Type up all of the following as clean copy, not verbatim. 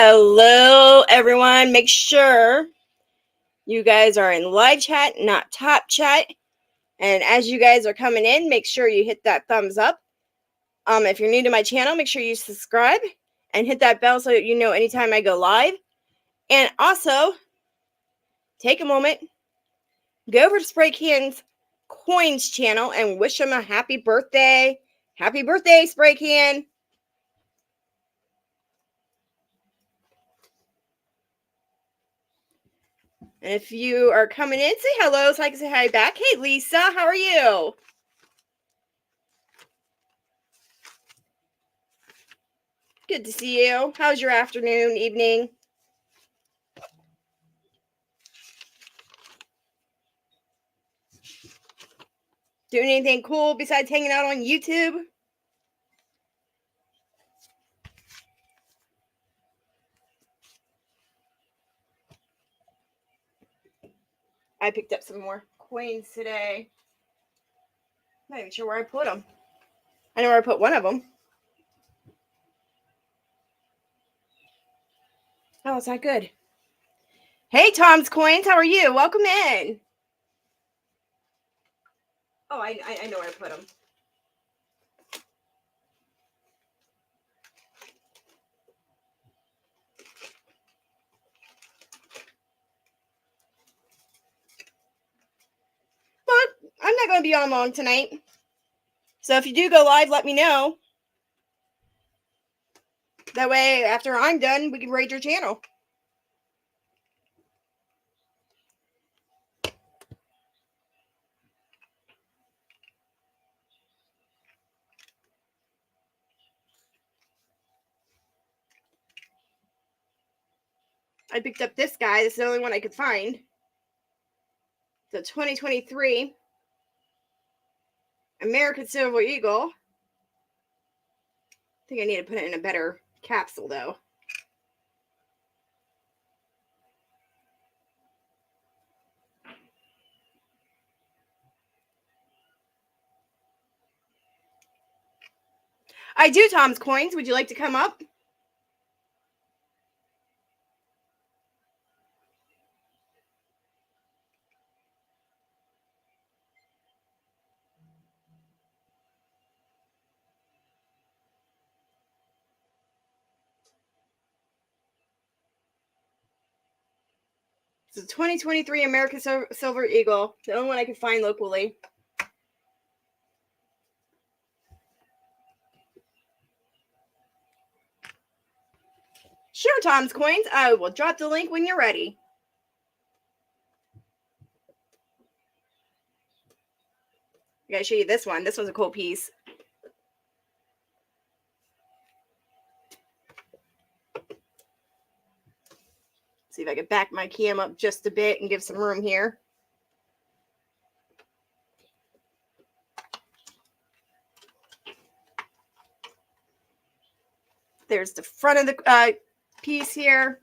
Hello, everyone. Make sure you guys are in live chat, not top chat. And as you guys are coming in, make sure you hit that thumbs up. If you're new to my channel, make sure you subscribe and hit that bell so that you know anytime I go live. And also, take a moment, go over to Spray Can's Coins channel and wish him a happy birthday. Happy birthday, Spray Can. And if you are coming in, say hello so I can say hi back. Hey, Lisa, how are you? Good to see you. How's your afternoon, evening? Doing anything cool besides hanging out on YouTube? I picked up some more coins today. I'm not even sure where I put them. I know where I put one of them. Oh, it's not good. Hey, Tom's Coins, how are you? Welcome in. Oh, I know where I put them. But I'm not going to be on long tonight. So if you do go live, let me know. That way, after I'm done, we can raid your channel. I picked up this guy. This is the only one I could find. The 2023 American Silver Eagle. I think I need to put it in a better capsule, though. I do Tom's Coins. Would you like to come up? It's a 2023 American Silver Eagle. The only one I can find locally. Sure, Tom's Coins. I will drop the link when you're ready. I gotta show you this one. This one's a cool piece. See if I can back my cam up just a bit and give some room here. There's the front of the piece here.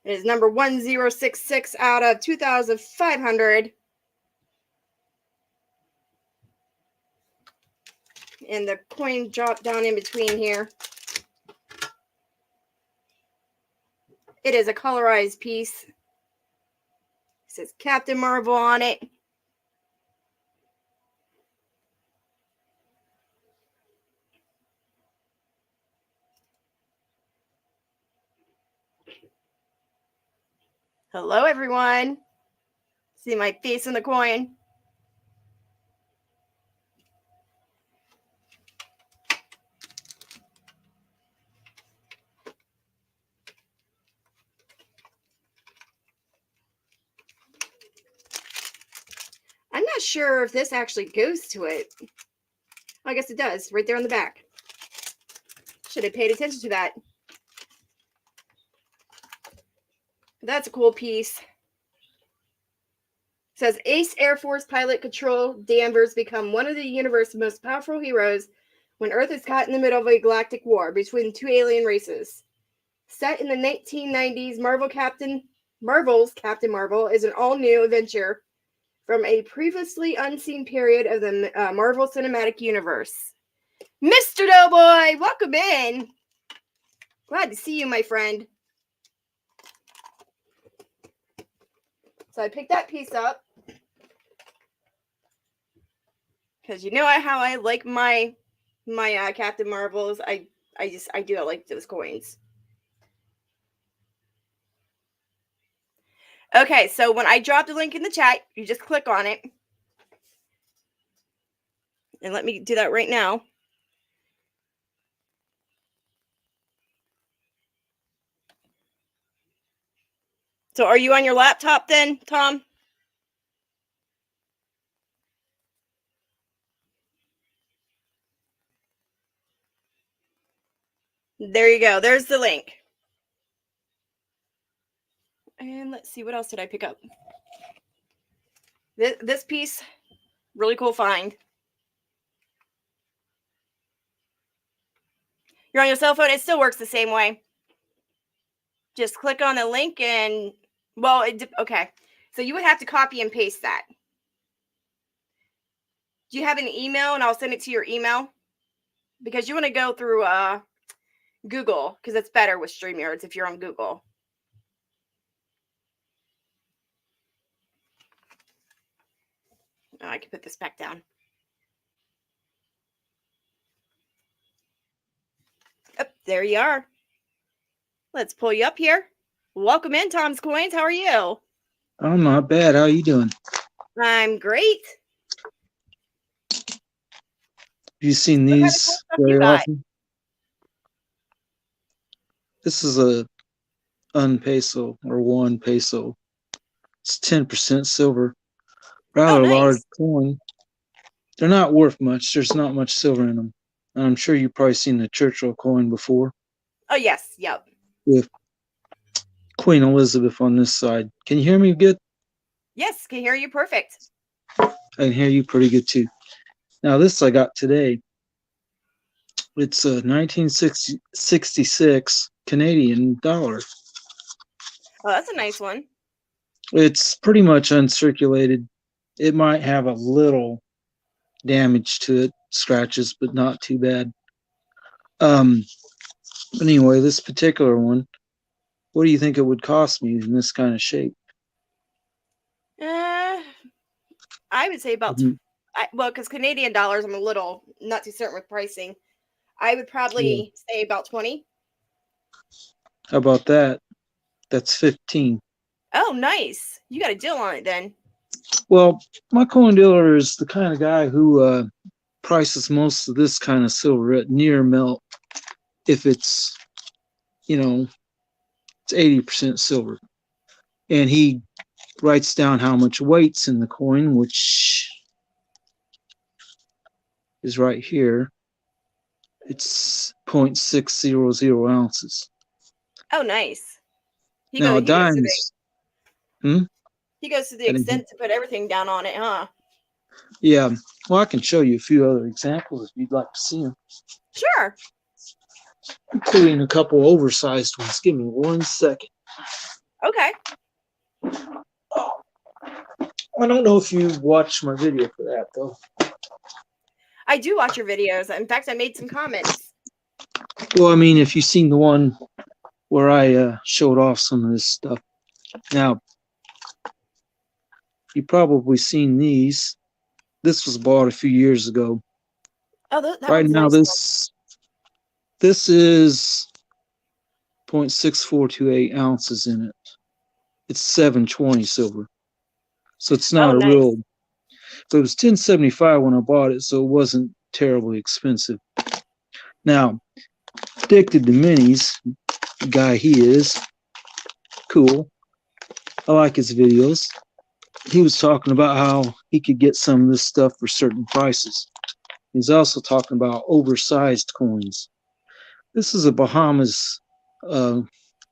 It is number 1066 out of 2,500. And the coin dropped down in between here. It is a colorized piece. It says Captain Marvel on it. Hello, everyone. See my face in the coin. I'm not sure if this actually goes to it. I guess it does, right there on the back. Should have paid attention to that. That's a cool piece. It says Ace Air Force pilot Control Danvers become one of the universe's most powerful heroes when Earth is caught in the middle of a galactic war between two alien races. Set in the 1990s, Marvel's Captain Marvel is an all-new adventure from a previously unseen period of the Marvel Cinematic Universe. Mr. Doughboy, welcome in. Glad to see you, my friend. So I picked that piece up because you know how I like my Captain Marvels. I do like those coins. Okay, so when I drop the link in the chat, you just click on it. And let me do that right now. So are you on your laptop then, Tom? There you go. There's the link. And let's see, what else did I pick up? This piece, really cool find. You're on your cell phone, it still works the same way. Just click on the link and, well, okay. So you would have to copy and paste that. Do you have an email? And I'll send it to your email. Because you want to go through Google, because it's better with StreamYards if you're on Google. Oh, I can put this back down. Oh, there you are. Let's pull you up here. Welcome in, Tom's Coins. How are you? I'm not bad. How are you doing? I'm great. Have you seen these very often? This is a unpeso or 1 peso. It's 10% silver. Rather large coin. They're not worth much. There's not much silver in them. I'm sure you've probably seen the Churchill coin before. Oh, yes. Yep. With Queen Elizabeth on this side. Can you hear me good? Yes, can hear you perfect. I can hear you pretty good too. Now this I got today. It's a 1966 Canadian dollar. Oh, that's a nice one. It's pretty much uncirculated. It might have a little damage to it, scratches, but not too bad. Anyway, this particular one, what do you think it would cost me in this kind of shape? I would say about, well, because Canadian dollars, I'm a little not too certain with pricing. I would probably say about 20. How about that? That's 15. Oh, nice. You got a deal on it then. Well, my coin dealer is the kind of guy who prices most of this kind of silver at near melt. If it's, it's 80% silver. And he writes down how much weight's in the coin, which is right here. It's 0.600 ounces. Oh, nice. He goes to the extent to put everything down on it, huh? Yeah. Well, I can show you a few other examples if you'd like to see them. Sure. Including a couple oversized ones. Give me 1 second. Okay. I don't know if you watched my video for that, though. I do watch your videos. In fact, I made some comments. Well, I mean, if you've seen the one where I showed off some of this stuff. Now, you've probably seen these. This was bought a few years ago. Oh, that right now, nice. This is 0.6428 ounces in it. It's 720 silver. So it's not real. So it was 1075 when I bought it, so it wasn't terribly expensive. Now, addicted to minis, the guy he is, cool. I like his videos. He was talking about how he could get some of this stuff for certain prices. He's also talking about oversized coins. This is a Bahamas, you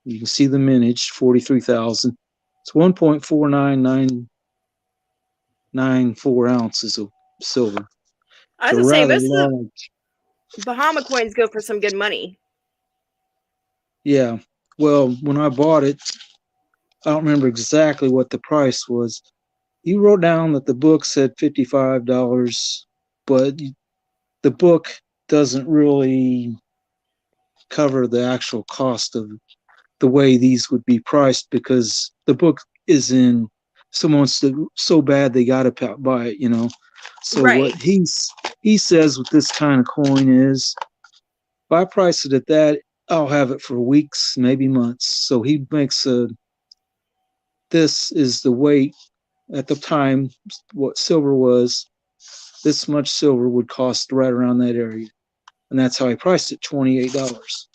can see the mintage, 43,000. It's 1.49994 ounces of silver. I was saying, most of the Bahama coins go for some good money. Yeah. Well, when I bought it, I don't remember exactly what the price was. You wrote down that the book said $55, but the book doesn't really cover the actual cost of the way these would be priced, because the book is in someone's so bad they got to buy it, you know. So Right. what he says with this kind of coin is, if I price it at that, I'll have it for weeks, maybe months. So he makes a, this is the weight at the time, what silver was. This much silver would cost right around that area, and that's how he priced it, $28.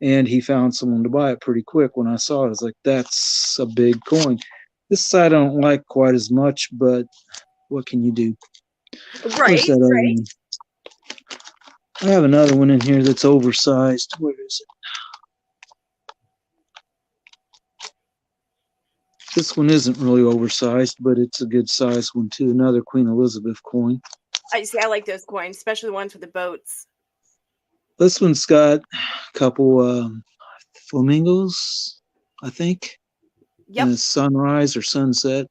And he found someone to buy it pretty quick. When I saw it, I was like, that's a big coin. This side I don't like quite as much, but what can you do? Where's Right. that other Right. one? I have another one in here that's oversized. Where is it? This one isn't really oversized, but it's a good size one too. Another Queen Elizabeth coin. I see. I like those coins, especially the ones with the boats. This one's got a couple flamingos, I think, Yep. and a sunrise or sunset.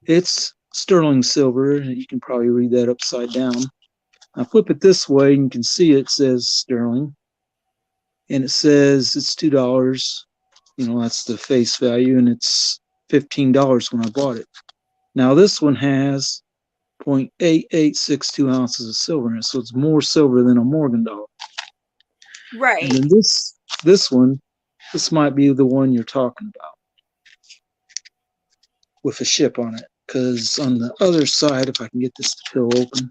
It's sterling silver. You can probably read that upside down. I flip it this way, and you can see it says sterling, and it says it's $2. You know, that's the face value, and it's $15 when I bought it. Now this one has 0.8862 ounces of silver in it, so it's more silver than a Morgan dollar. Right. And then this one, this might be the one you're talking about with a ship on it, because on the other side, if I can get this to peel open,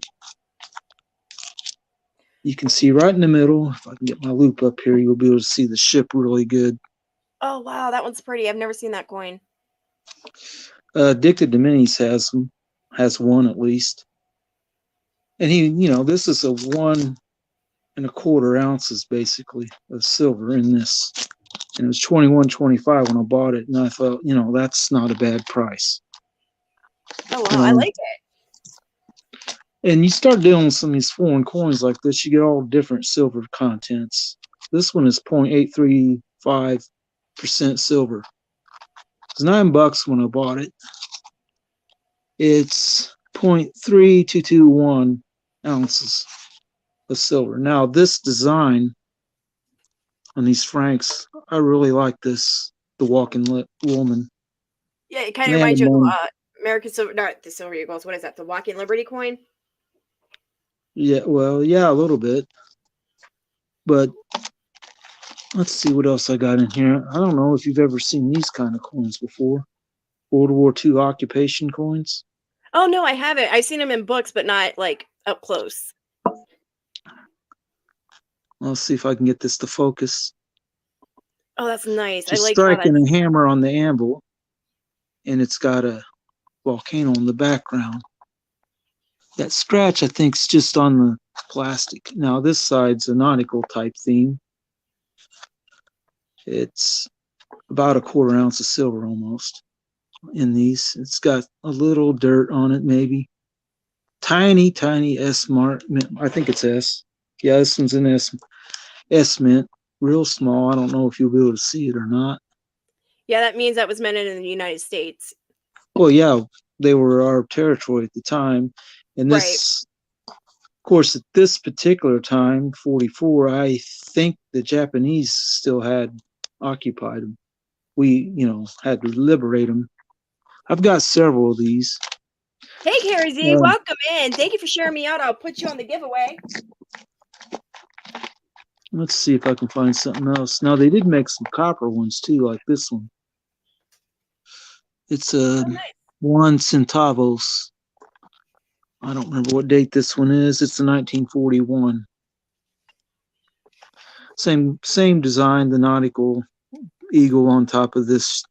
you can see right in the middle. If I can get my loop up here, you'll be able to see the ship really good. Oh wow, that one's pretty. I've never seen that coin. Addicted to Minis has one at least, and he, you know, this is a 1 1/4 ounces basically of silver in this, and it was $21.25 when I bought it, and I thought, you know, that's not a bad price. Oh wow, You know, I like it. and you start dealing with some of these foreign coins like this, you get all different silver contents. This one is 0.835% silver. It's $9 when I bought it. It's 0.3221 ounces of silver. Now, this design on these francs, I really like this, the Walking Woman. Yeah, it kind And of they have reminds you of one, American Silver, not the Silver Eagles. What is that? The Walking Liberty coin? yeah, well, yeah, a little bit. But let's see what else I got in here. I don't know if you've ever seen these kind of coins before. World War II occupation coins. Oh no, I haven't. I've seen them in books, but not like up close. Let's see if I can get this to focus. Oh, that's nice. I Just like how striking that's. a hammer on the anvil, and it's got a volcano in the background. That scratch, I think, is just on the plastic. Now, this side's a nautical type theme. It's about 1/4 ounce of silver almost in these. It's got a little dirt on it, maybe. Tiny, tiny S mark. I think it's S. Yeah, this one's an S mint. Real small. I don't know if you'll be able to see it or not. Yeah, that means that was meant in the United States. Well, yeah, they were our territory at the time. And Right. this, of course, at this particular time, 44, I think the Japanese still had occupied them. We, you know, had to liberate them. I've got several of these. Hey, Carrie Z, welcome in. Thank you for sharing me out. I'll put you on the giveaway. Let's see if I can find something else. Now, they did make some copper ones too, like this one. It's a Oh, nice. 1 centavos. I don't remember what date this one is. It's a 1941. Same design, the nautical eagle on top of this.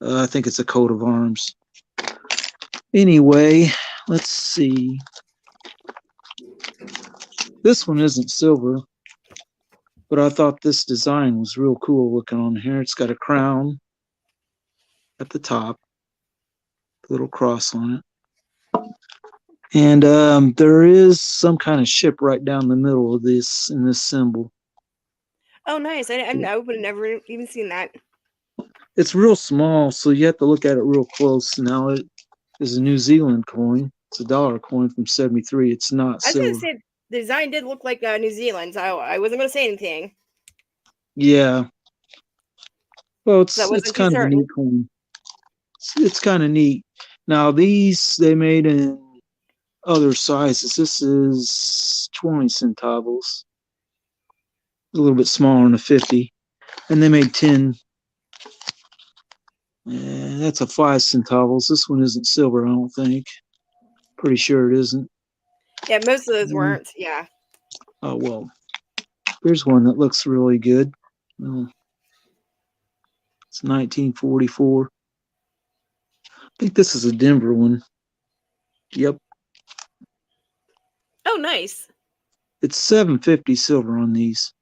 I think it's a coat of arms. Anyway, let's see. This one isn't silver, but I thought this design was real cool looking on here. It's got a crown at the top, a little cross on it. And there is some kind of ship right down the middle of this in this symbol. Oh, nice. I would have never even seen that. It's real small, so you have to look at it real close. Now it is a New Zealand coin. It's a dollar coin from '73. It's not I was going to silver. say The design did look like New Zealand. So I wasn't going to say anything. Yeah. Well, So I it's wasn't too kind of a neat certain. coin. It's kind of neat. Now these they made in other sizes. This is 20 centavos, a little bit smaller than a 50, and they made 10. That's a 5 centavos. This one isn't silver, I don't think. Pretty sure it isn't. Yeah, most of those Mm. weren't. Yeah. Oh well. Here's one that looks really good. Well, it's 1944. I think this is a Denver one. Yep. Oh, nice. It's 750 silver on these.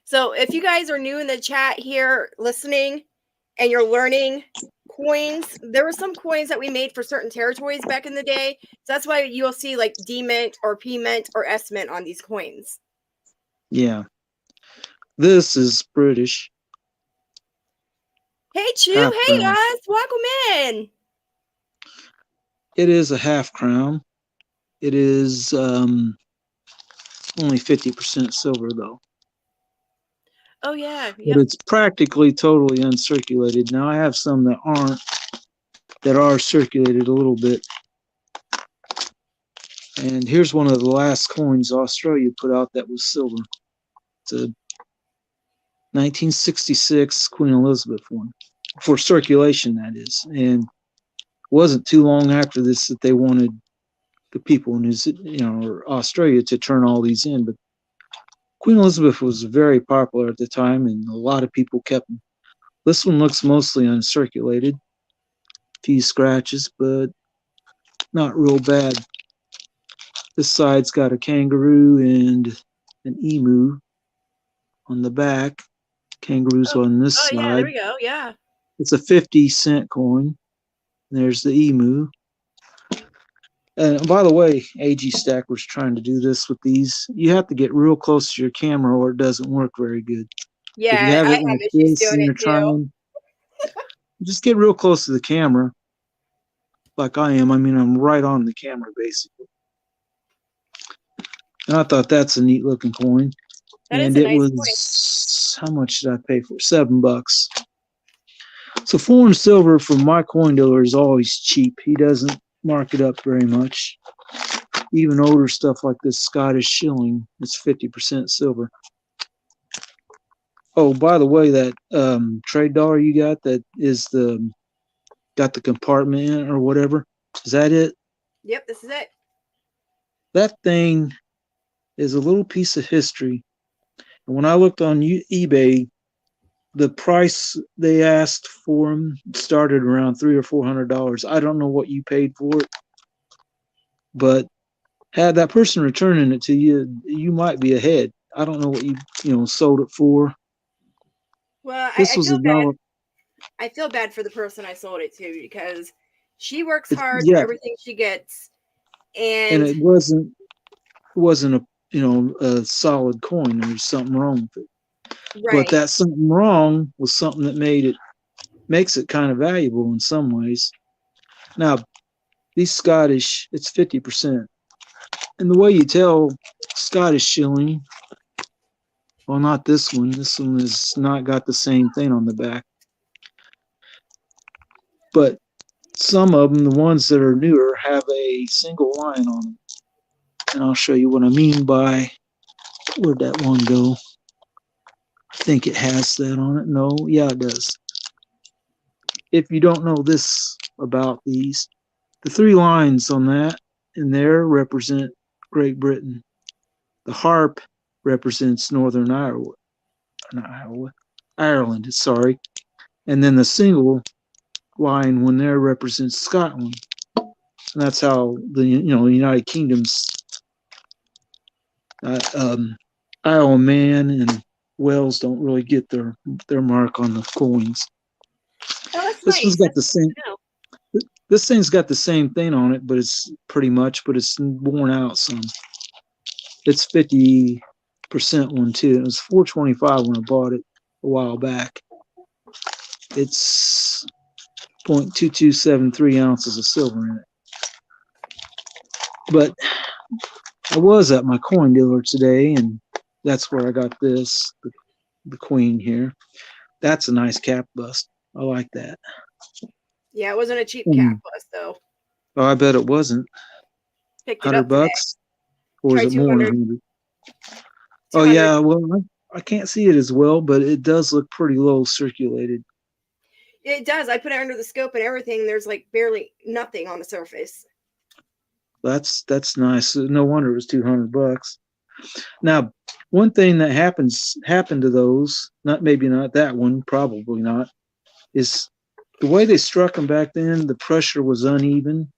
So if you guys are new in the chat here listening and you're learning coins, there were some coins that we made for certain territories back in the day. So that's why you'll see like D mint or P mint or S mint on these coins. Yeah. This is British. Hey Chew, Half hey crown. guys, welcome in. It is a half crown. It is only 50% silver though. Oh yeah, But yep. it's practically totally uncirculated. Now I have some that aren't, that are circulated a little bit. And here's one of the last coins Australia put out that was silver. It's a 1966 Queen Elizabeth one. For circulation, that is. And it wasn't too long after this that they wanted the people in or Australia to turn all these in. But Queen Elizabeth was very popular at the time, and a lot of people kept them. This one looks mostly uncirculated. A few scratches, but not real bad. This side's got a kangaroo and an emu on the back. Kangaroos on this Oh yeah, there side. we go. Yeah. It's a 50-cent coin. There's the emu. And by the way, AG Stack was trying to do this with these. You have to get real close to your camera or it doesn't work very good. If you Yeah, have I it have like issues this doing and it you're too. trying, just get real close to the camera like I am. I mean, I'm right on the camera basically. And I thought that's a neat looking coin. That is And a it nice coin. was, how much did I pay for it? $7. So foreign silver from my coin dealer is always cheap. He doesn't mark it up very much. Even older stuff like this Scottish shilling, it's 50% silver. Oh, by the way, that trade dollar you got that is got the compartment in it or whatever, is that it? Yep, this is it. That thing is a little piece of history. And when I looked on eBay, the price they asked for them started around $300 or $400. I don't know what you paid for it, but had that person returning it to you, you might be ahead. I don't know what you sold it for. Well, This I was feel a bad. dollar. I feel bad for the person I sold it to because she works It, hard for yeah, everything she gets. and And it wasn't a solid coin. There was something wrong with it. But right. that something wrong was something that makes it kind of valuable in some ways. Now, these Scottish, it's 50%. And the way you tell Scottish shilling, well, not this one. This one has not got the same thing on the back. But some of them, the ones that are newer, have a single line on them. And I'll show you what I mean by, where'd that one go? I think it has that on it. No, yeah, it does. If you don't know this about these, the three lines on that in there represent Great Britain. The harp represents Northern Ireland, not Ireland, Ireland, sorry. And then the single line one there represents Scotland. And that's how the United Kingdom's Isle of Man and Wales don't really get their mark on the coins. Oh, that's This one's nice. got That's the same. good to know. This thing's got the same thing on it, but it's worn out some. It's 50% one too. It was $4.25 when I bought it a while back. It's 0.2273 ounces of silver in it. But I was at my coin dealer today, and that's where I got this, the queen here. That's a nice cap bust. I like that. Yeah, it wasn't a cheap cap Mm. bust though. Oh, I bet it wasn't. Picked it 100 up today. bucks? Or is Try it more than 200. 100? Oh, 200. yeah. Well, I can't see it as well, but it does look pretty low circulated. It does. I put it under the scope and everything. There's like barely nothing on the surface. That's nice. No wonder it was 200 bucks. Now, one thing that happened to those, maybe not that one, probably not, is the way they struck them back then. The pressure was uneven,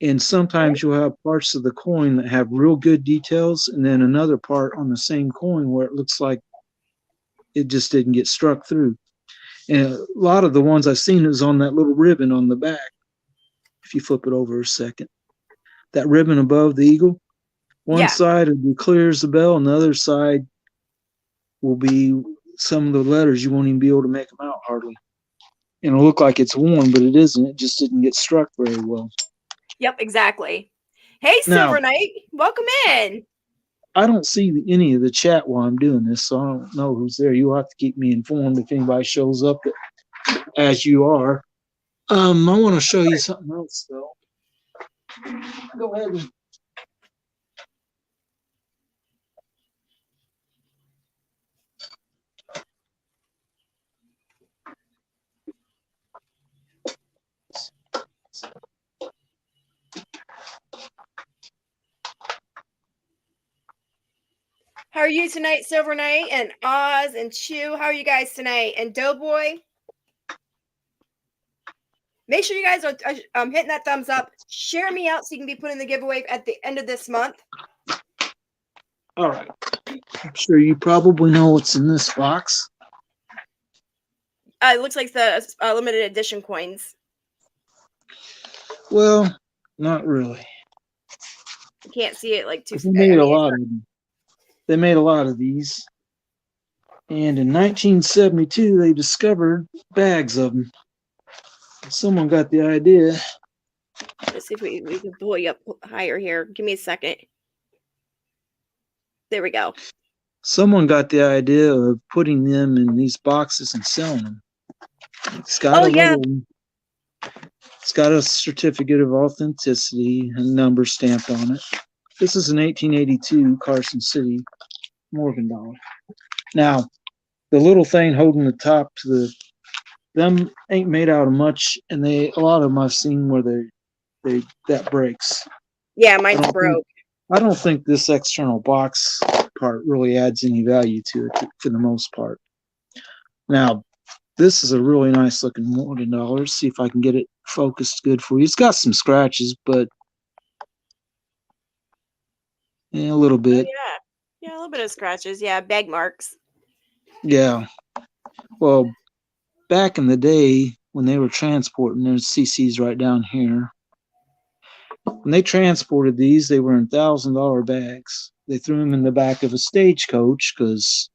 and sometimes you'll have parts of the coin that have real good details, and then another part on the same coin where it looks like it just didn't get struck through. And a lot of the ones I've seen is on that little ribbon on the back. If you flip it over a second, that ribbon above the eagle, one Yeah. side will be clear as the bell, and the other side will be some of the letters you won't even be able to make them out hardly. And it'll look like it's worn, but it isn't. It just didn't get struck very well. Yep, exactly. Hey, Now, Silver Knight, welcome in. I don't see any of the chat while I'm doing this, so I don't know who's there. You'll have to keep me informed if anybody shows up as you are. I want to show you something else, though. Go ahead and How are you tonight, Silver Knight and Oz and Chew? How are you guys tonight? And Doughboy? Make sure you guys are hitting that thumbs up. Share me out so you can be put in the giveaway at the end of this month. All right. I'm sure you probably know what's in this box. It looks like the limited edition coins. Well, not really. You can't see it like too. They made a lot of them. They made a lot of these. And in 1972, they discovered bags of them. Someone got the idea. Let's see if we can pull you up higher here. Give me a second. There we go. Someone got the idea of putting them in these boxes and selling them. It's got it's got a certificate of authenticity and number stamped on it. This is an 1882 Carson City Morgan dollar. Now, the little thing holding the top to them ain't made out of much, and a lot of them I've seen where that breaks. Yeah, mine's broke. I don't think this external box part really adds any value to it for the most part. Now, this is a really nice looking Morgan dollar. See if I can get it focused good for you. It's got some scratches, but a little bit. Oh, yeah, a little bit of scratches. Yeah, bag marks. Yeah. Well, back in the day when they were transporting, there's CC's right down here. When they transported these, they were in $1,000 bags. They threw them in the back of a stagecoach because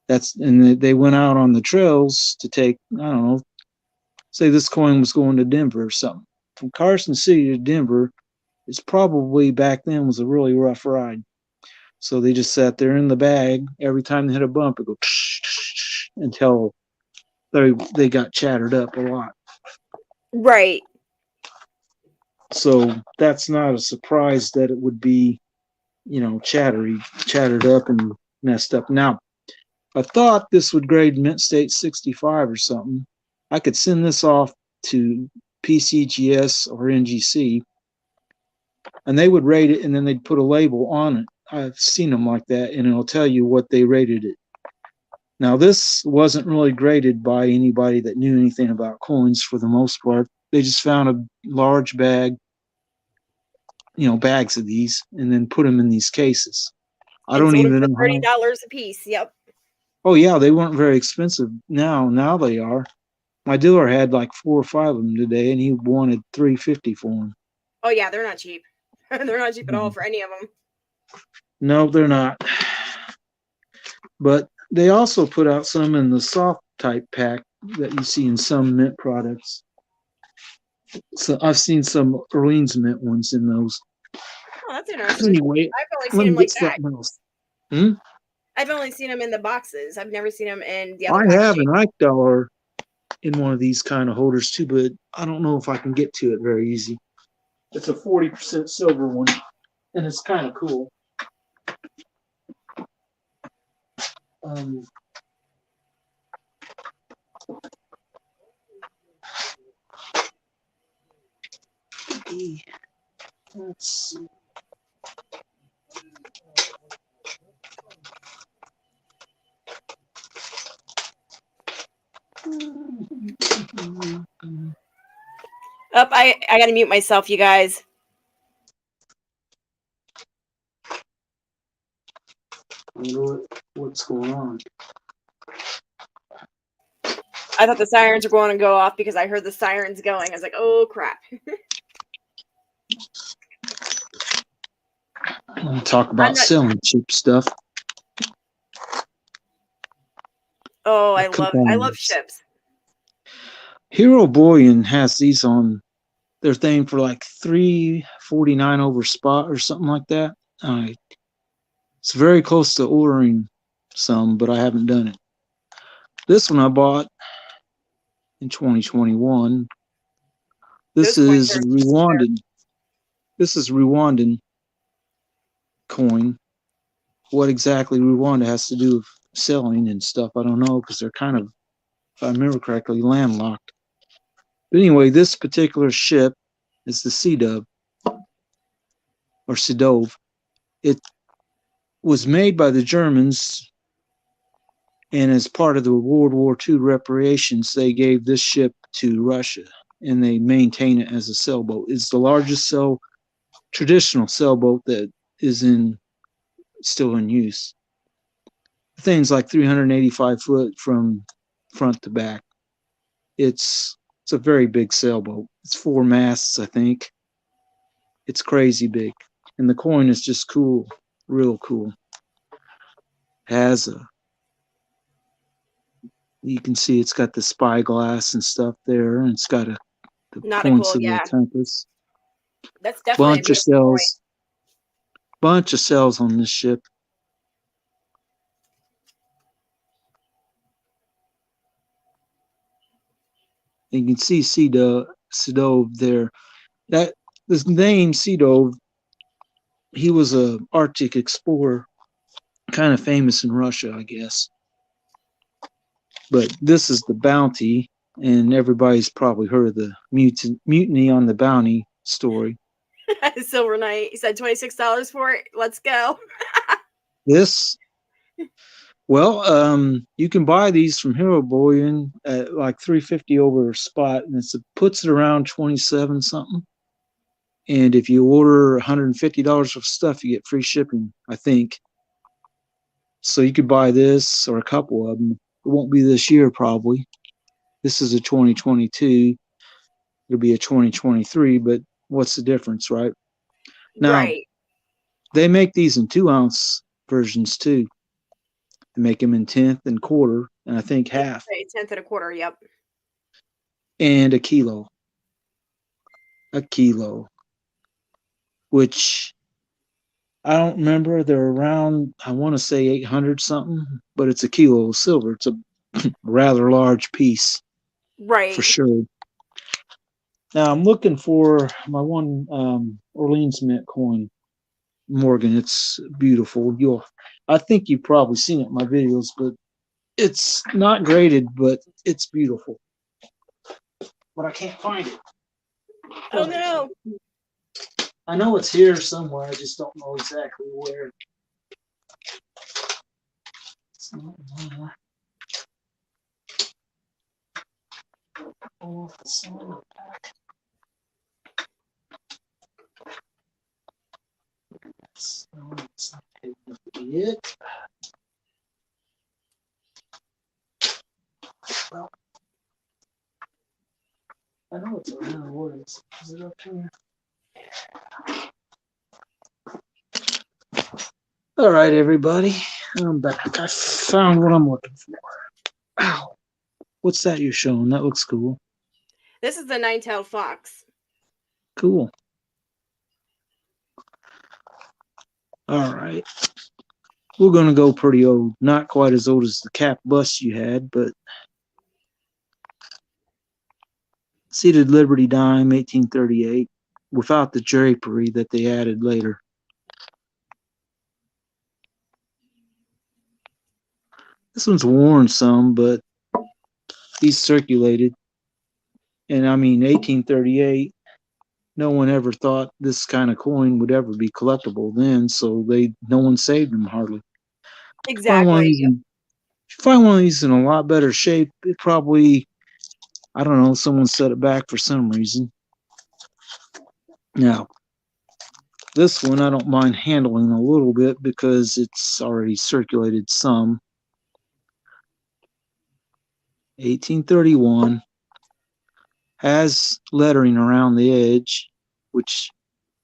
and they went out on the trails to take, I don't know, say this coin was going to Denver or something. From Carson City to Denver, it's probably back then was a really rough ride. So they just sat there in the bag. Every time they hit a bump, it go until they got chattered up a lot. Right. So that's not a surprise that it would be, chattered up and messed up. Now, I thought this would grade Mint State 65 or something. I could send this off to PCGS or NGC, and they would rate it, and then they'd put a label on it. I've seen them like that, and it'll tell you what they rated it. Now, this wasn't really graded by anybody that knew anything about coins for the most part. They just found a large bag, bags of these, and then put them in these cases. I don't even know $30 a piece. Yep. Oh yeah, they weren't very expensive. Now they are. My dealer had like 4 or 5 of them today, and he wanted $350 for them. Oh yeah, they're not cheap. They're not cheap at all for any of them. No, they're not. But they also put out some in the soft type pack that you see in some mint products. So I've seen some Orleans mint ones in those. Oh, that's interesting. Anyway, I've only let seen me him like get that. something else. Hmm? I've only seen him in the boxes. I've never seen him in the other I have packaging. an Ike dollar in one of these kind of holders too, but I don't know if I can get to it very easy. It's a 40% silver one, and it's kind of cool. Let's see. Up, I gotta mute myself, you guys. I don't know what's going on. I thought the sirens were going to go off because I heard the sirens going. I was like, oh crap. I'm going to talk about selling cheap stuff. Oh, I love ships. Hero Bullion has these on their thing for like $3.49 over spot or something like that. It's very close to ordering some, but I haven't done it. This one I bought in 2021. This is Rwandan. This is Rwandan coin. What exactly Rwanda has to do with selling and stuff, I don't know, because they're kind of, if I remember correctly, landlocked. But anyway, this particular ship is the Sea Dove or Sidove. It was made by the Germans, and as part of the World War II reparations, they gave this ship to Russia, and they maintain it as a sailboat. It's the largest traditional sailboat that is still in use. The thing's like 385 foot from front to back. It's a very big sailboat. It's 4 masts, I think. It's crazy big, and the coin is just cool, real cool. You can see it's got the spyglass and stuff there, and it's got the points of the compass. That's definitely bunch of cells. Bunch of cells on this ship. You can see Sidove there. That this name Sidove, he was a Arctic explorer, kind of famous in Russia, I guess. But this is the Bounty, and everybody's probably heard of the mutiny on the Bounty story. Silver Knight. He said $26 for it. Let's go. This, well, you can buy these from Hero Bullion at like $3.50 over spot, and it puts it around 27 something. And if you order $150 of stuff, you get free shipping, I think. So you could buy this or a couple of them. It won't be this year, probably. This is a 2022. It'll be a 2023, but what's the difference, right? Now, they make these in 2-ounce versions too. They make them in 1/10 and quarter, and I think half. 1/10 and a quarter, yep. And a kilo. Which I don't remember. They're around, I want to say 800 something, but it's a kilo of silver. It's a rather large piece. Right. For sure. Now I'm looking for my one Orleans Mint coin, Morgan. It's beautiful. I think you've probably seen it in my videos, but it's not graded, but it's beautiful. But I can't find it. Oh no. I know it's here somewhere. I just don't know exactly where. It's not there. Oh, it's not back. It's not big enough to be it. Well, I know it's around the woods. Is it up here? All right, everybody. I'm back. I found what I'm looking for. Ow. What's that you're showing? That looks cool. This is the 9-tailed fox. Cool. All right. We're going to go pretty old. Not quite as old as the cap bust you had, but seated Liberty dime, 1838, without the drapery that they added later. This one's worn some, but he's circulated. And I mean, 1838, no one ever thought this kind of coin would ever be collectible then, so no one saved them hardly. Find one of Exactly. these in, if you find one of these in a lot better shape, it probably, I don't know, someone set it back for some reason. Now, this one I don't mind handling a little bit because it's already circulated some. 1831 has lettering around the edge, which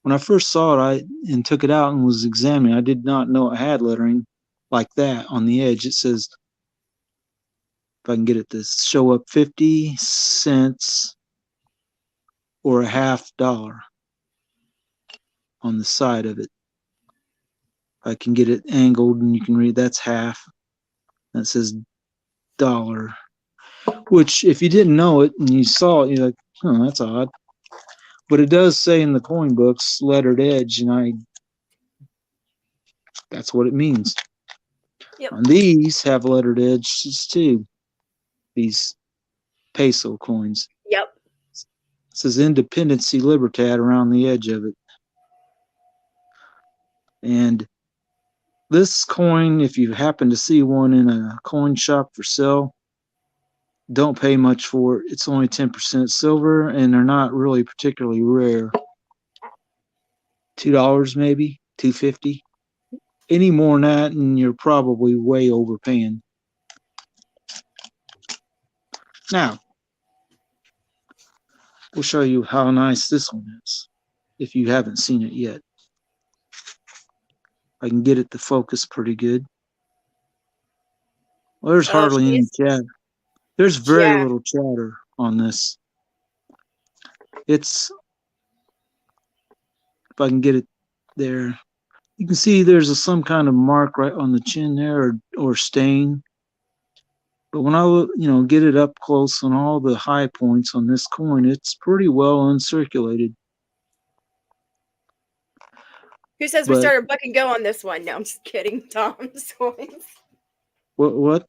when I first saw it and took it out and was examining, I did not know it had lettering like that on the edge. It says, if I can get it to show up, 50 cents or a $half on the side of it. I can get it angled and you can read that's half. That says dollar, which if you didn't know it and you saw it, you're like, oh, that's odd. But it does say in the coin books lettered edge, and that's what it means. Yep. And these have lettered edges too. These peso coins. Yep. It says Independency Libertad around the edge of it. And this coin, if you happen to see one in a coin shop for sale, don't pay much for it. It's only 10% silver, and they're not really particularly rare. $2 maybe, $2.50. Any more than that, and you're probably way overpaying. Now, we'll show you how nice this one is, if you haven't seen it yet. I can get it to focus pretty good. Well, there's Oh, hardly any she's chatter. There's very yeah. little chatter on this. It's, if I can get it there, you can see there's some kind of mark right on the chin there, or stain. But when I get it up close on all the high points on this coin, it's pretty well uncirculated. Who says we But started buck and go on this one? No, I'm just kidding, Tom's coins. what?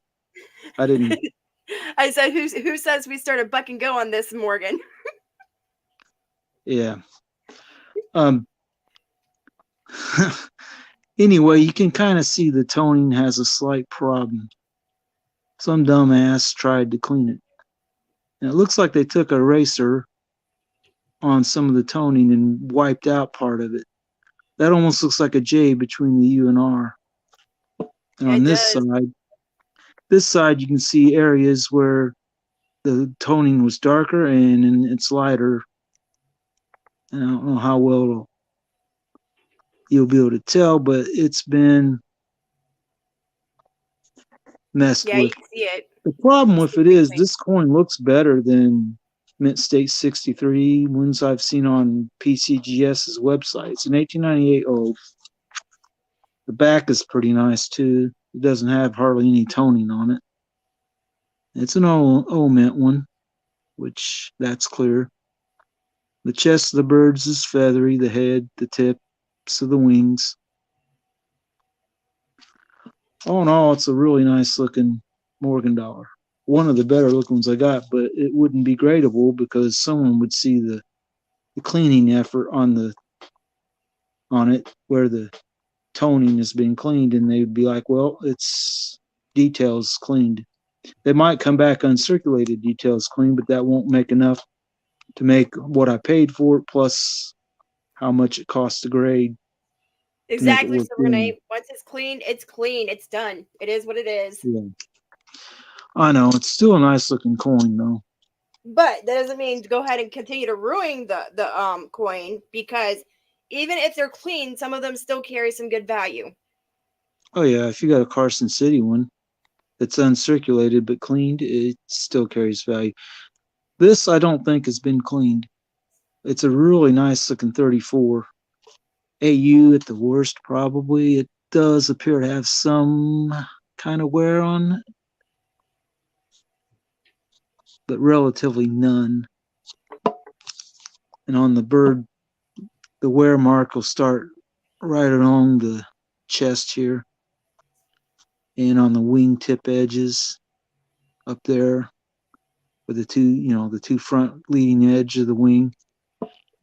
I didn't. I said, who says we started buck and go on this, Morgan? Yeah. Anyway, you can kind of see the toning has a slight problem. Some dumbass tried to clean it. And it looks like they took a eraser on some of the toning and wiped out part of it. That almost looks like a J between the U and R. And on It this does. side, you can see areas where the toning was darker and it's lighter. And I don't know how well you'll be able to tell, but it's been messed Yeah, you with. can see it. The problem with it is Seriously. this coin looks better than Mint State 63 ones I've seen on PCGS's website. It's an 1898 old. The back is pretty nice too. It doesn't have hardly any toning on it. It's an old mint one, which that's clear. The chest of the birds is feathery, the head, the tips of the wings. All in all, it's a really nice looking Morgan dollar. One of the better looking ones I got, but it wouldn't be gradable because someone would see the cleaning effort on it where the toning has been cleaned, and they would be like, well, it's details cleaned. They might come back uncirculated details clean, but that won't make enough to make what I paid for it plus how much it costs to grade to make it Exactly, worth so doing. Renee. Once it's clean, it's clean. It's done. It is what it is. Yeah. I know, it's still a nice looking coin though. But that doesn't mean to go ahead and continue to ruin the coin, because even if they're clean, some of them still carry some good value. Oh yeah, if you got a Carson City one that's uncirculated but cleaned, it still carries value. This I don't think has been cleaned. It's a really nice looking 34. AU at the worst, probably. It does appear to have some kind of wear on it, but relatively none. And on the bird, the wear mark will start right along the chest here and on the wingtip edges up there with the two front leading edge of the wing.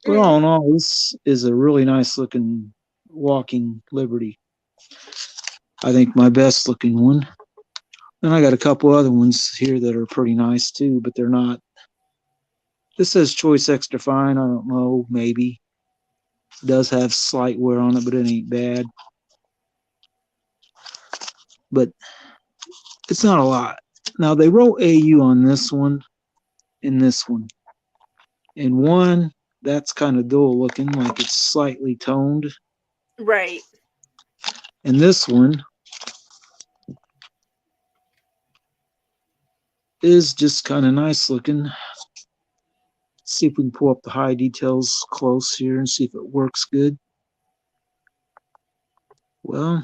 But all in all, this is a really nice looking walking Liberty. I think my best looking one. And I got a couple other ones here that are pretty nice too, but they're not. This says Choice Extra Fine. I don't know, maybe. It does have slight wear on it, but it ain't bad. But it's not a lot. Now they wrote AU on this one and this one. And one, that's kind of dull looking, like it's slightly toned. Right. And this one is just kind of nice looking. Let's see if we can pull up the high details close here and see if it works good. Well,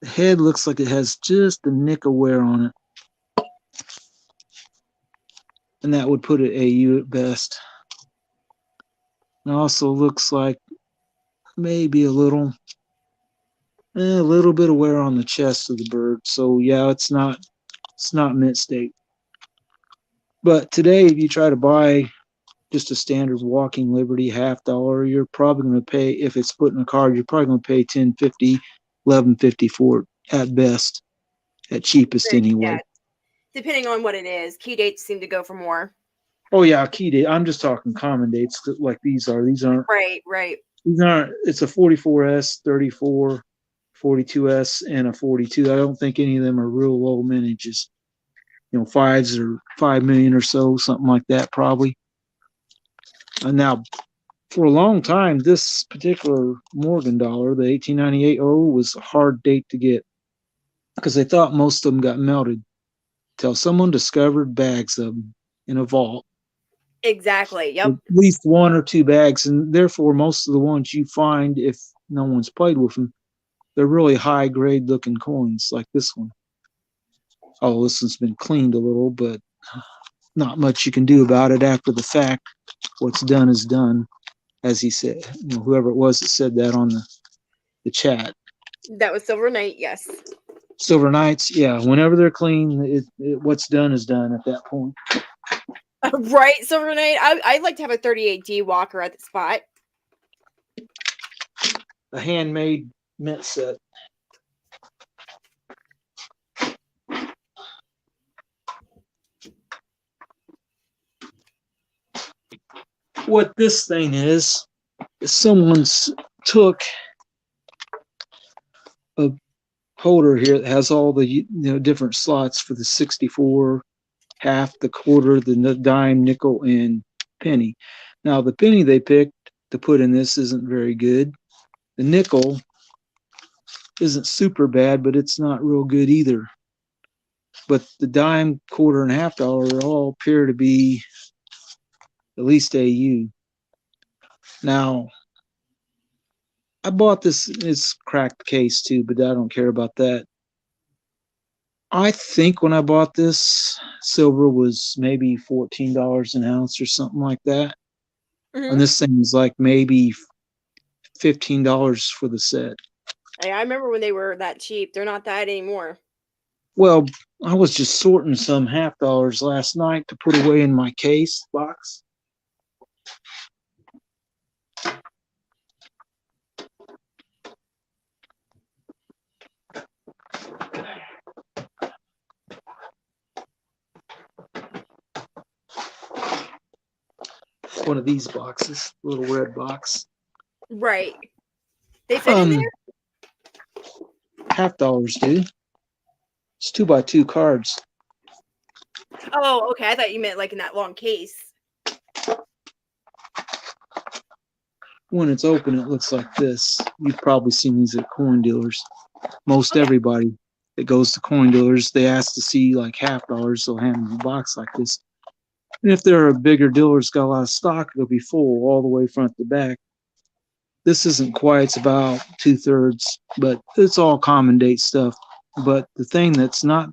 the head looks like it has just a nick of wear on it. And that would put it AU at best. It also looks like maybe a little bit of wear on the chest of the bird. So yeah, it's not mint state. But today, if you try to buy just a standard walking Liberty $50, you're probably going to pay, if it's put in a card, you're probably going to pay $10.50, $11.50 for it at best, at cheapest anyway. Yeah. Depending on what it is, key dates seem to go for more. Oh yeah, key date. I'm just talking common dates like these are. These aren't. Right. These aren't. It's a 44S, 34, 42S, and a 42. I don't think any of them are real low mintages. Fives or 5 million or so, something like that, probably. And now, for a long time, this particular Morgan dollar, the 1898 was a hard date to get because they thought most of them got melted until someone discovered bags of them in a vault. Exactly. Yep. At least one or two bags, and therefore most of the ones you find, if no one's played with them, they're really high grade looking coins like this one. Oh, this one's been cleaned a little, but not much you can do about it after the fact. What's done is done, as he said. Whoever it was that said that on the chat. That was Silver Knight, yes. Silver Knights, yeah. Whenever they're clean, what's done is done at that point. Right, Silver Knight. I'd like to have a 38D Walker at the spot. A handmade mint set. What this thing is someone's took a holder here that has all the different slots for the 64, half, the quarter, the dime, nickel, and penny. Now the penny they picked to put in this isn't very good. The nickel isn't super bad, but it's not real good either. But the dime, quarter, and half dollar all appear to be at least AU. Now, I bought this, it's cracked case too, but I don't care about that. I think when I bought this, silver was maybe $14 an ounce or something like that. Mm-hmm. And this thing was like maybe $15 for the set. Hey, I remember when they were that cheap. They're not that anymore. Well, I was just sorting some $50 last night to put away in my case box. One of these boxes, little red box. Right. They fit in there? $50, dude. It's 2x2 cards. Oh, okay. I thought you meant like in that long case. When it's open, it looks like this. You've probably seen these at coin dealers. Most everybody that goes to coin dealers, they ask to see like $50, they'll hand them a box like this. And if they're a bigger dealer's got a lot of stock, it'll be full all the way front to back. This isn't quite, it's about 2/3, but it's all common date stuff. But the thing that's not,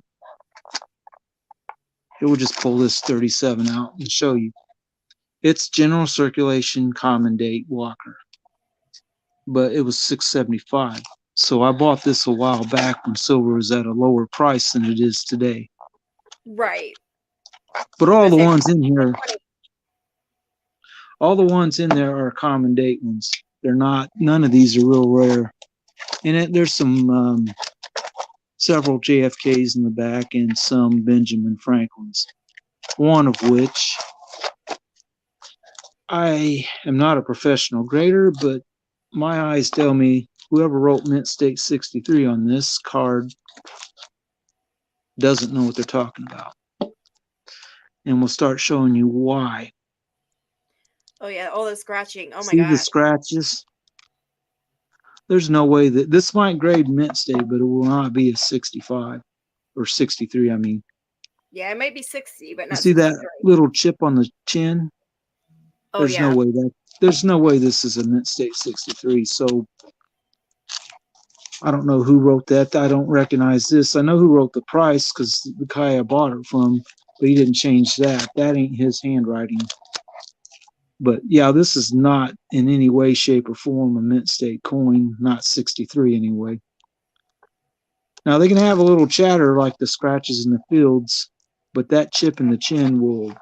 it will just pull this 37 out and show you. It's general circulation common date Walker, but it was $675. So I bought this a while back when silver was at a lower price than it is today. Right. But all the ones in here, all the ones in there are common date ones. They're not, none of these are real rare. And there's some several JFKs in the back and some Benjamin Franklins. One of which I am not a professional grader, but my eyes tell me whoever wrote Mint State 63 on this card doesn't know what they're talking about. And we'll start showing you why. Oh yeah, all the scratching. Oh my See god. the scratches? There's no way that this might grade Mint State, but it will not be a 65 or 63. I mean, yeah, it might be 60, but you not see 63. that little chip on the chin? Oh There's yeah. no way that. There's no way this is a Mint State 63. So I don't know who wrote that. I don't recognize this. I know who wrote the price because the guy I bought it from, but he didn't change that. That ain't his handwriting. But yeah, this is not in any way, shape, or form a Mint State coin, not 63 anyway. Now they can have a little chatter like the scratches in the fields, but that chip in the chin will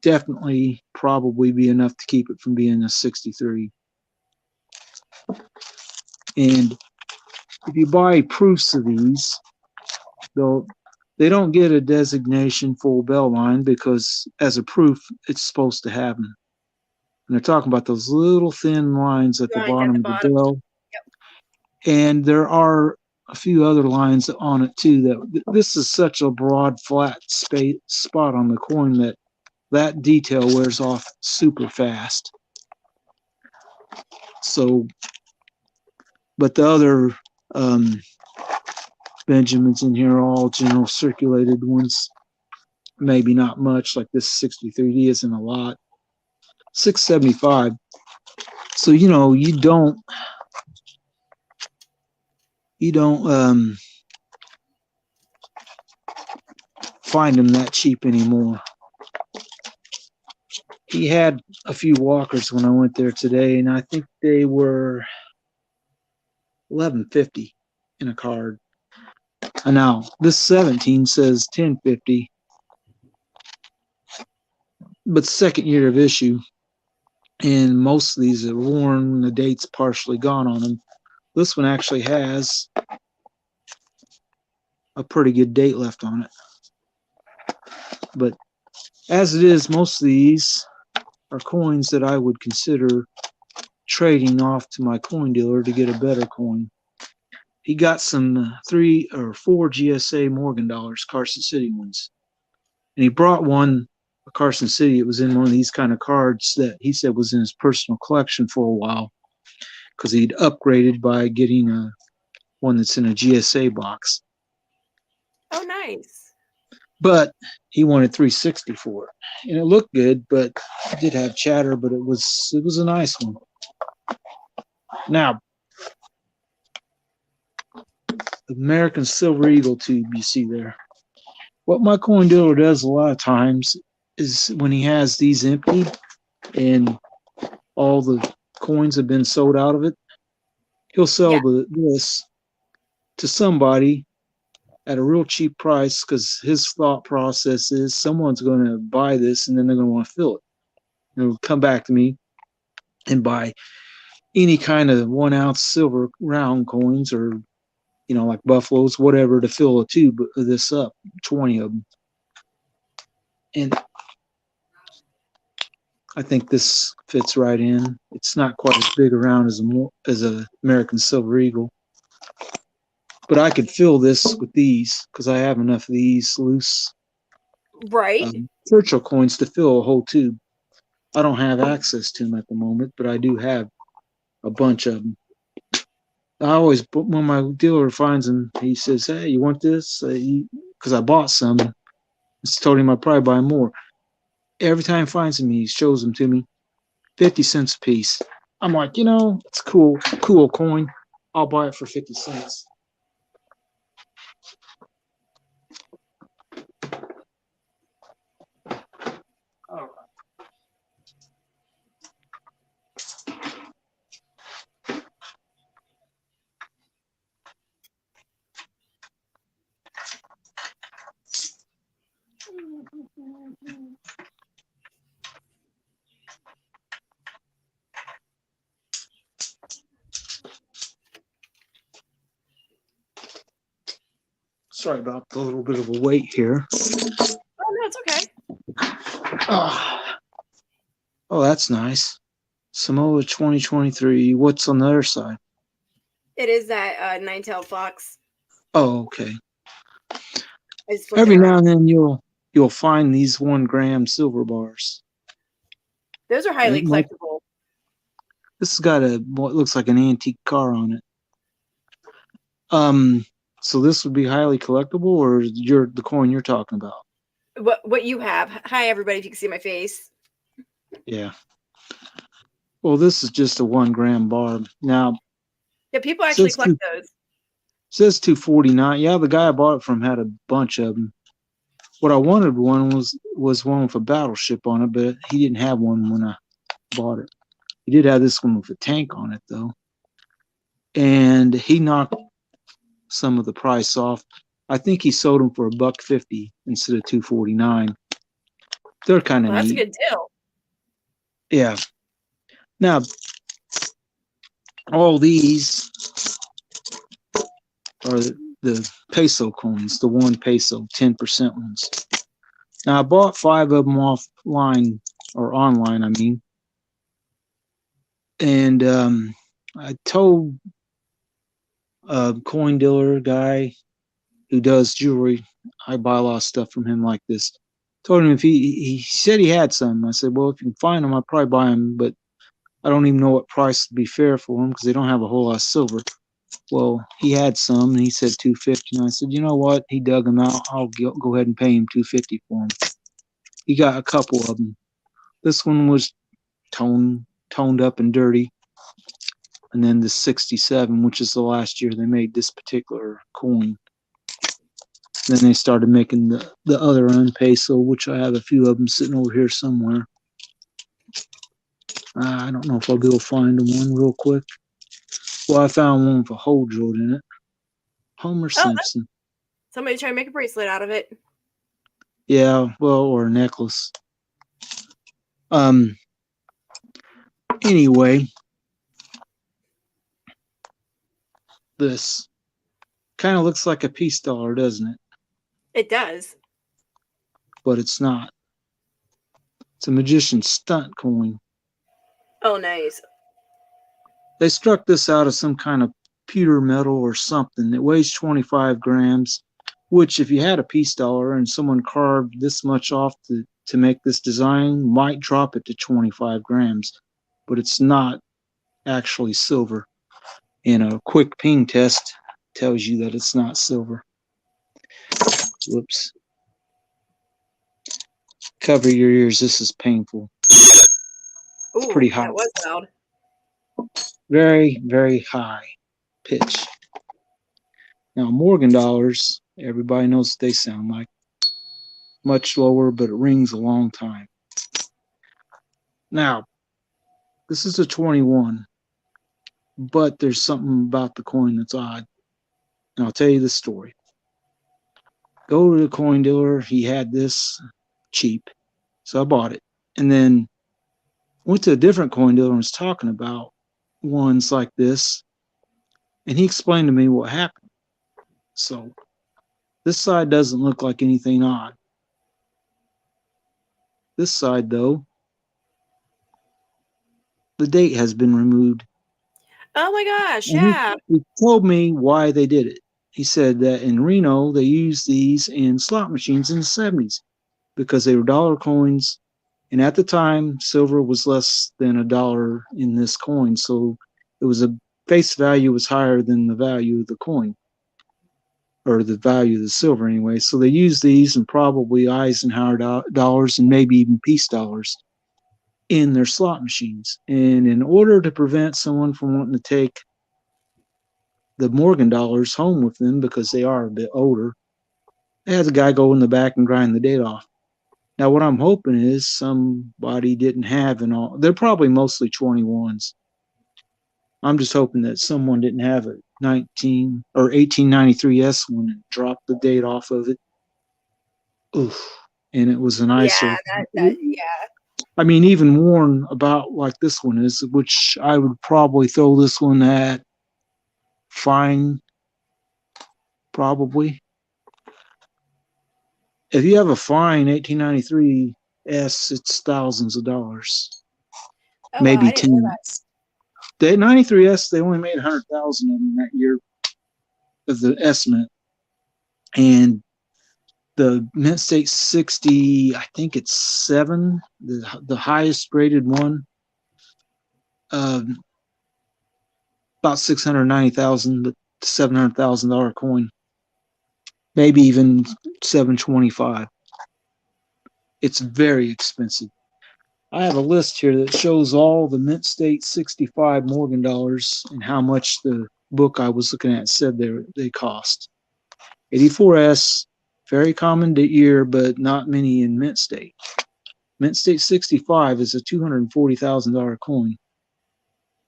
definitely probably be enough to keep it from being a 63. And if you buy proofs of these, they don't get a designation full bell line because as a proof, it's supposed to have them. And they're talking about those little thin lines at the bottom of the bell. Yep. And there are a few other lines on it too. That this is such a broad, flat spot on the coin that detail wears off super fast. So, but the other Benjamins in here are all general circulated ones. Maybe not much, like this 63D isn't a lot. 675. So you don't find them that cheap anymore. He had a few Walkers when I went there today, and I think they were $11.50 in a card. And now this 17 says $10.50, but second year of issue, and most of these are worn. The date's partially gone on them. This one actually has a pretty good date left on it. But as it is, most of these are coins that I would consider trading off to my coin dealer to get a better coin. He got some 3 or 4 GSA Morgan dollars, Carson City ones. And he brought one, a Carson City. It was in one of these kind of cards that he said was in his personal collection for a while because he'd upgraded by getting one that's in a GSA box. Oh, nice. But he wanted $360 for it. And it looked good, but it did have chatter, but it was a nice one. Now, American Silver Eagle tube you see there. What my coin dealer does a lot of times is when he has these empty and all the coins have been sold out of it, he'll sell this to somebody at a real cheap price because his thought process is someone's going to buy this and then they're going to want to fill it. And they'll come back to me and buy any kind of 1 ounce silver round coins or like buffaloes, whatever, to fill a tube of this up, 20 of them. And I think this fits right in. It's not quite as big around as a American Silver Eagle. But I could fill this with these because I have enough of these loose Churchill coins to fill a whole tube. I don't have access to them at the moment, but I do have a bunch of them. I always, when my dealer finds them, he says, "Hey, you want this?" Because I bought some. I told him I'd probably buy more. Every time he finds them, he shows them to me. 50 cents a piece. I'm like, you know, it's cool coin. I'll buy it for 50 cents. All right. Sorry about the little bit of a wait here. Oh, no, it's okay. Oh, that's nice. Samoa 2023. What's on the other side? It is that nine-tailed fox. Oh, okay. Every now and then you'll find these 1 gram silver bars. Those are highly collectible. This has got what looks like an antique car on it. So this would be highly collectible, or the coin you're talking about? What you have? Hi, everybody! If you can see my face. Yeah. Well, this is just a 1 gram bar. Now. Yeah, people actually collect those. Says 249. Yeah, the guy I bought it from had a bunch of them. What I wanted was one with a battleship on it, but he didn't have one when I bought it. He did have this one with a tank on it though, and he knocked some of the price off. I think he sold them for $1.50 instead of $2.49. They're kind of neat. That's a good deal. Yeah. Now, all these are the peso coins, the 1 peso, 10% ones. Now, I bought 5 of them offline, or online, I mean. And I told a coin dealer guy who does jewelry, I buy a lot of stuff from him like this. Told him if he said he had some. I said, well, if you can find them, I'd probably buy them, but I don't even know what price would be fair for them because they don't have a whole lot of silver. Well, he had some, and he said $2.50, and I said, you know what? He dug them out. I'll go ahead and pay him $2.50 for them. He got a couple of them. This one was toned up and dirty. And then the 67, which is the last year they made this particular coin. Then they started making the other peso, which I have a few of them sitting over here somewhere. I don't know if I'll be able to find one real quick. Well, I found one with a hole drilled in it. Homer Simpson. Somebody trying to make a bracelet out of it. Yeah, well, or a necklace. Anyway, this kind of looks like a peace dollar, doesn't it? It does. But it's not. It's a magician's stunt coin. Oh, nice. They struck this out of some kind of pewter metal or something. It weighs 25 grams, which if you had a peace dollar and someone carved this much off to make this design, might drop it to 25 grams. But it's not actually silver. And a quick ping test tells you that it's not silver. Whoops. Cover your ears. This is painful. It's pretty high. That was loud. Very, very high pitch. Now, Morgan dollars, everybody knows what they sound like. Much lower, but it rings a long time. Now, this is a 21, but there's something about the coin that's odd. And I'll tell you the story. Go to the coin dealer. He had this cheap, so I bought it. And then went to a different coin dealer and was talking about ones like this. And he explained to me what happened. So this side doesn't look like anything odd. This side, though, the date has been removed. Oh my gosh, yeah. He told me why they did it. He said that in Reno, they used these in slot machines in the 70s because they were dollar coins. And at the time, silver was less than $1 in this coin. So it was a face value was higher than the value of the coin, or the value of the silver anyway. So they used these and probably Eisenhower dollars and maybe even peace dollars. in their slot machines. And in order to prevent someone from wanting to take the Morgan dollars home with them because they are a bit older, they had the guy go in the back and grind the date off. Now, what I'm hoping is somebody didn't have an all. They're probably mostly 21s. I'm just hoping that someone didn't have a 19 or 1893S one and dropped the date off of it. Oof. And it was an Yeah, ISO. yeah. I mean, even worn about like this one is, which I would probably throw this one at fine, probably. If you have a fine 1893S, it's thousands of dollars, Oh wow, maybe I didn't know 10. that. The 93S, they only made 100,000 of them that year of the estimate. And the Mint State 60, I think it's 7, the highest graded one, about 690,000, but $700,000 coin, maybe even 725. It's very expensive. I have a list here that shows all the Mint State 65 Morgan dollars and how much the book I was looking at said they cost. 84S, very common year, but not many in Mint State. Mint State 65 is a $240,000 coin.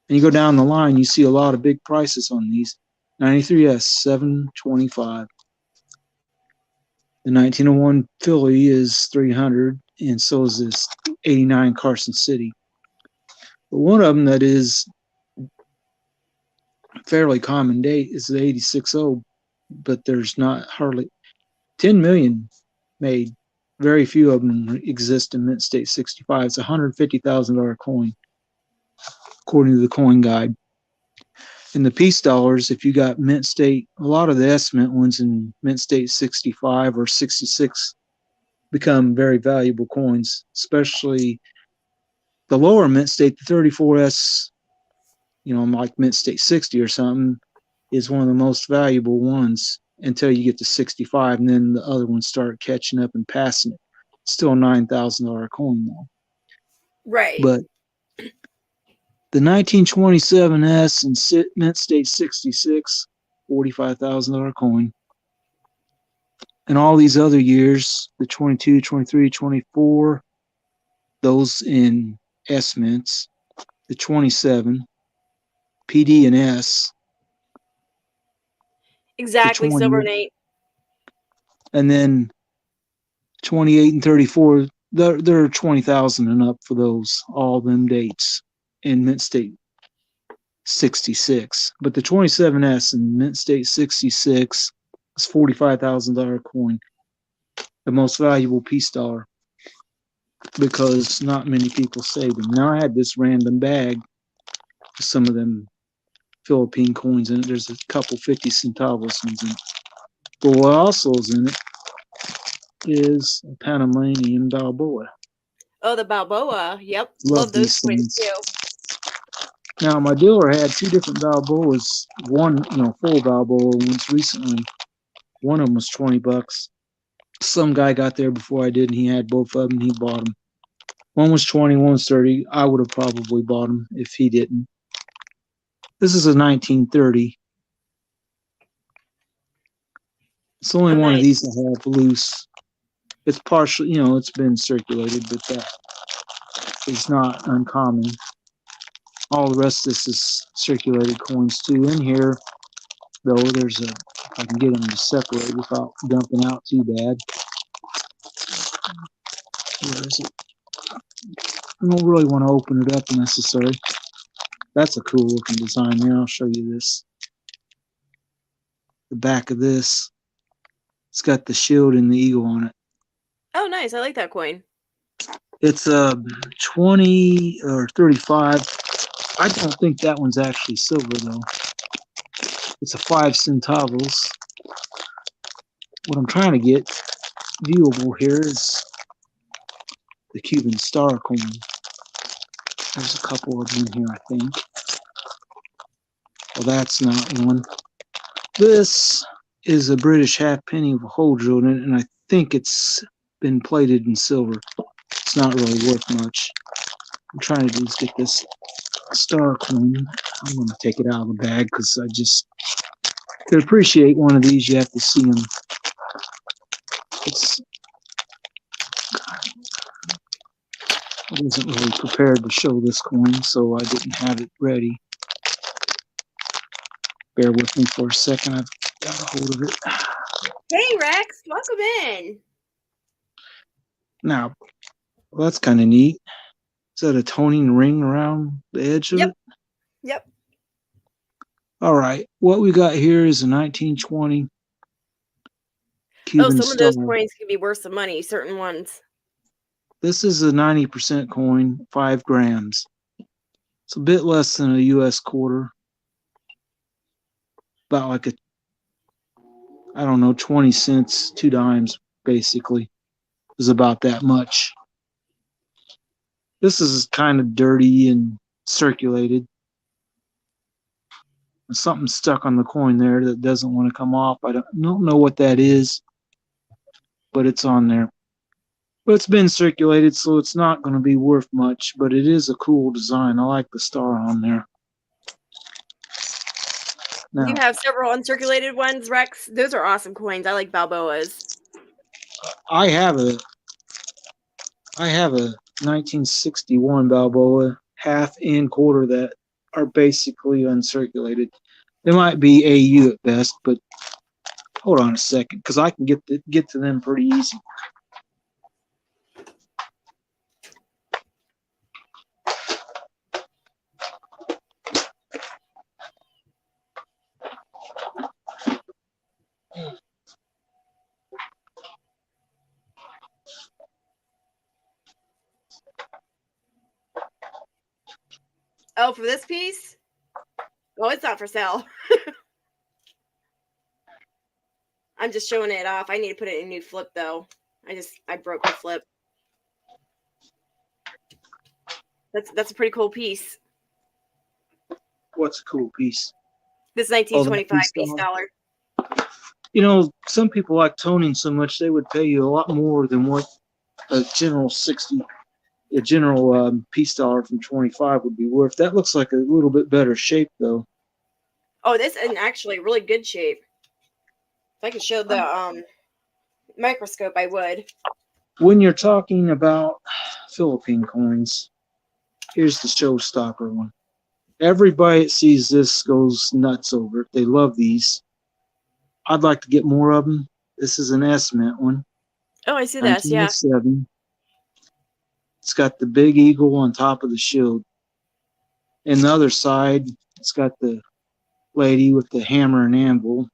And you go down the line, you see a lot of big prices on these. 93S, 725. The 1901 Philly is 300, and so is this 89 Carson City. But one of them that is fairly common date is the 86O, but there's not hardly 10 million made. Very few of them exist in Mint State 65. It's a $150,000 coin, according to the coin guide. In the peace dollars, if you got Mint State, a lot of the estimate ones in Mint State 65 or 66 become very valuable coins, especially the lower Mint State, the 34S, like Mint State 60 or something, is one of the most valuable ones until you get to 65, and then the other ones start catching up and passing it. Still a $9,000 coin, though. Right. But the 1927S and Mint State 66, $45,000 coin. And all these other years, the 22, 23, 24, those in S mints, the 27, PD and S, Exactly, the silver 20, and 8. and then 28 and 34, they're 20,000 and up for those, all them dates in Mint State 66. But the 27S in Mint State 66 is $45,000 coin, the most valuable peace dollar, because not many people save them. Now I had this random bag with some of them Philippine coins in it. There's a couple 50 centavos ones in it. But what also is in it is a Panamanian Balboa. Oh, the Balboa. Yep. Love Love those these coins things. too. Now my dealer had 2 different Balboas. One, full Balboa ones recently. One of them was $20. Some guy got there before I did, and he had both of them. He bought them. One was 20, one was 30. I would have probably bought them if he didn't. This is a 1930. It's the only one of these I have loose. It's partially, it's been circulated, but that is not uncommon. All the rest of this is circulated coins too. In here, though, there's if I can get them to separate without dumping out too bad. Where is it? I don't really want to open it up necessarily. That's a cool looking design there. I'll show you this. The back of this. It's got the shield and the eagle on it. Oh, nice. I like that coin. It's a 20 or 35. I don't think that one's actually silver, though. It's a 5 centavos. What I'm trying to get viewable here is the Cuban star coin. There's a couple of them in here, I think. Well, that's not one. This is a British halfpenny with a hole drilled in it, and I think it's been plated in silver. It's not really worth much. I'm trying to do is get this star coin. I'm going to take it out of the bag because I just, to appreciate one of these, you have to see them. I wasn't really prepared to show this coin, so I didn't have it ready. Bear with me for a second. I've got a hold of it. Hey, Rex, welcome in. Now, well, that's kind of neat. Is that a toning ring around the edge of it? Yep. All right. What we got here is a 1920 Cuban some star. of those coins can be worth some money, certain ones. This is a 90% coin, 5 grams. It's a bit less than a U.S. quarter. About like 20 cents, 2 dimes, basically. Is about that much. This is kind of dirty and circulated. There's something stuck on the coin there that doesn't want to come off. I don't know what that is, but it's on there. But it's been circulated, so it's not going to be worth much, but it is a cool design. I like the star on there. Now, You have several uncirculated ones, Rex. Those are awesome coins. I like Balboas. I have a 1961 Balboa half and quarter that are basically uncirculated. They might be AU at best, but hold on a second, because I can get to them pretty easy. Oh, for this piece? Oh, it's not for sale. I'm just showing it off. I need to put it in a new flip, though. I broke the flip. That's a pretty cool piece. What's a cool piece? This 1925 piece dollar. You know, some people like toning so much they would pay you a lot more than what a general piece dollar from 25 would be worth. That looks like a little bit better shape, though. Oh, this is actually really good shape. If I could show the microscope, I would. When you're talking about Philippine coins, here's the showstopper one. Everybody that sees this goes nuts over it. They love these. I'd like to get more of them. This is an S mint one. Oh, I see this, yeah. It's got the big eagle on top of the shield. And the other side, it's got the lady with the hammer and anvil.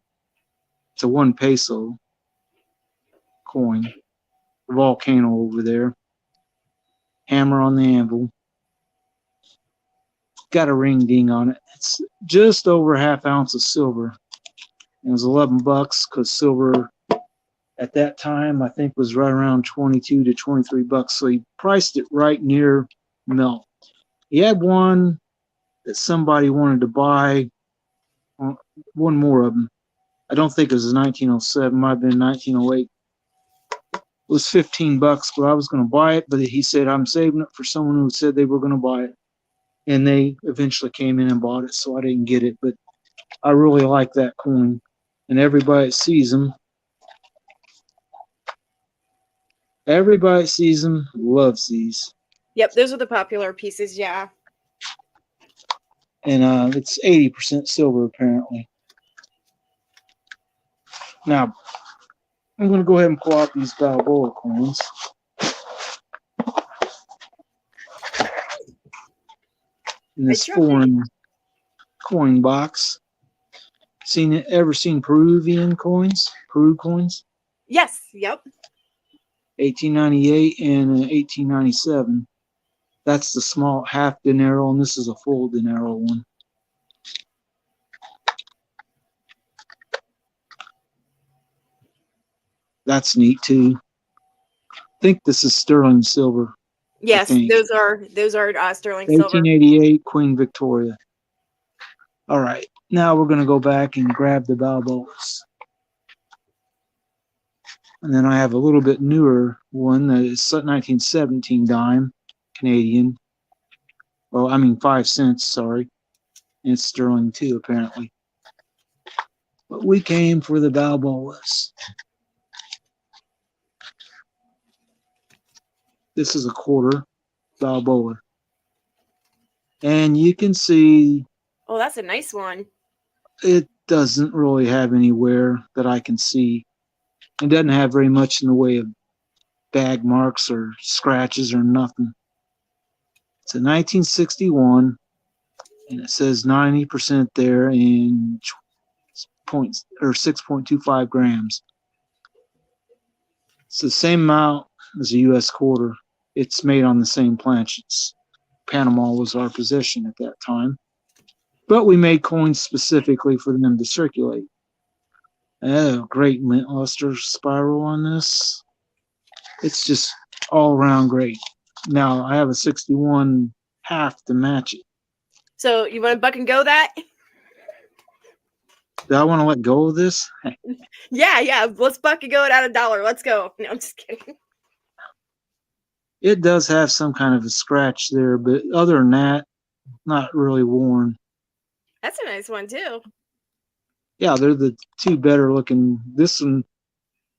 It's a 1 peso coin. The volcano over there. Hammer on the anvil. Got a ring ding on it. It's just over a half ounce of silver. It was $11 because silver at that time I think was right around 22 to 23 bucks. So he priced it right near melt. He had one that somebody wanted to buy, one more of them. I don't think it was 1907, might have been 1908. It was $15, but I was going to buy it, but he said I'm saving it for someone who said they were going to buy it. And they eventually came in and bought it, so I didn't get it, but I really like that coin. And everybody sees them. Everybody sees them, loves these. Yep, those are the popular pieces, yeah. And it's 80% silver, apparently. Now, I'm going to go ahead and pull out these Balboa coins. In this foreign coin box. Ever seen Peruvian coins? Peru coins? Yes, yep. 1898 and 1897. That's the small half dinero, and this is a full dinero one. That's neat too. I think this is sterling silver. Yes, those are sterling silver. 1888 Queen Victoria. All right, now we're going to go back and grab the Balboas. And then I have a little bit newer one that is 1917 dime, Canadian. Well, I mean 5 cents, sorry. And it's sterling too, apparently. But we came for the Balboas. This is a quarter Balboa. And you can see Oh, that's a nice one. it doesn't really have anywhere that I can see. It doesn't have very much in the way of bag marks or scratches or nothing. It's a 1961, and it says 90% there in 6.25 grams. It's the same amount as a U.S. quarter. It's made on the same planchets. Panama was our possession at that time. But we made coins specifically for them to circulate. Oh, great mint luster spiral on this. It's just all around great. Now I have a 61 half to match it. So you want to buck and go that? Do I want to let go of this? Yeah. Let's buck and go it at $1. Let's go. No, I'm just kidding. It does have some kind of a scratch there, but other than that, not really worn. That's a nice one too. Yeah, they're the two better looking. This one,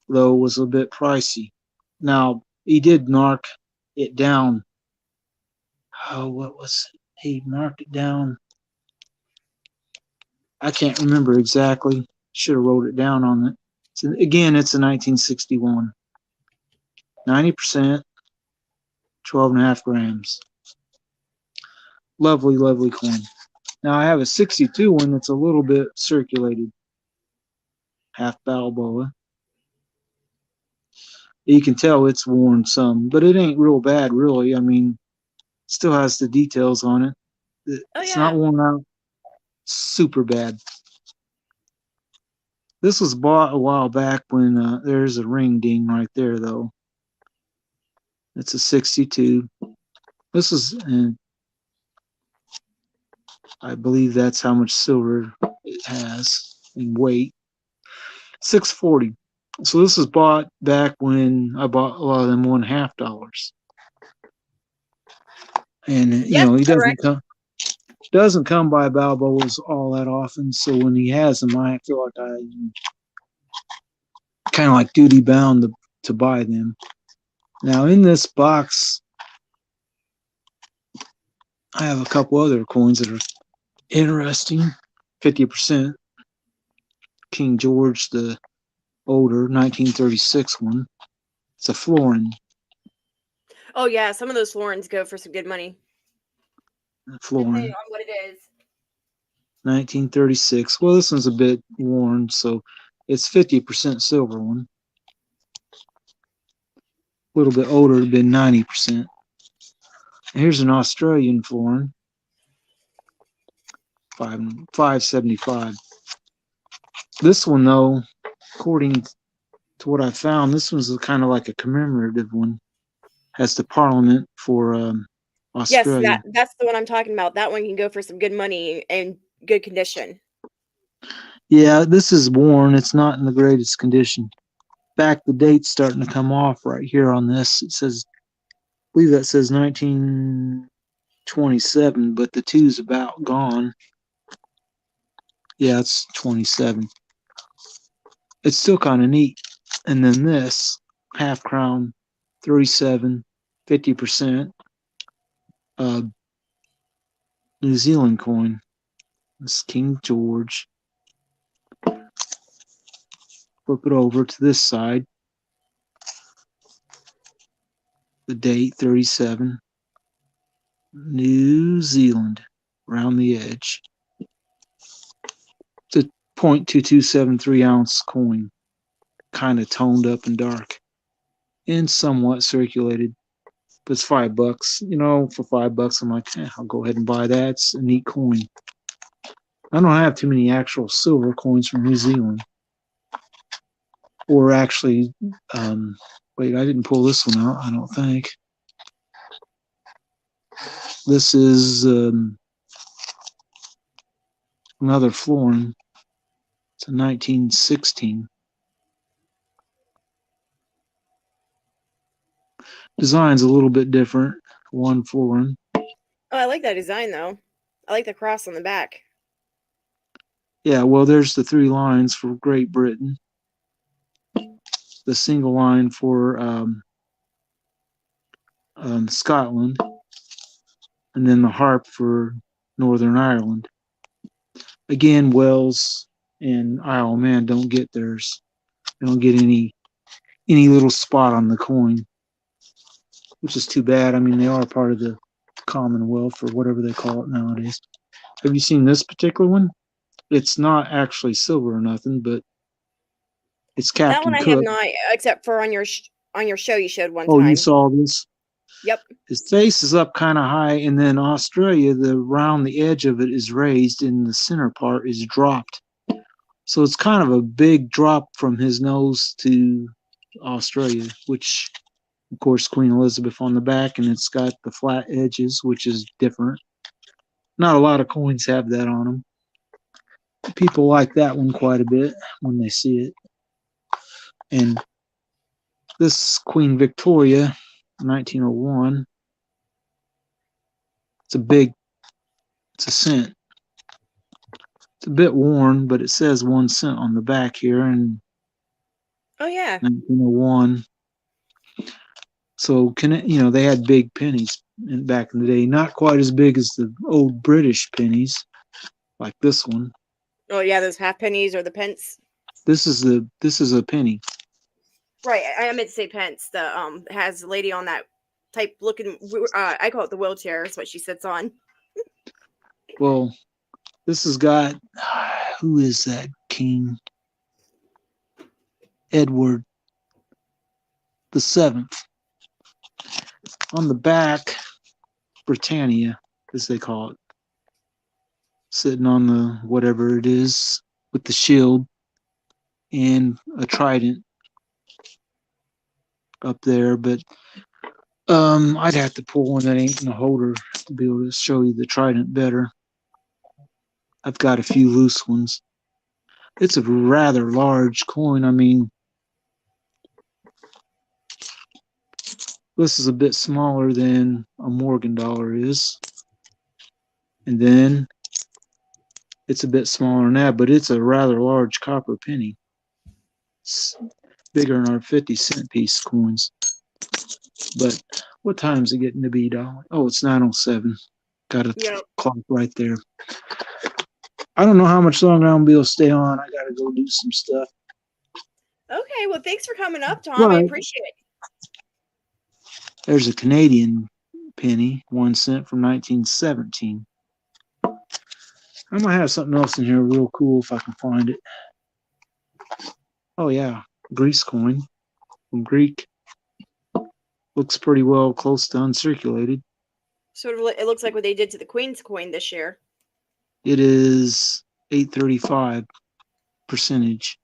though, was a bit pricey. Now, he did mark it down. Oh, what was it? He marked it down. I can't remember exactly. Should have wrote it down on it. So again, it's a 1961. 90%, 12.5 grams. Lovely, lovely coin. Now I have a 62 one that's a little bit circulated. Half Balboa. You can tell it's worn some, but it ain't real bad, really. I mean, still has the details on it. It's not worn out super bad. This was bought a while back when there's a ring ding right there, though. It's a 62. This is, I believe that's how much silver it has in weight. 640. So this was bought back when I bought a lot of them $1.50. And he doesn't come by Balboas all that often. So when he has them, I feel like I kind of like duty bound to buy them. Now in this box, I have a couple other coins that are interesting. 50%. King George the older 1936 one. It's a florin. Oh yeah, some of those florins go for some good money. Florin. Depending on what it is. 1936. Well, this one's a bit worn, so it's 50% silver one. A little bit older, it'd been 90%. Here's an Australian florin. 5.75. This one, though, according to what I found, this one's kind of like a commemorative one. Has the Parliament for Australia. Yes, that's the one I'm talking about. That one can go for some good money and good condition. Yeah, this is worn. It's not in the greatest condition. In fact, the date's starting to come off right here on this. It says, I believe that says 1927, but the 2's about gone. Yeah, it's 27. It's still kind of neat. And then this, half crown, 37, 50%, New Zealand coin. This is King George. Flip it over to this side. The date, 37. New Zealand, around the edge. It's a 0.2273 ounce coin. Kind of toned up and dark. And somewhat circulated. But it's $5. For $5, I'm like, I'll go ahead and buy that. It's a neat coin. I don't have too many actual silver coins from New Zealand. Or actually, wait, I didn't pull this one out, I don't think. This is another florin. It's a 1916. Design's a little bit different. One florin. Oh, I like that design though. I like the cross on the back. Yeah, well, there's the 3 lines for Great Britain, the single line for Scotland, and then the harp for Northern Ireland. Again, Wales and Isle of Man don't get theirs. They don't get any little spot on the coin, which is too bad. I mean, they are part of the Commonwealth or whatever they call it nowadays. Have you seen this particular one? It's not actually silver or nothing, but it's That one Captain I have Cook. not, except for on your show you showed one Oh, you time. saw this? Yep. His face is up kind of high, and then Australia, around the edge of it is raised, and the center part is dropped. So it's kind of a big drop from his nose to Australia, which, of course, Queen Elizabeth on the back, and it's got the flat edges, which is different. Not a lot of coins have that on them. People like that one quite a bit when they see it. And this Queen Victoria, 1901, it's a cent. It's a bit worn, but it says 1 cent on the back here, and Oh yeah. 1901. So they had big pennies back in the day, not quite as big as the old British pennies, like this one. Oh yeah, those half pennies or the pence. This is a penny. Right, I meant to say pence. The has a lady on that type looking. I call it the wheelchair. Is what she sits on. Well, this has got who is that king? Edward VII. On the back, Britannia, as they call it, sitting on the whatever it is with the shield and a trident up there. But I'd have to pull one that ain't in the holder to be able to show you the trident better. I've got a few loose ones. It's a rather large coin. I mean, this is a bit smaller than a Morgan dollar is. And then it's a bit smaller than that, but it's a rather large copper penny. It's bigger than our 50-cent piece coins. But what time is it getting to be, Dolly? Oh, it's 9:07. Got a clock right there. I don't know how much longer I'm going to be able to stay on. I got to go do some stuff. Okay, well, thanks for coming up, Tom. Right. I appreciate it. There's a Canadian penny, 1 cent from 1917. I might have something else in here real cool if I can find it. Oh, yeah. Greece coin from Greek. Looks pretty well close to uncirculated. Sort of, it looks like what they did to the Queen's coin this year. It is 835 percentage.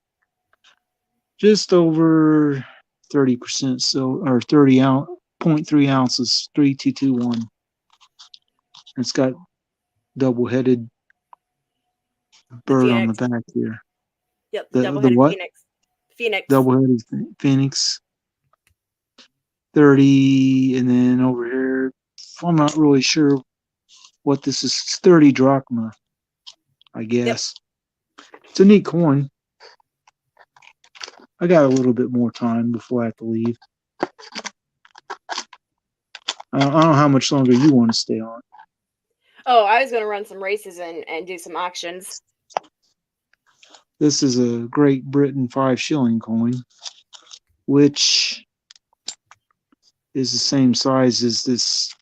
Just over 30%, so, or 0.3 ounces, 3221. It's got double-headed bird on the back here. Yep, the double-headed what? Phoenix. Double-headed phoenix. 30, and then over here, I'm not really sure what this is. It's 30 drachma, I guess. Yep. It's a neat coin. I got a little bit more time before I have to leave. I don't know how much longer you want to stay on. Oh, I was going to run some races and do some auctions. This is a Great Britain 5-shilling coin, which is the same size as this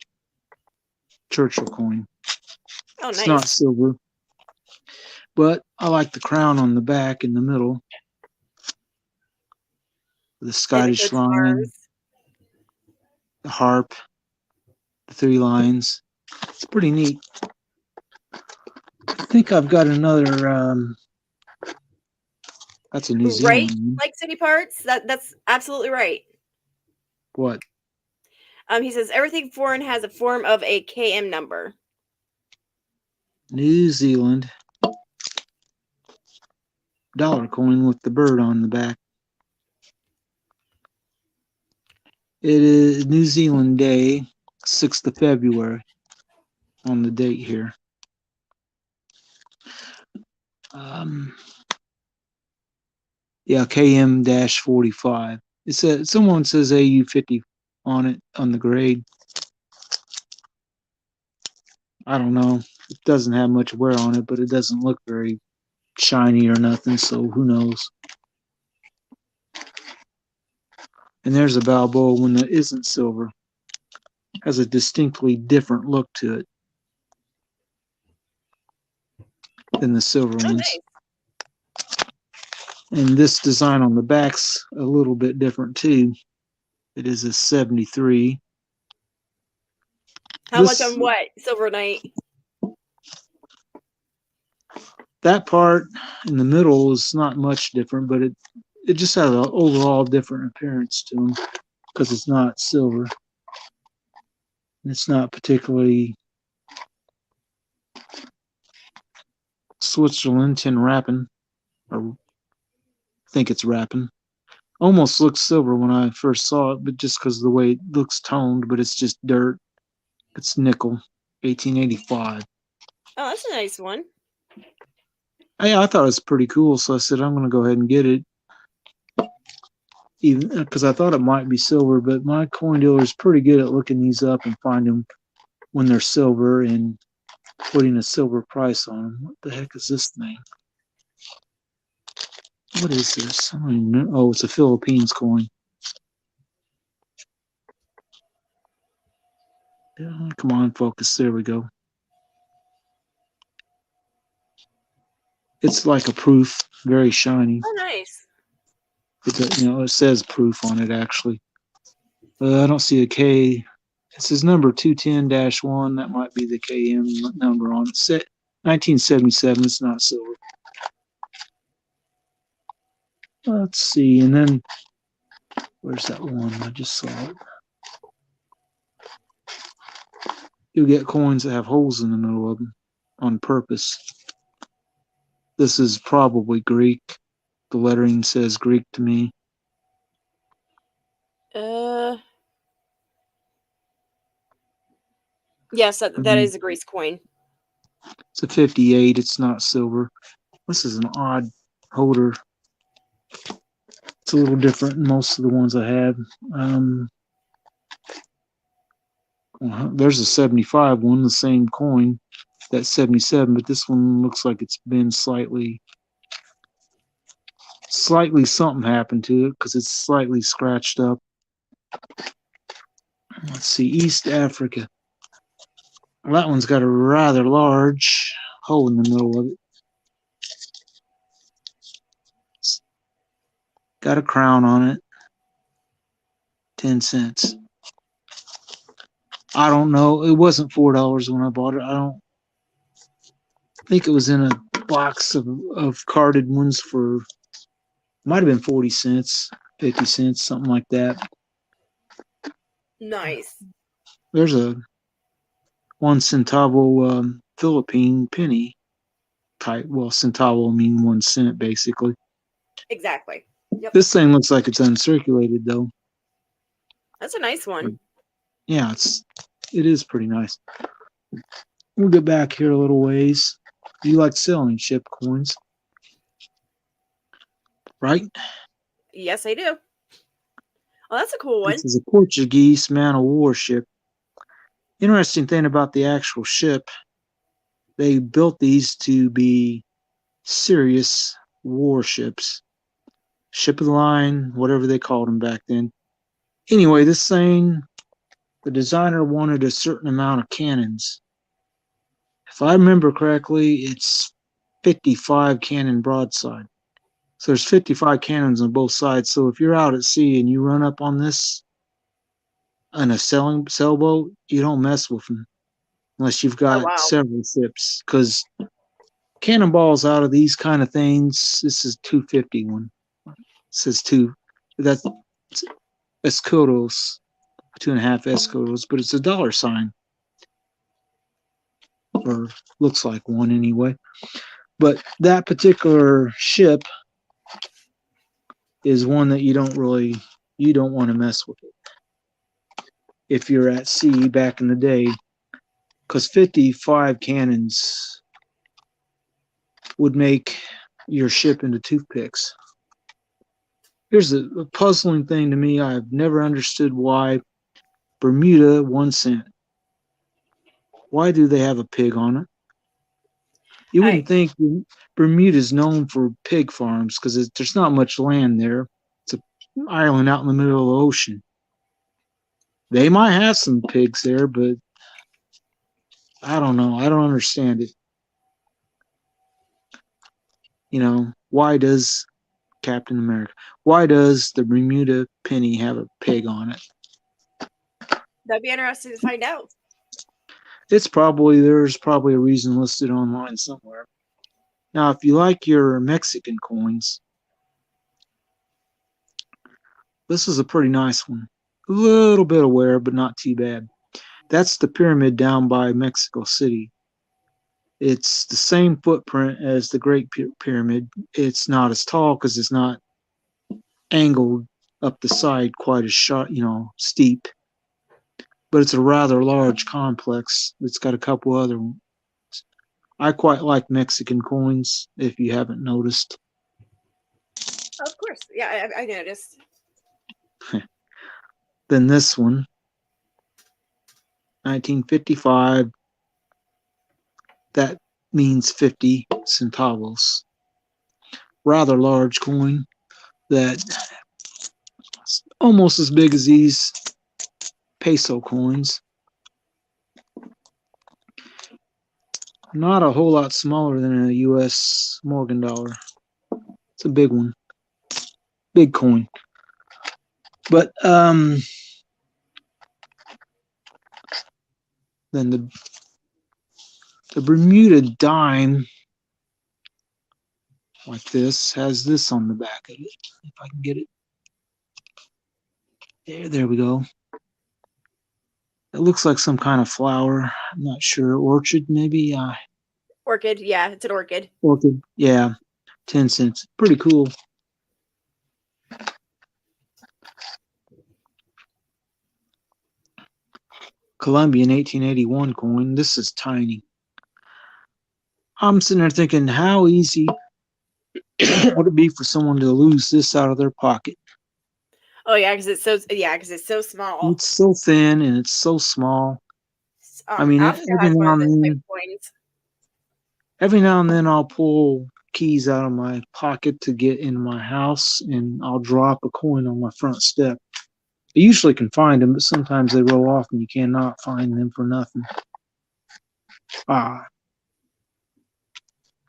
Churchill coin. Oh, nice. It's not silver, but I like the crown on the back in the middle. The Scottish lion, the harp, the 3 lines. It's pretty neat. I think I've got another. That's a New Zealand one. Like city parts. That's absolutely right. What? He says everything foreign has a form of a KM number. New Zealand dollar coin with the bird on the back. It is New Zealand Day, 6th of February, on the date here. Yeah, KM-45. It says, someone says AU50 on it, on the grade. I don't know. It doesn't have much wear on it, but it doesn't look very shiny or nothing, so who knows. And there's a Balboa one that isn't silver. Has a distinctly different look to it than the silver ones. Nice. And this design on the back's a little bit different too. It is a 73. How much on what? Silver Knight? That part in the middle is not much different, but it just has an overall different appearance to them because it's not silver. It's not particularly Switzerland tin wrapping, or I think it's wrapping. Almost looks silver when I first saw it, but just because of the way it looks toned, but it's just dirt. It's nickel, 1885. Oh, that's a nice one. I thought it was pretty cool, so I said I'm going to go ahead and get it. Even because I thought it might be silver, but my coin dealer is pretty good at looking these up and finding when they're silver and putting a silver price on them. What the heck is this thing? What is this? I don't even know. Oh, it's a Philippines coin. Yeah, come on, focus. There we go. It's like a proof, very shiny. Oh, nice. It says proof on it actually. I don't see a K. It says number 210-1. That might be the KM number on it. 1977. It's not silver. Let's see. And then, where's that one? I just saw it. You'll get coins that have holes in the middle of them on purpose. This is probably Greek. The lettering says Greek to me. Yes, that is a Greece coin. It's a 58. It's not silver. This is an odd holder. It's a little different than most of the ones I have. There's a 75 one, the same coin. That's 77, but this one looks like it's been slightly something happened to it because it's slightly scratched up. Let's see, East Africa. Well, that one's got a rather large hole in the middle of it. It's got a crown on it. 10 cents. I don't know. It wasn't $4 when I bought it. I don't think it was in a box of carded ones for, might have been 40 cents, 50 cents, something like that. Nice. There's a 1 centavo Philippine penny type. Well, centavo mean 1 cent basically. Exactly. Yep. This thing looks like it's uncirculated though. That's a nice one. Yeah, it is pretty nice. We'll get back here a little ways. You like selling ship coins, right? Yes, I do. Oh, that's a cool one. This is a Portuguese man-of-war ship. Interesting thing about the actual ship, they built these to be serious warships. Ship of the line, whatever they called them back then. Anyway, this thing, the designer wanted a certain amount of cannons. If I remember correctly, it's 55 cannon broadside. So there's 55 cannons on both sides. So if you're out at sea and you run up on this on a sailboat, you don't mess with them unless you've got several ships. Because cannonballs out of these kind of things, this is 250 one. It says two. That's escudos, 2.5 escudos, but it's a dollar sign. Or looks like one anyway. But that particular ship is one that you don't want to mess with it. If you're at sea back in the day, because 55 cannons would make your ship into toothpicks. Here's a puzzling thing to me. I've never understood why Bermuda 1 cent. Why do they have a pig on it? You wouldn't think Bermuda is known for pig farms because there's not much land there. It's an island out in the middle of the ocean. They might have some pigs there, but I don't know. I don't understand it. Why does Captain America? Why does the Bermuda penny have a pig on it? That'd be interesting to find out. There's probably a reason listed online somewhere. Now, if you like your Mexican coins, this is a pretty nice one. A little bit of wear, but not too bad. That's the pyramid down by Mexico City. It's the same footprint as the Great Pyramid. It's not as tall because it's not angled up the side quite as sharp, steep. But it's a rather large complex. It's got a couple other ones. I quite like Mexican coins, if you haven't noticed. Of course. Yeah, I noticed. Then this one, 1955, that means 50 centavos. Rather large coin that's almost as big as these peso coins. Not a whole lot smaller than a U.S. Morgan dollar. It's a big one. Big coin. But then the Bermuda dime, like this, has this on the back of it. If I can get it. There we go. It looks like some kind of flower. I'm not sure. Orchid, maybe? Orchid, yeah, it's an orchid. Orchid, yeah. 10 cents. Pretty cool. Colombian 1881 coin. This is tiny. I'm sitting there thinking, how easy would it be for someone to lose this out of their pocket? Oh yeah, because it's so small. It's so thin and it's so small. I mean, Africa has one of those big coins. Every now and then I'll pull keys out of my pocket to get in my house, and I'll drop a coin on my front step. I usually can find them, but sometimes they roll off and you cannot find them for nothing.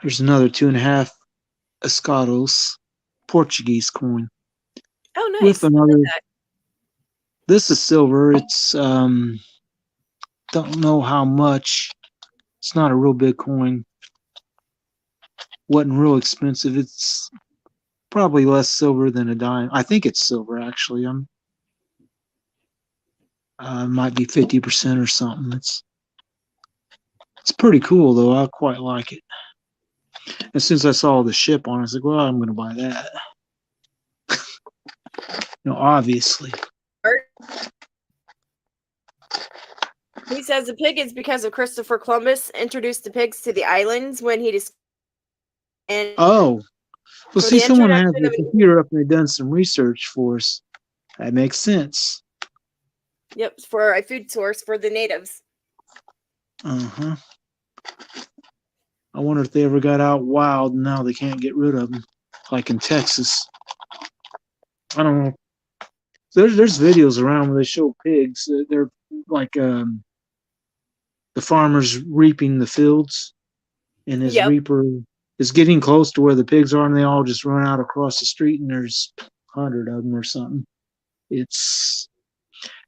Here's another 2.5 escados Portuguese coin. Oh, nice. With another. This is silver. It's don't know how much. It's not a real big coin. Wasn't real expensive. It's probably less silver than a dime. I think it's silver actually. Might be 50% or something. It's pretty cool though. I quite like it. As soon as I saw the ship on, I was like, well, I'm going to buy that. Obviously. He says the pig is because of Christopher Columbus introduced the pigs to the islands when he well, see, someone has the computer up and they've done some research for us. That makes sense. Yep, for a food source for the natives. I wonder if they ever got out wild and now they can't get rid of them, like in Texas. I don't know. There's videos around where they show pigs. They're like the farmer's reaping the fields, and his reaper is getting close to where the pigs are, and they all just run out across the street, and there's 100 of them or something.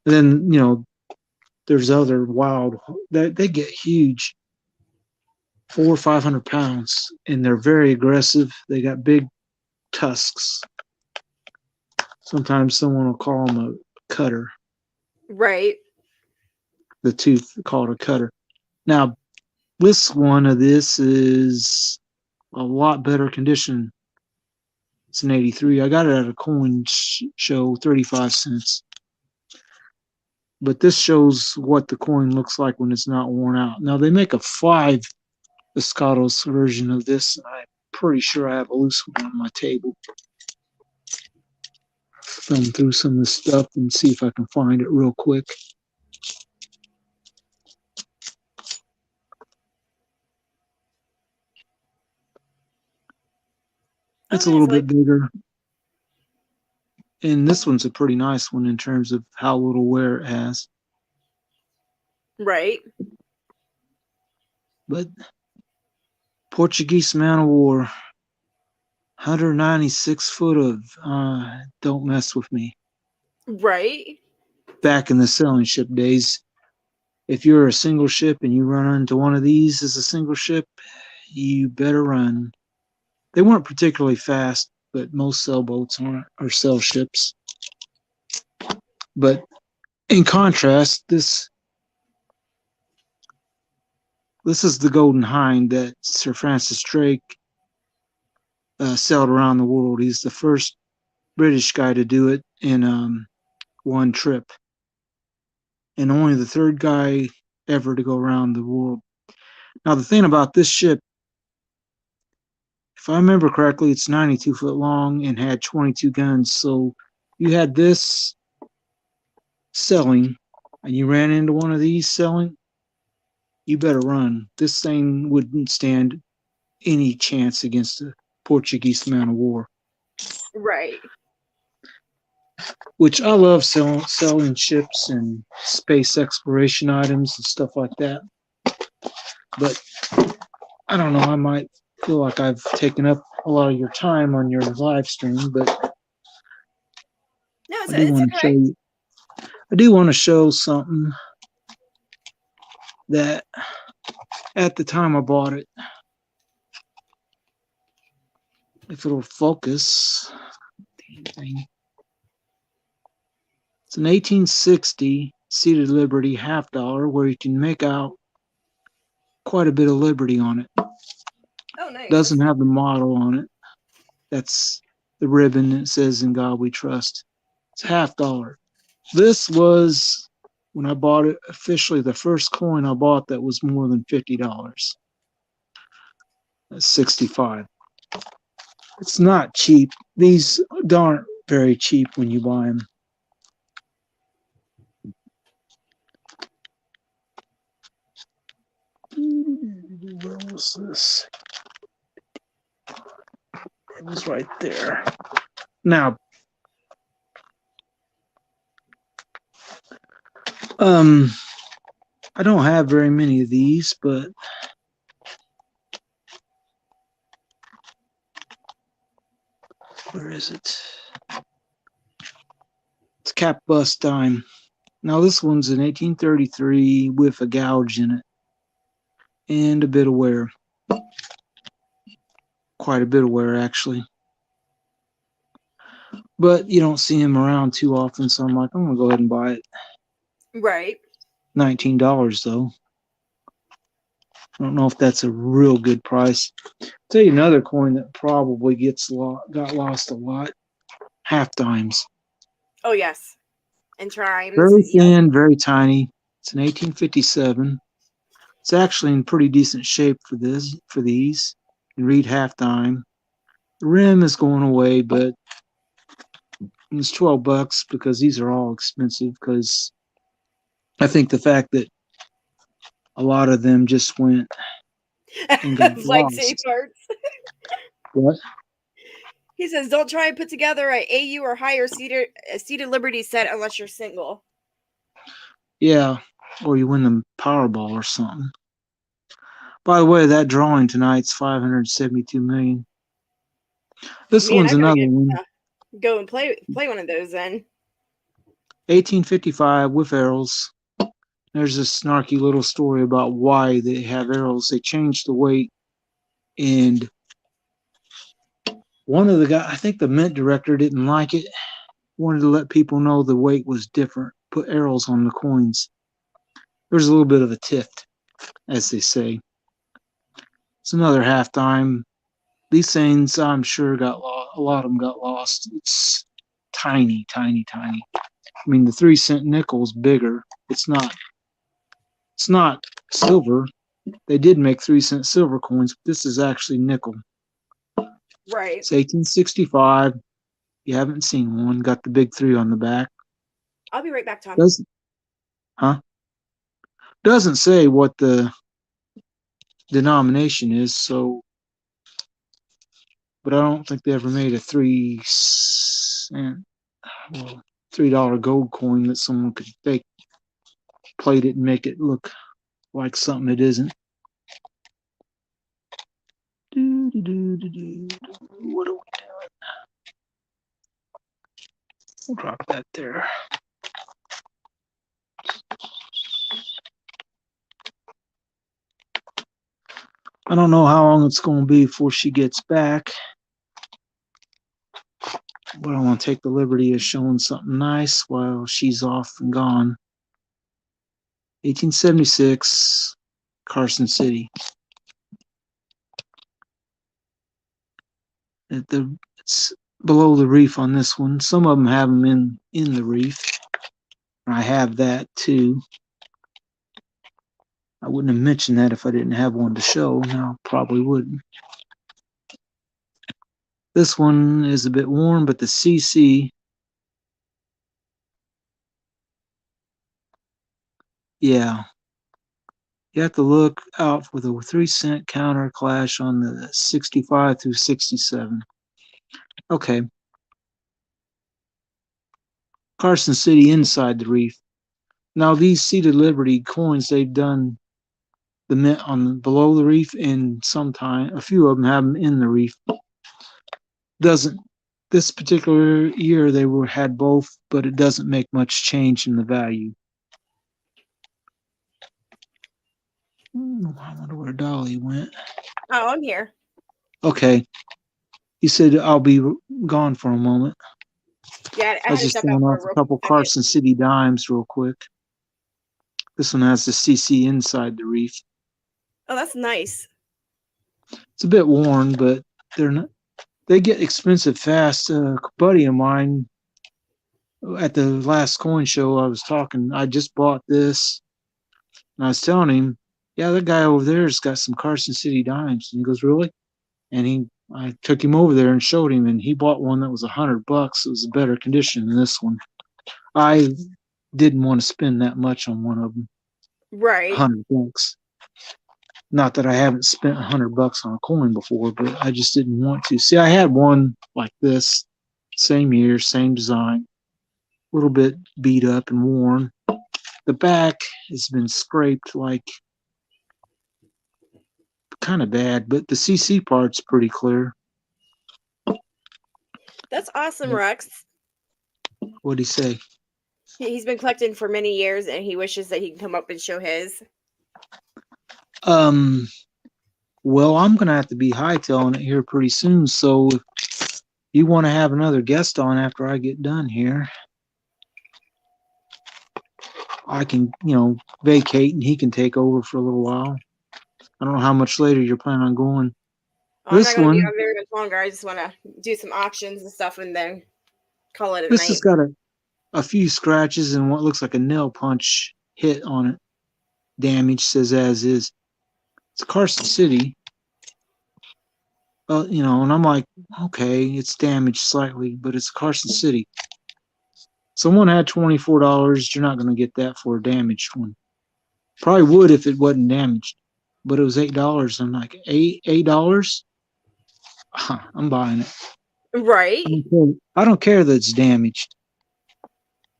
Then there's other wild. They get huge, 400 or 500 pounds, and they're very aggressive. They got big tusks. Sometimes someone will call them a cutter. Right. The tooth called a cutter. Now, this one of this is a lot better condition. It's an 83. I got it at a coin show, 35 cents. But this shows what the coin looks like when it's not worn out. Now, they make a 5 Escados version of this. I'm pretty sure I have a loose one on my table. Thumb through some of the stuff and see if I can find it real quick. It's a little bit bigger. And this one's a pretty nice one in terms of how little wear it has. Right. But Portuguese man of war, 196 foot of don't mess with me. Right. Back in the sailing ship days, if you're a single ship and you run into one of these as a single ship, you better run. They weren't particularly fast, but most sailboats aren't, or sail ships. But in contrast, this is the Golden Hind that Sir Francis Drake sailed around the world. He's the first British guy to do it in one trip, and only the third guy ever to go around the world. Now, the thing about this ship, if I remember correctly, it's 92 foot long and had 22 guns. So you had this sailing and you ran into one of these sailing, you better run. This thing wouldn't stand any chance against a Portuguese man of war. Right. Which I love selling ships and space exploration items and stuff like that. But I don't know, I might feel like I've taken up a lot of your time on your live stream, but no, I do want to show you. I do want to show something that at the time I bought it, if it'll focus, it's an 1860 seated Liberty $half where you can make out quite a bit of Liberty on it. Oh, nice. Doesn't have the model on it. That's the ribbon that says "In God We Trust." It's $half. This was, when I bought it, officially the first coin I bought that was more than $50. That's 65. It's not cheap. These aren't very cheap when you buy them. Where was this? It was right there. Now, I don't have very many of these, but where is it? It's cap bust dime. Now this one's an 1833 with a gouge in it and a bit of wear. Quite a bit of wear, actually. But you don't see them around too often, so I'm like, I'm going to go ahead and buy it. Right. $19, though. I don't know if that's a real good price. I'll tell you another coin that probably got lost a lot. Half dimes. Oh, yes. And trimes. Very thin, very tiny. It's an 1857. It's actually in pretty decent shape for these. You can read half dime. The rim is going away, but it's $12 because these are all expensive, because I think the fact that a lot of them just went and got like lost. safe parts. What? He says, don't try and put together a AU or higher seated Liberty set unless you're single. Yeah, or you win the Powerball or something. By the way, that drawing tonight's 572 million. This one's another one. Go and play one of those then. 1855 with arrows. There's a snarky little story about why they have arrows. They changed the weight, and one of the guys, I think the mint director, didn't like it. Wanted to let people know the weight was different. Put arrows on the coins. There's a little bit of a tiff, as they say. It's another half dime. These things, I'm sure, got lost. A lot of them got lost. It's tiny, tiny, tiny. I mean, the 3 cent nickel is bigger. It's not. It's not silver. They did make 3 cent silver coins, but this is actually nickel. Right. It's 1865. You haven't seen one. Got the big 3 on the back. I'll be right back, Tom. Doesn't doesn't say what the denomination is, so but I don't think they ever made a 3 cent, well, $3 gold coin that someone could fake plate it and make it look like something it isn't. What are we doing? We'll drop that there. I don't know how long it's going to be before she gets back, but I want to take the liberty of showing something nice while she's off and gone. 1876, Carson City. It's below the reef on this one. Some of them have them in the reef. I have that too. I wouldn't have mentioned that if I didn't have one to show. Now, probably wouldn't. This one is a bit worn, but the CC, yeah. You have to look out for the 3 cent counter clash on the 65 through 67. Okay. Carson City inside the reef. Now these Seated Liberty coins, they've done the mint on below the reef, and a few of them have them in the reef. Doesn't this particular year they had both, but it doesn't make much change in the value. I wonder where Dolly went. Oh, I'm here. Okay. You said I'll be gone for a moment. Yeah, I was just throwing off a couple Carson City dimes real quick. This one has the CC inside the reef. Oh, that's nice. It's a bit worn, but they get expensive fast. A buddy of mine at the last coin show I was talking, I just bought this, and I was telling him, yeah, that guy over there's got some Carson City dimes. And he goes, really? And I took him over there and showed him, and he bought one that was $100. It was a better condition than this one. I didn't want to spend that much on one of them. Right. $100. Not that I haven't spent $100 on a coin before, but I just didn't want to. See, I had one like this, same year, same design, a little bit beat up and worn. The back has been scraped like kind of bad, but the CC part's pretty clear. That's awesome, Rex. What'd he say? He's been collecting for many years, and he wishes that he can come up and show his. Well, I'm gonna have to be hightailing it here pretty soon, so if you want to have another guest on after I get done here, I can, vacate and he can take over for a little while. I don't know how much later you're planning on going. I'm not going to be on very much longer. I just want to do some auctions and stuff and then call it a night. This has got a few scratches and what looks like a nail punch hit on it. Damage, says as is. It's Carson City. And I'm like, okay, it's damaged slightly, but it's Carson City. Someone had $24. You're not going to get that for a damaged one. Probably would if it wasn't damaged, but it was $8. I'm like, $8? I'm buying it. Right. I don't care that it's damaged.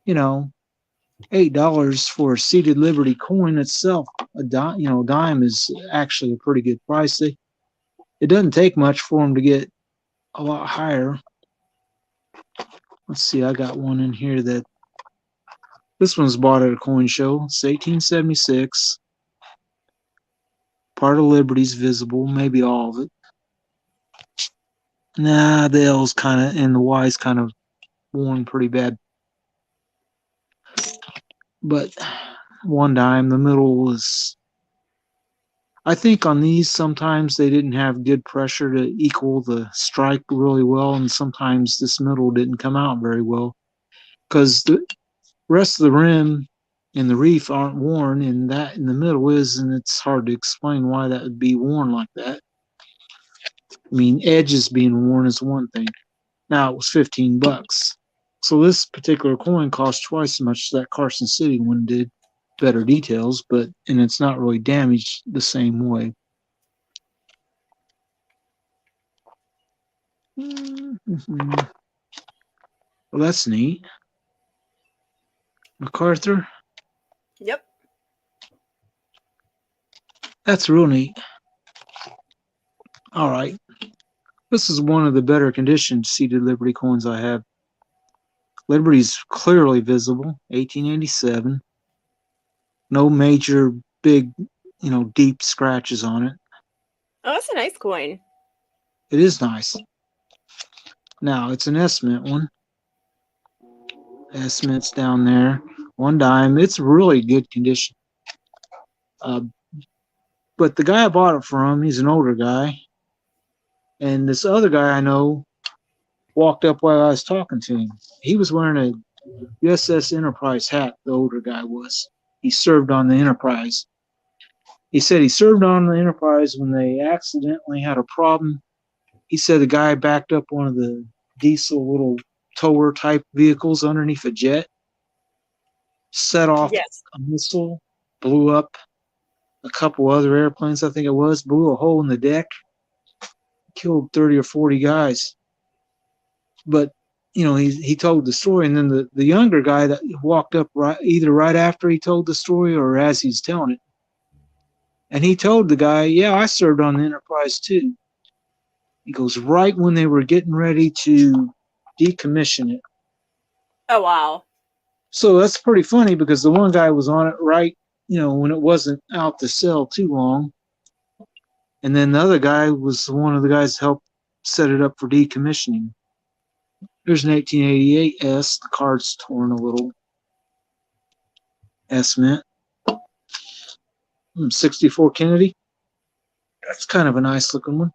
$8 for a Seated Liberty coin itself. A dime is actually a pretty good price. It doesn't take much for them to get a lot higher. Let's see, I got one in here that this one's bought at a coin show. It's 1876. Part of Liberty's visible, maybe all of it. Nah, the L's kind of and the Y's kind of worn pretty bad. But one dime, the middle was. I think on these sometimes they didn't have good pressure to equal the strike really well, and sometimes this middle didn't come out very well because Rest of the rim and the reef aren't worn, and that in the middle is, and it's hard to explain why that would be worn like that. I mean, edges being worn is one thing. Now it was $15. So this particular coin cost twice as much as that Carson City one did. Better details, but and it's not really damaged the same way. Mm-hmm. Well, that's neat. MacArthur. Yep. That's real neat. All right. This is one of the better conditioned seated Liberty coins I have. Liberty's clearly visible, 1887. No major big, deep scratches on it. Oh, that's a nice coin. It is nice. Now, it's an S-Mint one. S-Mint's down there. 1 dime. It's really good condition. But the guy I bought it from, he's an older guy. And this other guy I know walked up while I was talking to him. He was wearing a USS Enterprise hat, the older guy was. He served on the Enterprise. He said he served on the Enterprise when they accidentally had a problem. He said the guy backed up one of the diesel little tower type vehicles underneath a jet, set off a missile, blew up a couple other airplanes, I think it was, blew a hole in the deck, killed 30 or 40 guys. But, he told the story, and then the younger guy that walked up either right after he told the story or as he's telling it, and he told the guy, yeah, I served on the Enterprise too. He goes, right when they were getting ready to decommission it. Oh, wow. So that's pretty funny because the one guy was on it right, when it wasn't out to sell too long. And then the other guy was one of the guys that helped set it up for decommissioning. There's an 1888 S. The card's torn a little. S-Mint. 64 Kennedy. That's kind of a nice looking one.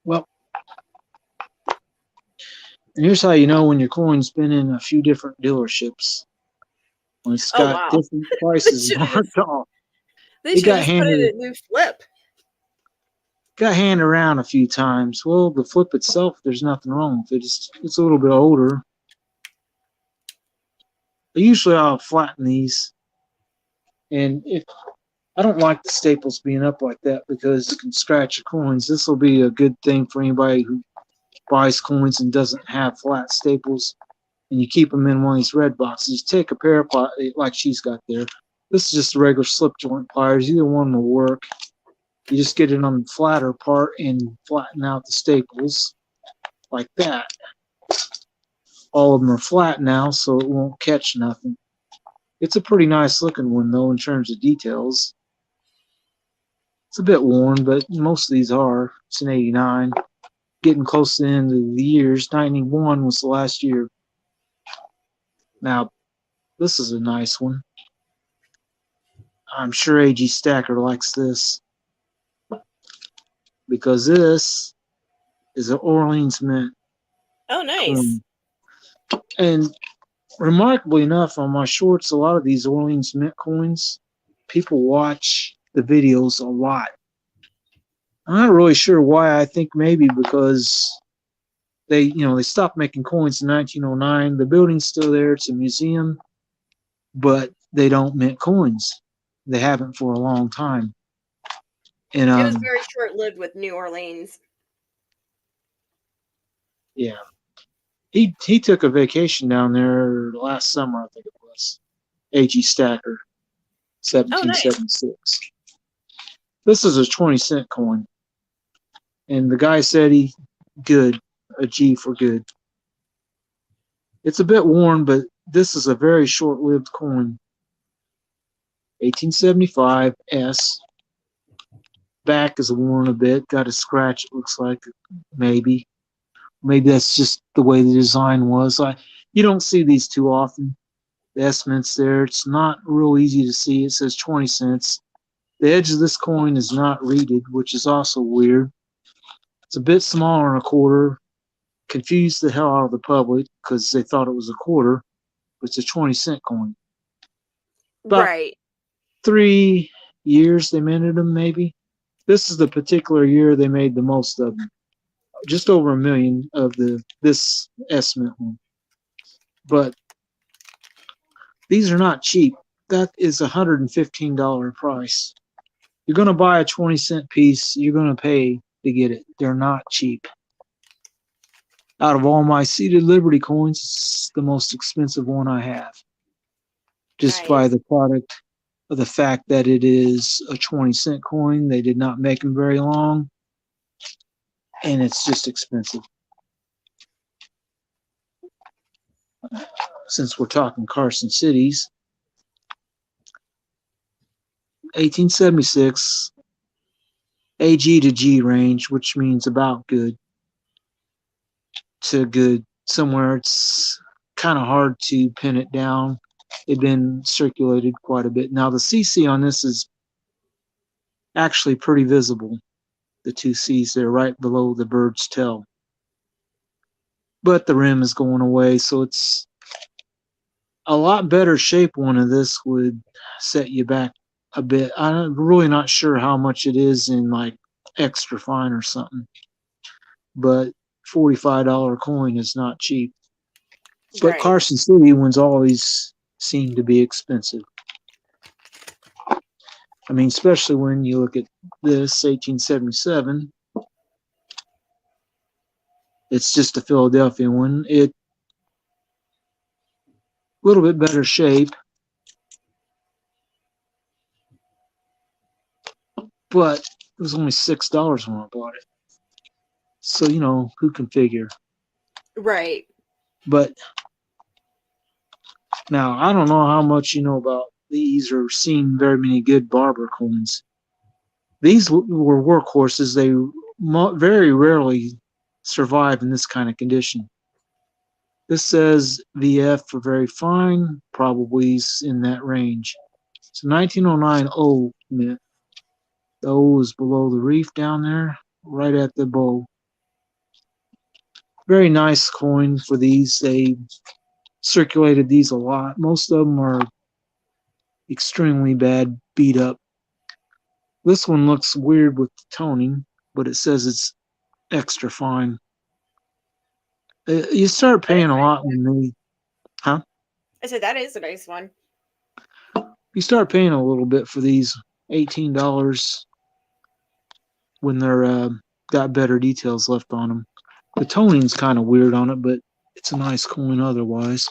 Well, and here's how you know when your coin's been in a few different dealerships. When it's got different prices marked off. They should have just put it in a new flip. Got handed around a few times. Well, the flip itself, there's nothing wrong with it. It's a little bit older. Usually I'll flatten these. And if I don't like the staples being up like that because it can scratch your coins. This will be a good thing for anybody who buys coins and doesn't have flat staples. And you keep them in one of these red boxes. You take a pair of pliers, like she's got there. This is just a regular slip joint pliers. Either one will work. You just get it on the flatter part and flatten out the staples like that. All of them are flat now, so it won't catch nothing. It's a pretty nice looking one, though, in terms of details. It's a bit worn, but most of these are. It's an 89. Getting close to the end of the years. 91 was the last year. Now, this is a nice one. I'm sure A.G. Stacker likes this. Because this is an Orleans Mint. Oh, nice. Coin. And remarkably enough, on my shorts, a lot of these Orleans Mint coins, people watch the videos a lot. I'm not really sure why. I think maybe because they stopped making coins in 1909. The building's still there. It's a museum, but they don't mint coins. They haven't for a long time. And it was very short-lived with New Orleans. Yeah. He took a vacation down there last summer, I think it was. A.G. Stacker, 1776. Oh, nice. This is a 20-cent coin. And the guy said a G for good. It's a bit worn, but this is a very short-lived coin. 1875 S. Back is worn a bit, got a scratch, it looks like, maybe. Maybe that's just the way the design was. You don't see these too often. The S-Mint's there. It's not real easy to see. It says 20 cents. The edge of this coin is not reeded, which is also weird. It's a bit smaller than a quarter. confused the hell out of the public because they thought it was a quarter, but it's a 20-cent coin. About Right. 3 years they minted them, maybe. This is the particular year they made the most of them. Just over 1 million of this estimate one. But these are not cheap. That is $115 price. You're going to buy a 20-cent piece, you're going to pay to get it. They're not cheap. Out of all my seated Liberty coins, it's the most expensive one I have. Just by Nice. the product of the fact that it is a 20-cent coin. They did not make them very long, and it's just expensive. Since we're talking Carson cities, 1876, AG to G range, which means about good to good. Somewhere it's kind of hard to pin it down. It's been circulated quite a bit. Now the CC on this is actually pretty visible. The two C's there right below the bird's tail. But the rim is going away, so it's a lot better shape. One of this would set you back a bit. I'm really not sure how much it is in like extra fine or something, but $45 coin is not cheap. But Right. Carson City ones always seem to be expensive. I mean, especially when you look at this 1877. It's just a Philadelphia one. It a little bit better shape, but it was only $6 when I bought it. So, who can figure? Right. But now, I don't know how much you know about these or seen very many good barber coins. These were workhorses. They very rarely survive in this kind of condition. This says VF for very fine, probably in that range. It's a 1909 O mint. The O is below the reef down there, right at the bow. Very nice coin for these. They circulated these a lot. Most of them are extremely bad, beat up. This one looks weird with the toning, but it says it's extra fine. You start That paying is a nice. lot when they, huh? I said that is a nice one. You start paying a little bit for these $18 when they're got better details left on them. The toning's kind of weird on it, but it's a nice coin otherwise.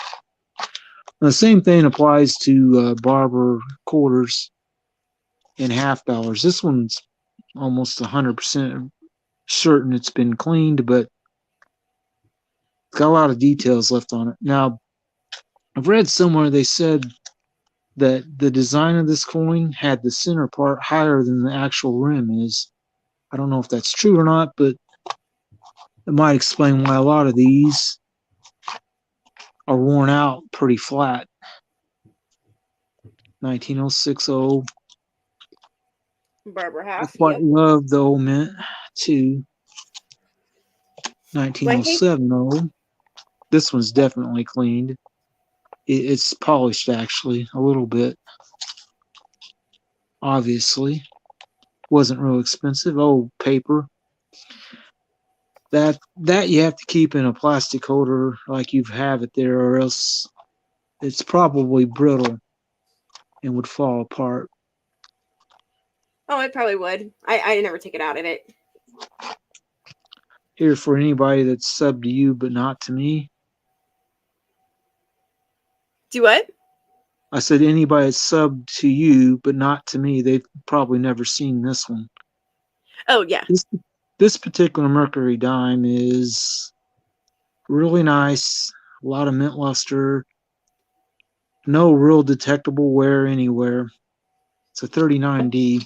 And the same thing applies to barber quarters and $half. This one's almost 100% certain it's been cleaned, but it's got a lot of details left on it. Now, I've read somewhere they said that the design of this coin had the center part higher than the actual rim is. I don't know if that's true or not, but it might explain why a lot of these are worn out pretty flat. 19060. Barber I half. quite Yep. love the old mint too. Blanky. 1907. This one's definitely cleaned. It's polished actually a little bit. Obviously, wasn't real expensive. Old paper. That you have to keep in a plastic holder like you have it there, or else it's probably brittle and would fall apart. Oh, it probably would. I never take it out of it. Here for anybody that's subbed to you but not to me. Do what? I said anybody that's subbed to you but not to me, they've probably never seen this one. Oh yeah. This particular Mercury dime is really nice. A lot of mint luster. No real detectable wear anywhere. It's a 39D.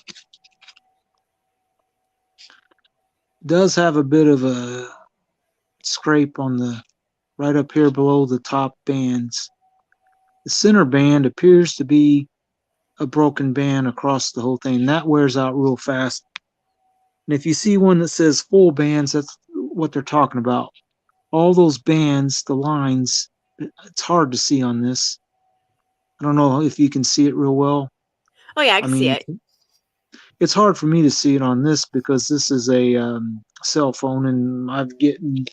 Does have a bit of a scrape on the right up here below the top bands. The center band appears to be a broken band across the whole thing. That wears out real fast. And if you see one that says full bands, that's what they're talking about. all those bands, the lines, it's hard to see on this. I don't know if you can see it real well. Oh yeah, I I can see mean, it. it's hard for me to see it on this because this is a cell phone, and I'm getting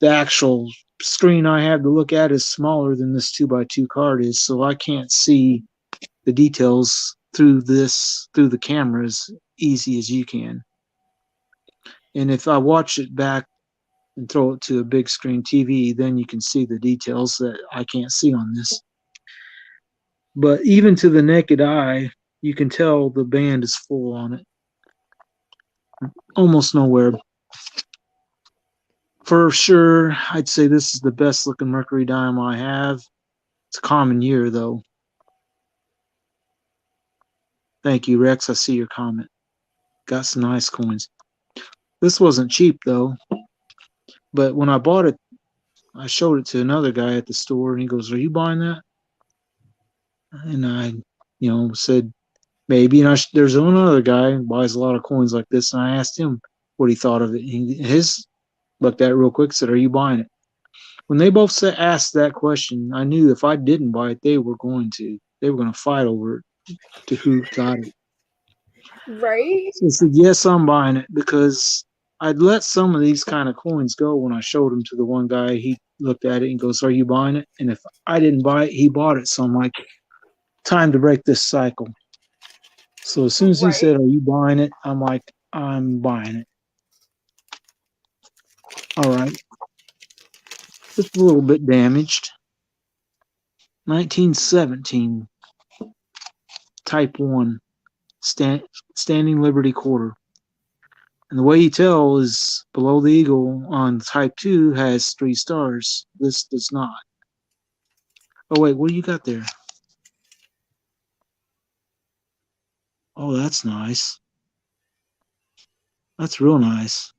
the actual screen I have to look at is smaller than this 2x2 card is, so I can't see the details through the camera as easy as you can. And if I watch it back and throw it to a big screen TV, then you can see the details that I can't see on this. But even to the naked eye, you can tell the band is full on it. Almost nowhere. For sure, I'd say this is the best looking Mercury dime I have. It's a common year, though. Thank you, Rex. I see your comment. Got some nice coins. This wasn't cheap, though. But when I bought it, I showed it to another guy at the store, and he goes, "Are you buying that?" And I, said maybe. And there's another guy who buys a lot of coins like this, and I asked him what he thought of it. His looked at it real quick, said, "Are you buying it?" When they both asked that question, I knew if I didn't buy it, they were going to. They were going to fight over it to who got it. Right? So I said, "Yes, I'm buying it," because I'd let some of these kind of coins go when I showed them to the one guy. He looked at it and goes, "Are you buying it?" And if I didn't buy it, he bought it. So I'm like, time to break this cycle. So as soon as he Right. said, "Are you buying it?" I'm like, "I'm buying it." All right. Just a little bit damaged. 1917, Type 1, Standing Liberty Quarter. And the way you tell is below the eagle on Type 2 has 3 stars. This does not. Oh, wait, what do you got there? Oh, that's nice. That's real nice.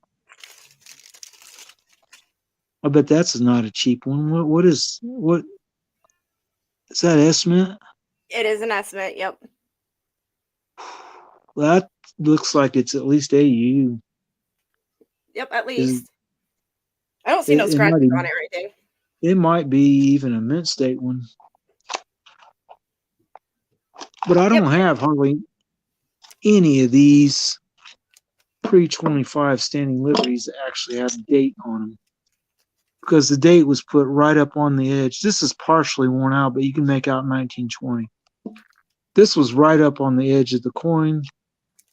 I bet that's not a cheap one. What is that estimate? It is an estimate. Yep. That looks like it's at least AU. Yep, at Is least. I don't see no it might scratches on even, it or anything. it might be even a mint state one. But I Yep. don't have hardly any of these pre-25 standing liberties that actually have a date on them, because the date was put right up on the edge. This is partially worn out, but you can make out 1920. This was right up on the edge of the coin,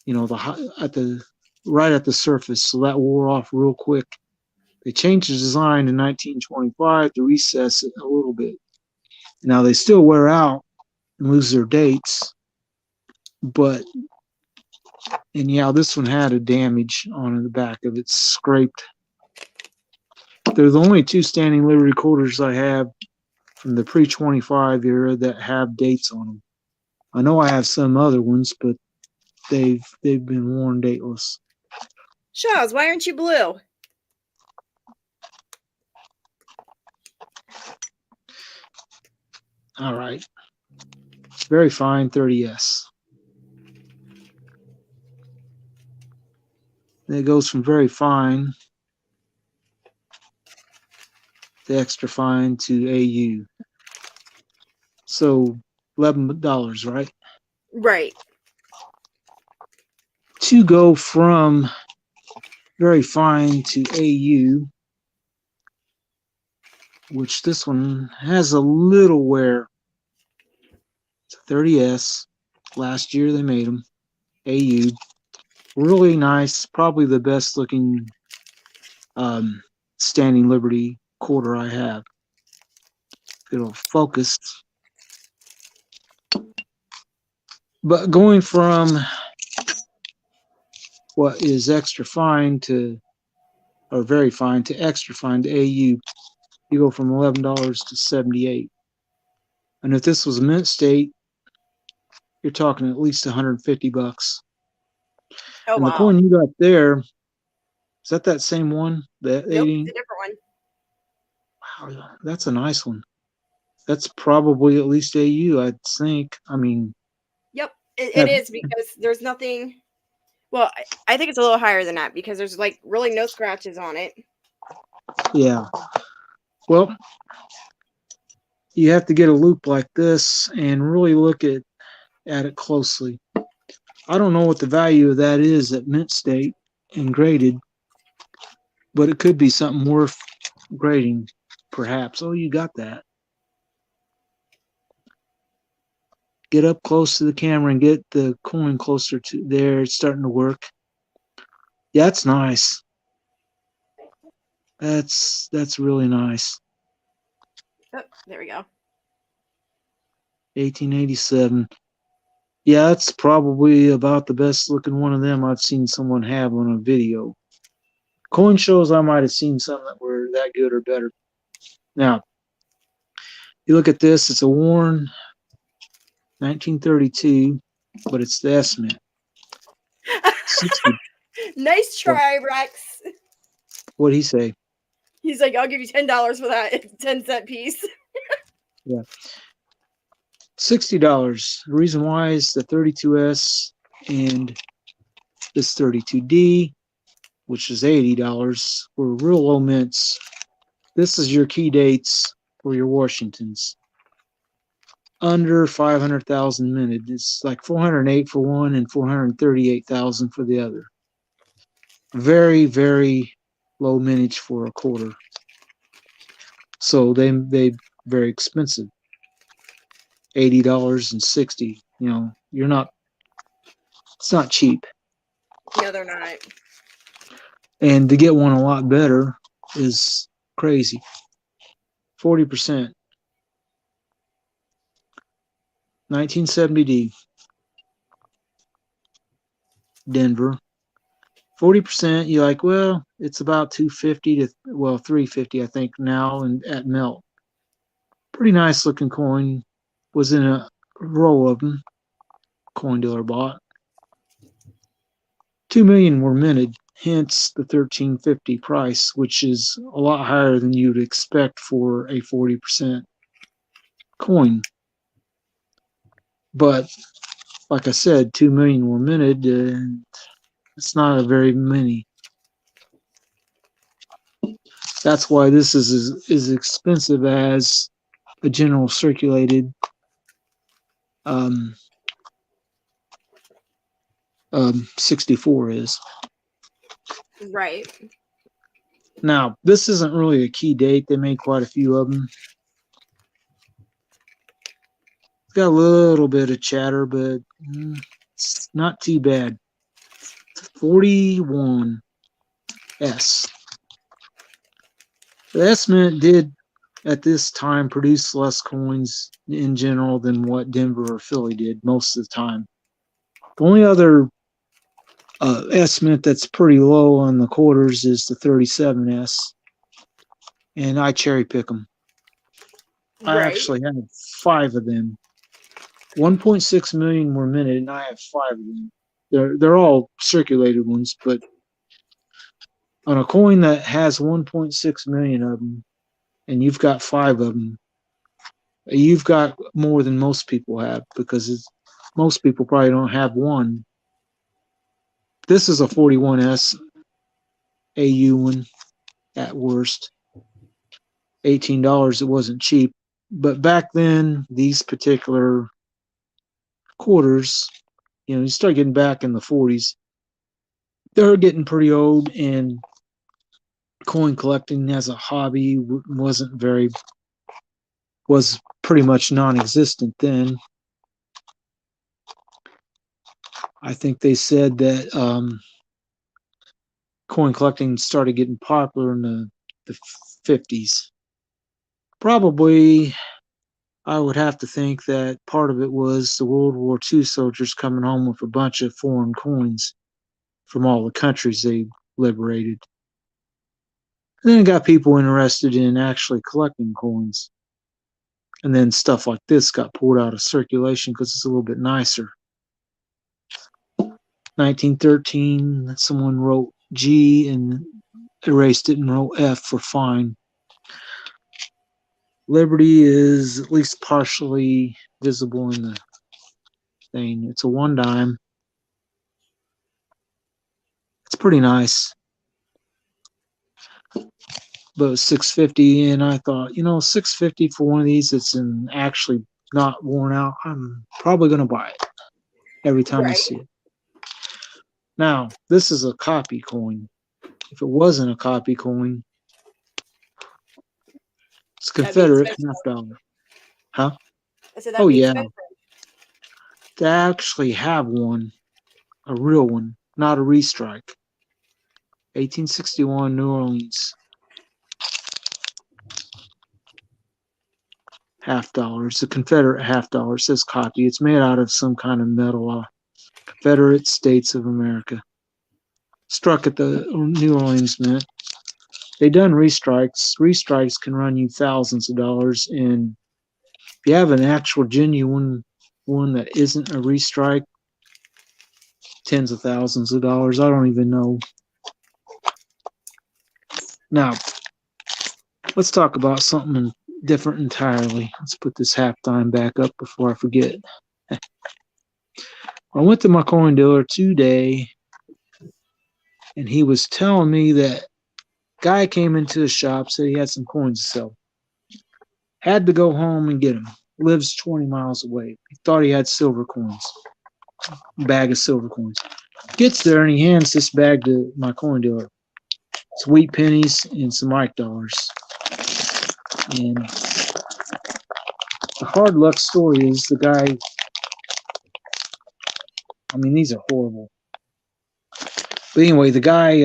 right at the surface, so that wore off real quick. They changed the design in 1925 to recess it a little bit. Now they still wear out and lose their dates, but this one had a damage on the back of it, scraped. They're the only 2 standing Liberty quarters I have from the pre-25 era that have dates on them. I know I have some other ones, but they've been worn dateless. Shaws, why aren't you blue? All right. Very fine 30S. And it goes from very fine to extra fine to AU. So $11, right? Right. To go from very fine to AU, which this one has a little wear. It's a 30S. Last year they made them. AU. Really nice. Probably the best looking Standing Liberty quarter I have. It'll focus. But going from what is extra fine to, or very fine to extra fine to AU, you go from $11 to $78. And if this was a mint state, you're talking at least $150. Oh And the wow. coin you got there, is that same one? The Nope, it's 80? a different one. Wow, that's a nice one. That's probably at least AU, I think. I mean, Yep, it that, is because there's nothing. Well, I think it's a little higher than that because there's like really no scratches on it. Yeah. Well, you have to get a loop like this and really look at it closely. I don't know what the value of that is at mint state and graded, but it could be something worth grading, perhaps. Oh, you got that. Get up close to the camera and get the coin closer to there. It's starting to work. Yeah, that's nice. That's really nice. Oh, there we go. 1887. Yeah, that's probably about the best looking one of them I've seen someone have on a video. Coin shows, I might have seen some that were that good or better. Now, you look at this, it's a worn 1932, but it's the estimate. 60. Nice What? try, Rex. What'd he say? He's like, I'll give you $10 for that 10-cent piece. Yeah. $60. The reason why is the 32S and this 32D, which is $80, were real low mints. This is your key dates for your Washingtons. Under 500,000 minted. It's like 408 for one and 438,000 for the other. Very, very low mintage for a quarter. So they very expensive. $80 and 60. You know, it's not cheap. No, they're not. And to get one a lot better is crazy. 40%. 1970D. Denver. 40%, you're like, well, it's about 250 to 350, I think now, and at melt. Pretty nice looking coin. Was in a row of them. Coin dealer bought. 2 million were minted, hence the 1350 price, which is a lot higher than you'd expect for a 40% coin. But like I said, 2 million were minted, and it's not a very many. That's why this is as expensive as a general circulated um, 64 is. Right. Now, this isn't really a key date. They made quite a few of them. It's got a little bit of chatter, but it's not too bad. 41S. The estimate did at this time produce less coins in general than what Denver or Philly did most of the time. The only other estimate that's pretty low on the quarters is the 37S, and I cherry pick them. I Right. actually have 5 of them. 1.6 million were minted, and I have 5 of them. They're all circulated ones, but on a coin that has 1.6 million of them, and you've got 5 of them, you've got more than most people have, because most people probably don't have one. This is a 41S AU one at worst. $18. It wasn't cheap, but back then these particular quarters, you start getting back in the 40s, they're getting pretty old, and coin collecting as a hobby was pretty much non-existent then. I think they said that coin collecting started getting popular in the 50s. Probably, I would have to think that part of it was the World War II soldiers coming home with a bunch of foreign coins from all the countries they liberated. And then it got people interested in actually collecting coins. And then stuff like this got pulled out of circulation because it's a little bit nicer. 1913, someone wrote G and erased it and wrote F for fine. Liberty is at least partially visible in the thing. It's a 1 dime. It's pretty nice. but it was $6.50, and I thought, $6.50 for one of these that's actually not worn out. I'm probably gonna buy it every time I Right. see it. Now, this is a copy coin. If it wasn't a copy coin, it's That'd be Confederate expensive. $1/2. Huh? I said Oh that'd be yeah. expensive. To actually have one, a real one, not a restrike. 1861 New Orleans. $1/2. It's a Confederate $1/2. It says copy. It's made out of some kind of metal. Confederate States of America. Struck at the New Orleans Mint. They done restrikes. Restrikes can run you thousands of dollars, and if you have an actual genuine one that isn't a restrike, tens of thousands of dollars. I don't even know. Now, let's talk about something different entirely. Let's put this halftime back up before I forget. I went to my coin dealer today, and he was telling me that guy came into the shop, said he had some coins to sell. Had to go home and get them. Lives 20 miles away. He thought he had silver coins, a bag of silver coins. Gets there and he hands this bag to my coin dealer. It's wheat pennies and some Ike dollars. And the hard luck story is the guy, I mean, these are horrible. But anyway, the guy,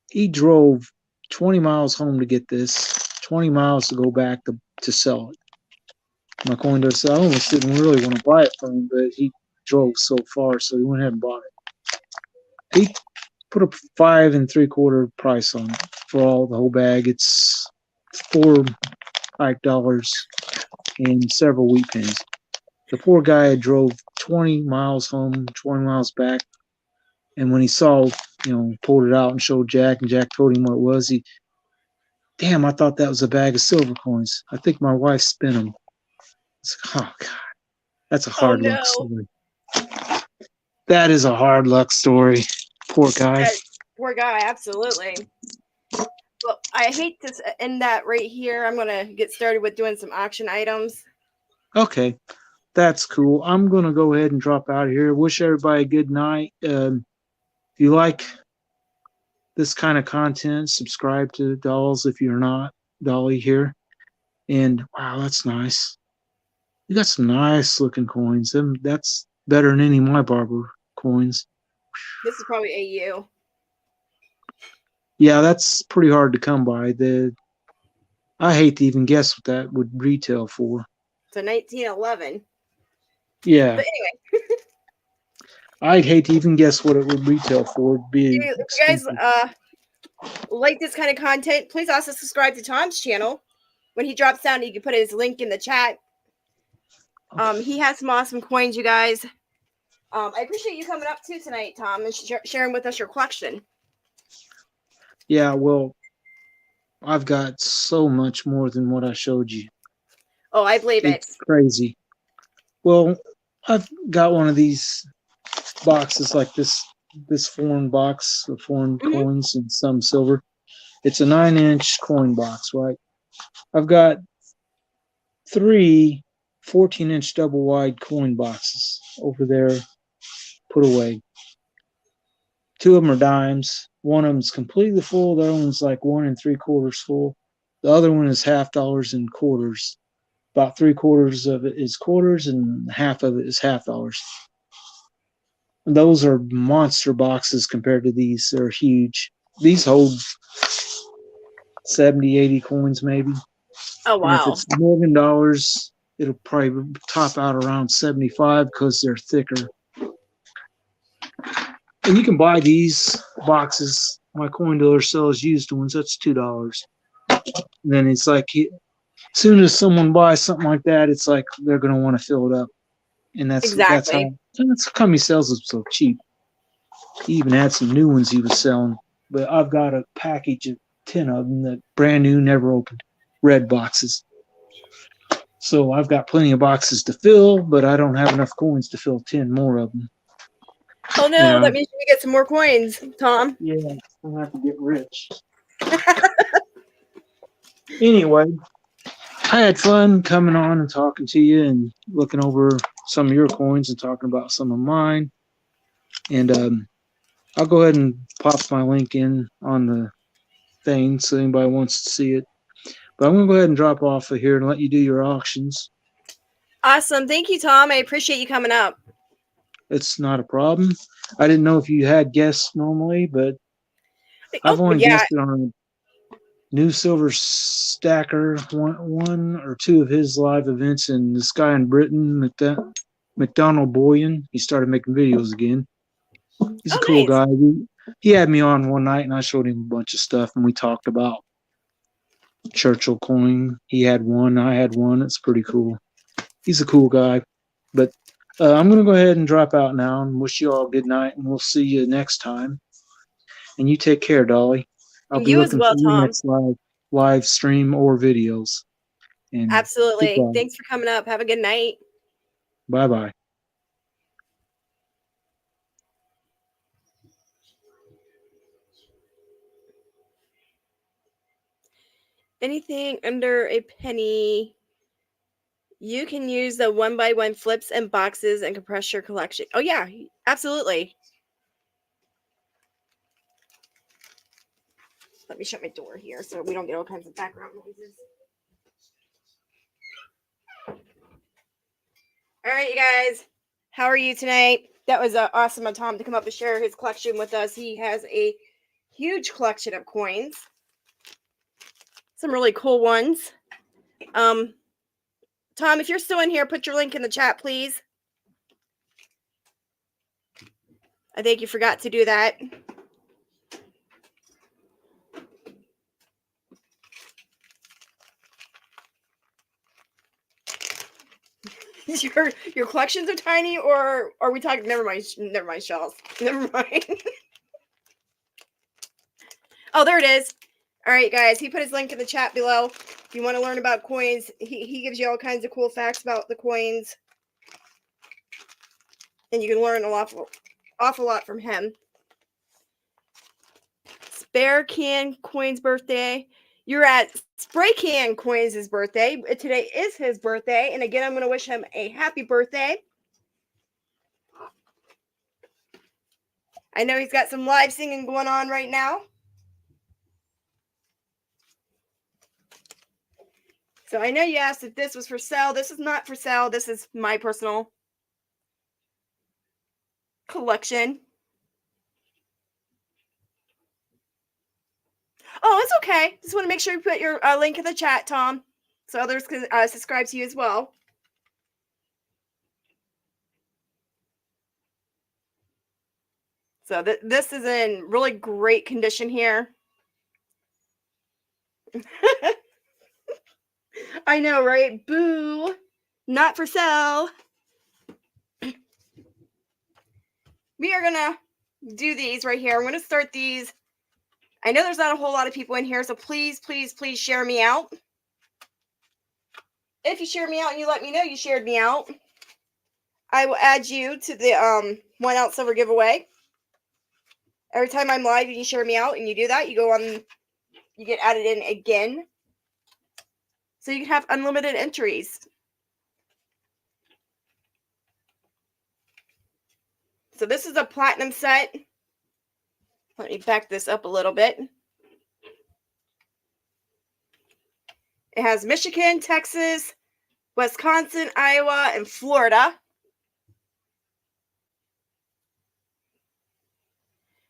he drove 20 miles home to get this, 20 miles to go back to sell it. My coin dealer said, I almost didn't really want to buy it from him, but he drove so far, so he went ahead and bought it. He put a 5 3/4 price on it for the whole bag. It's $4 Ike dollars and several wheat pennies. The poor guy drove 20 miles home, 20 miles back, and when he saw, pulled it out and showed Jack, and Jack told him what it was, damn, I thought that was a bag of silver coins. I think my wife spent them. It's like, oh God, that's a hard luck story. That is a hard luck story. Poor guy. Poor guy, absolutely. Well, I hate to end that right here. I'm going to get started with doing some auction items. Okay, that's cool. I'm going to go ahead and drop out of here. Wish everybody a good night. If you like this kind of content, subscribe to Dolls if you're not. Dolly here. And wow, that's nice. You got some nice looking coins. That's better than any of my barber coins. This is probably AU. Yeah, that's pretty hard to come by. I hate to even guess what that would retail for. So 1911. Yeah. But anyway. I'd hate to even guess what it would retail for. If you guys like this kind of content, please also subscribe to Tom's channel. When he drops down, you can put his link in the chat. He has some awesome coins, you guys. I appreciate you coming up too tonight, Tom, and sharing with us your collection. Yeah, well, I've got so much more than what I showed you. Oh, I believe it's crazy. Well, I've got one of these boxes like this foreign box of foreign coins and some silver. It's a 9-inch coin box, right? I've got 3 14-inch double wide coin boxes over there put away. 2 of them are dimes. One of them is completely full. The other one's like 1 3/4 full. The other one is $half and quarters. About 3/4 of it is quarters and half of it is $half. And those are monster boxes compared to these. They're huge. These hold 70, 80 coins maybe. Oh, wow. And if it's Morgan dollars, it'll probably top out around 75 because they're thicker. And you can buy these boxes. My coin dealer sells used ones. That's $2. And then it's like, as soon as someone buys something like that, it's like they're going to want to fill it up. And that's how come he sells them so cheap. He even had some new ones he was selling. But I've got a package of 10 of them that brand new, never opened, red boxes. So I've got plenty of boxes to fill, but I don't have enough coins to fill 10 more of them. Oh no, that means we get some more coins, Tom. Yeah, I'll have to get rich. Anyway, I had fun coming on and talking to you and looking over some of your coins and talking about some of mine. And I'll go ahead and pop my link in on the thing so anybody wants to see it. But I'm going to go ahead and drop off of here and let you do your auctions. Awesome. Thank you, Tom. I appreciate you coming up. It's not a problem. I didn't know if you had guests normally, but I've only guested on New Silver Stacker, one or two of his live events, and this guy in Britain, McDonald Boyan. He started making videos again. He's a cool guy. He had me on one night, and I showed him a bunch of stuff, and we talked about Churchill coin. He had one, I had one. It's pretty cool. He's a cool guy. But I'm going to go ahead and drop out now and wish you all a good night, and we'll see you next time. And you take care, Dolly. I'll be looking for your next live stream or videos. And absolutely. Thanks for coming up. Have a good night. Bye-bye. Anything under a penny, you can use the 1x1 flips and boxes and compress your collection. Oh, yeah, absolutely. Let me shut my door here so we don't get all kinds of background noises. All right, you guys. How are you tonight? That was awesome of Tom to come up and share his collection with us. He has a huge collection of coins. Some really cool ones. Tom, if you're still in here, put your link in the chat, please. I think you forgot to do that. Your collections are tiny, or are we talking? Never mind, Shells. Never mind. Oh, there it is. All right, guys. He put his link in the chat below. If you want to learn about coins, he gives you all kinds of cool facts about the coins, and you can learn an awful lot from him. Spare Can Coins birthday. You're at Spray Can Coins' birthday. Today is his birthday. And again, I'm going to wish him a happy birthday. I know he's got some live singing going on right now. So I know you asked if this was for sale. This is not for sale. This is my personal collection. Oh, it's okay. Just want to make sure you put your link in the chat, Tom, so others can subscribe to you as well. So this is in really great condition here. I know, right? Boo. Not for sale. We are going to do these right here. I'm going to start these. I know there's not a whole lot of people in here, so please, please, please share me out. If you share me out and you let me know you shared me out, I will add you to the 1 ounce silver giveaway. Every time I'm live and you share me out and you do that, you go on, you get added in again. So you can have unlimited entries. So this is a platinum set. Let me back this up a little bit. It has Michigan, Texas, Wisconsin, Iowa, and Florida.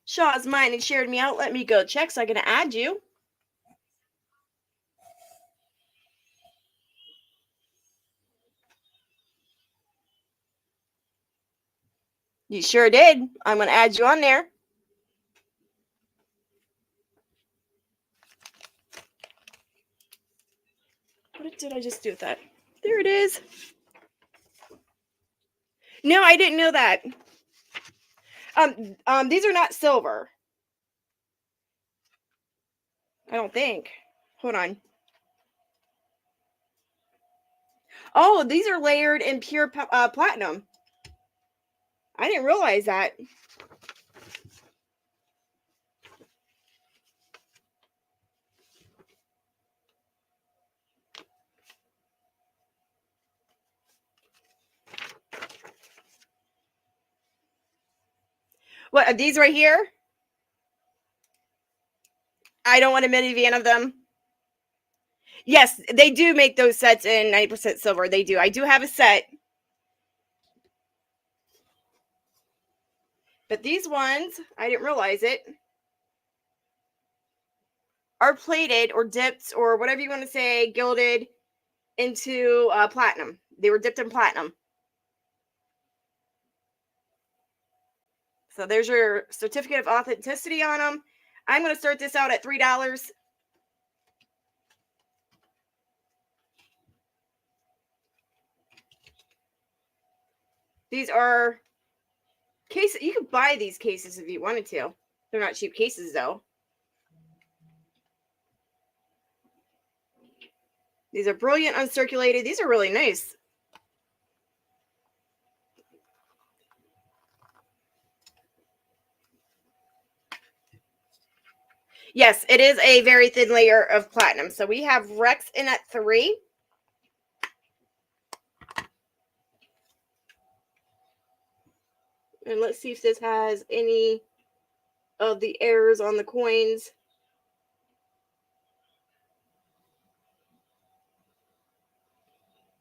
Shaw's mine and shared me out. Let me go check so I can add you. You sure did. I'm going to add you on there. What did I just do with that? There it is. No, I didn't know that. These are not silver. I don't think. Hold on. Oh, these are layered in pure platinum. I didn't realize that. What, are these right here? I don't want a minivan of them. Yes, they do make those sets in 90% silver. They do. I do have a set. But these ones, I didn't realize it, are plated or dipped or whatever you want to say, gilded into platinum. They were dipped in platinum. So there's your certificate of authenticity on them. I'm going to start this out at $3. These are cases. You could buy these cases if you wanted to. They're not cheap cases, though. These are brilliant uncirculated. These are really nice. Yes, it is a very thin layer of platinum. So we have Rex in at 3. And let's see if this has any of the errors on the coins.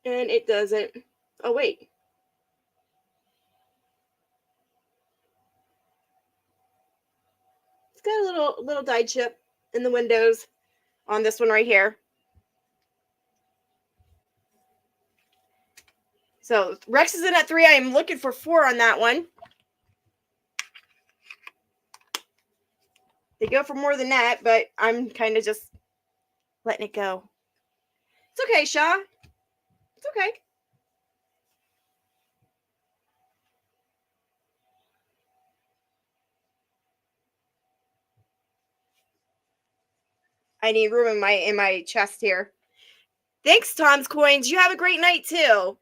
And it doesn't. Oh, wait. It's got a little die chip in the windows on this one right here. So Rex is in at 3. I am looking for 4 on that one. They go for more than that, but I'm kind of just letting it go. It's okay, Shaw. It's okay. I need room in my chest here. Thanks, Tom's Coins. You have a great night too.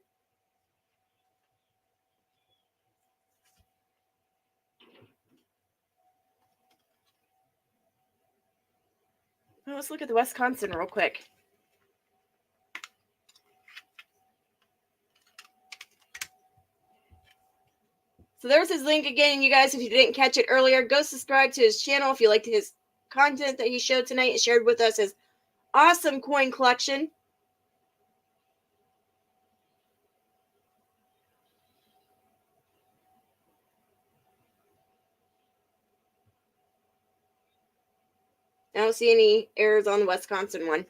Oh, let's look at the Wisconsin real quick. So there's his link again, you guys. If you didn't catch it earlier, go subscribe to his channel if you liked his content that he showed tonight and shared with us his awesome coin collection. I don't see any errors on the Wisconsin one.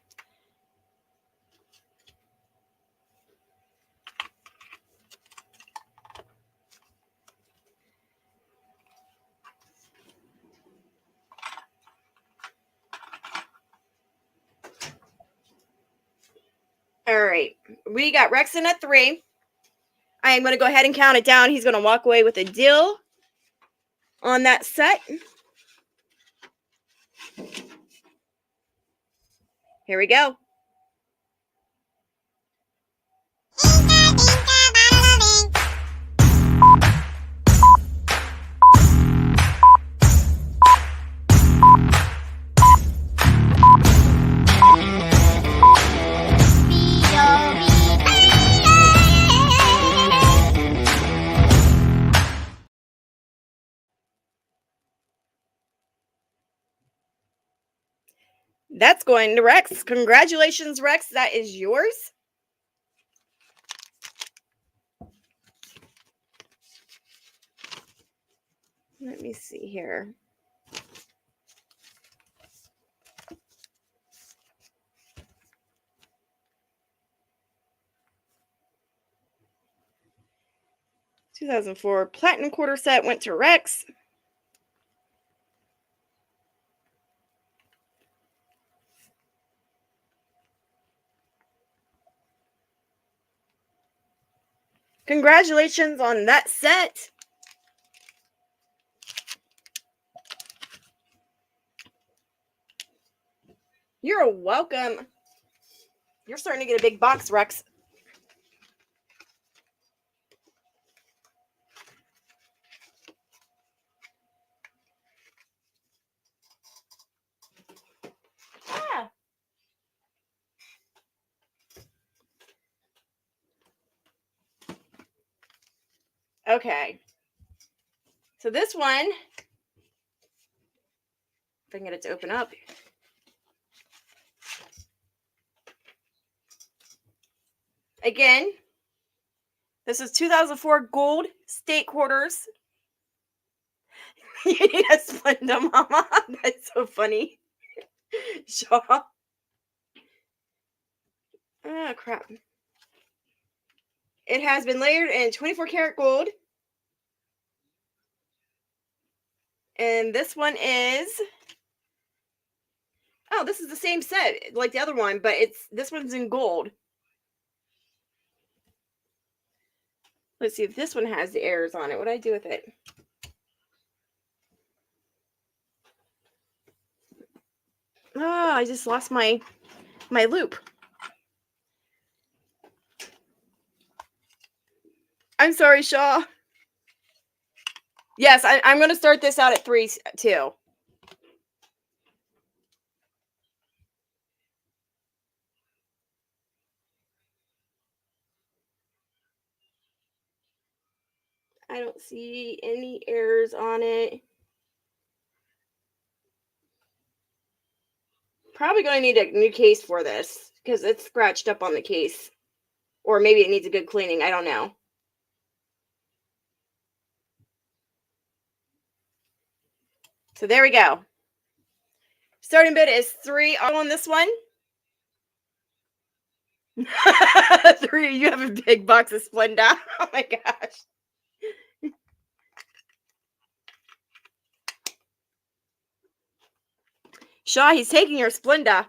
All right. We got Rexon at 3. I am going to go ahead and count it down. He's going to walk away with a deal on that set. Here we go. That's going to Rex. Congratulations, Rex. That is yours. Let me see here. $2004 platinum quarter set went to Rex. Congratulations on that set. You're welcome. You're starting to get a big box, Rex. Yeah. Okay. So this one, if I can get it to open up. Again, this is 2004 gold state quarters. You need a Splenda, Mama. That's so funny. Shaw. Oh, crap. It has been layered in 24 karat gold. And this one is... Oh, this is the same set like the other one, but this one's in gold. Let's see if this one has the errors on it. What do I do with it? Oh, I just lost my loop. I'm sorry, Shaw. Yes, I'm going to start this out at 3 too. I don't see any errors on it. Probably going to need a new case for this because it's scratched up on the case. Or maybe it needs a good cleaning. I don't know. So there we go. Starting bid is 3 on this one. 3. You have a big box of Splenda. Oh my gosh. Shaw, he's taking your Splenda.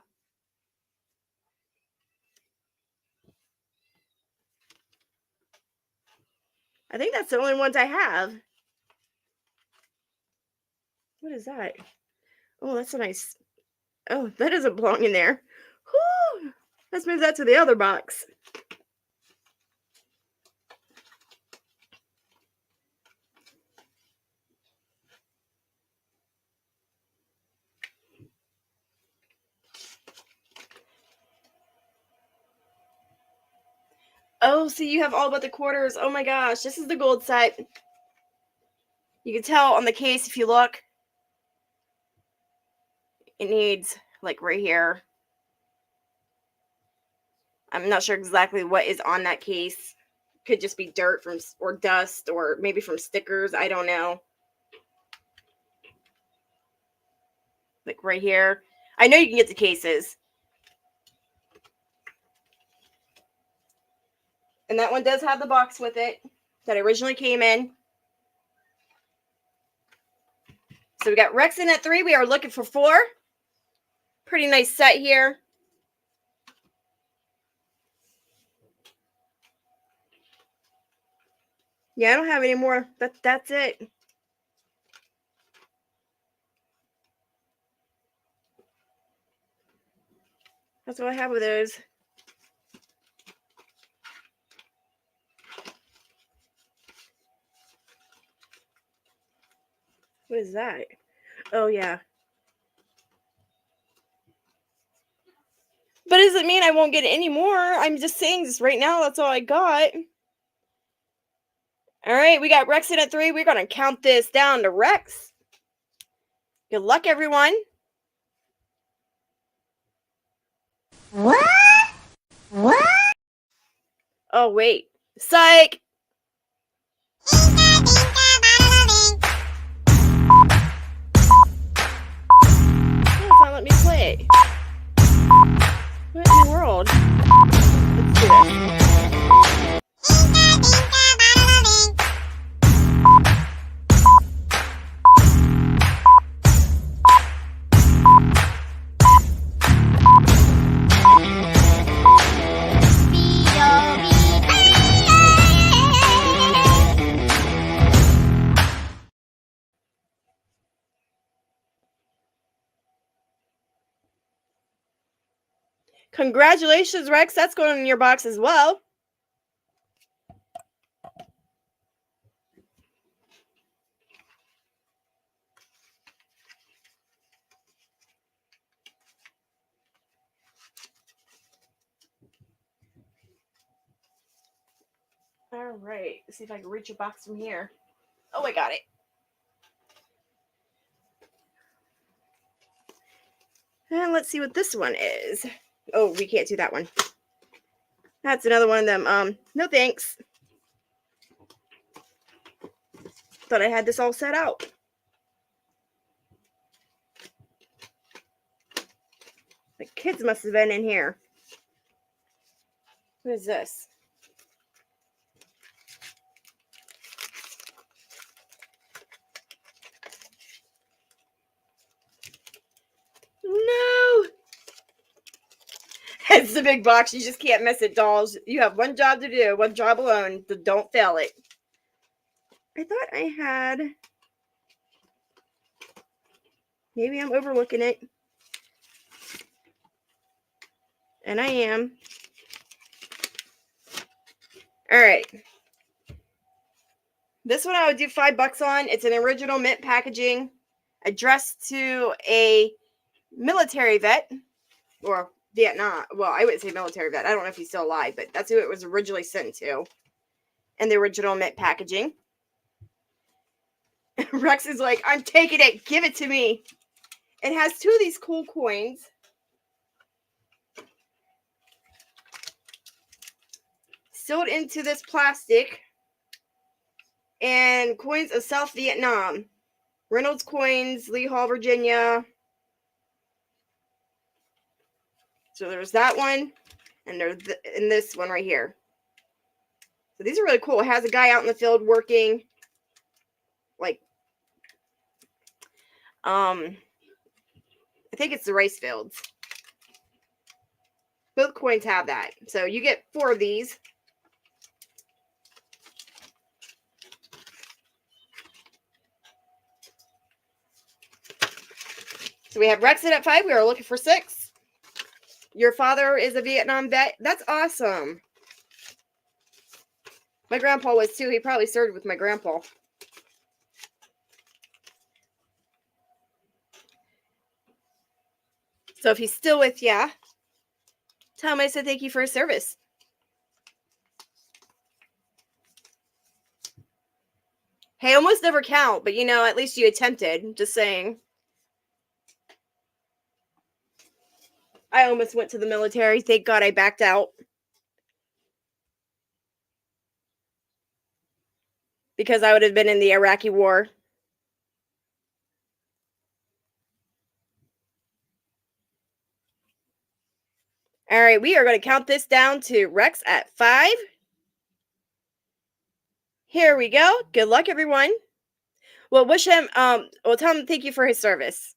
I think that's the only ones I have. What is that? Oh, that's a nice... Oh, that doesn't belong in there. Whew. Let's move that to the other box. Oh, see, you have all but the quarters. Oh my gosh, this is the gold set. You can tell on the case if you look. It needs, like, right here. I'm not sure exactly what is on that case. Could just be dirt or dust or maybe from stickers. I don't know. Like right here. I know you can get the cases. And that one does have the box with it that originally came in. So we got Rex in at 3. We are looking for 4. Pretty nice set here. Yeah, I don't have any more. That's it. That's what I have with those. What is that? Oh, yeah. But does it mean I won't get any more? I'm just saying this right now. That's all I got. All right, we got Rex in at 3. We're going to count this down to Rex. Good luck, everyone. What? Oh, wait. Psych! Oh, it's not letting me play it. What in the world? Let's do this. Congratulations, Rex. That's going in your box as well. All right. Let's see if I can reach a box from here. Oh, I got it. And let's see what this one is. Oh, we can't do that one. That's another one of them. No thanks. Thought I had this all set out. The kids must have been in here. What is this? No! It's the big box. You just can't miss it, dolls. You have one job to do, one job alone. Don't fail it. I thought I had... Maybe I'm overlooking it. And I am. All right. This one I would do $5 on. It's an original mint packaging addressed to a military vet or Vietnam. Well, I wouldn't say military vet. I don't know if he's still alive, but that's who it was originally sent to. And the original mint packaging. Rex is like, I'm taking it. Give it to me. It has two of these cool coins. Sealed into this plastic. And coins of South Vietnam. Reynolds coins, Lee Hall, Virginia. So there's that one. And there's this one right here. So these are really cool. It has a guy out in the field working. Like, I think it's the rice fields. Both coins have that. So you get 4 of these. So we have Rex at 5. We are looking for 6. Your father is a Vietnam vet. That's awesome. My grandpa was too. He probably served with my grandpa. So if he's still with ya, tell him I said thank you for his service. Hey, almost never count, but at least you attempted. Just saying. I almost went to the military. Thank God I backed out. Because I would have been in the Iraqi war. All right, we are going to count this down to Rex at 5. Here we go. Good luck, everyone. Well, wish him, tell him thank you for his service.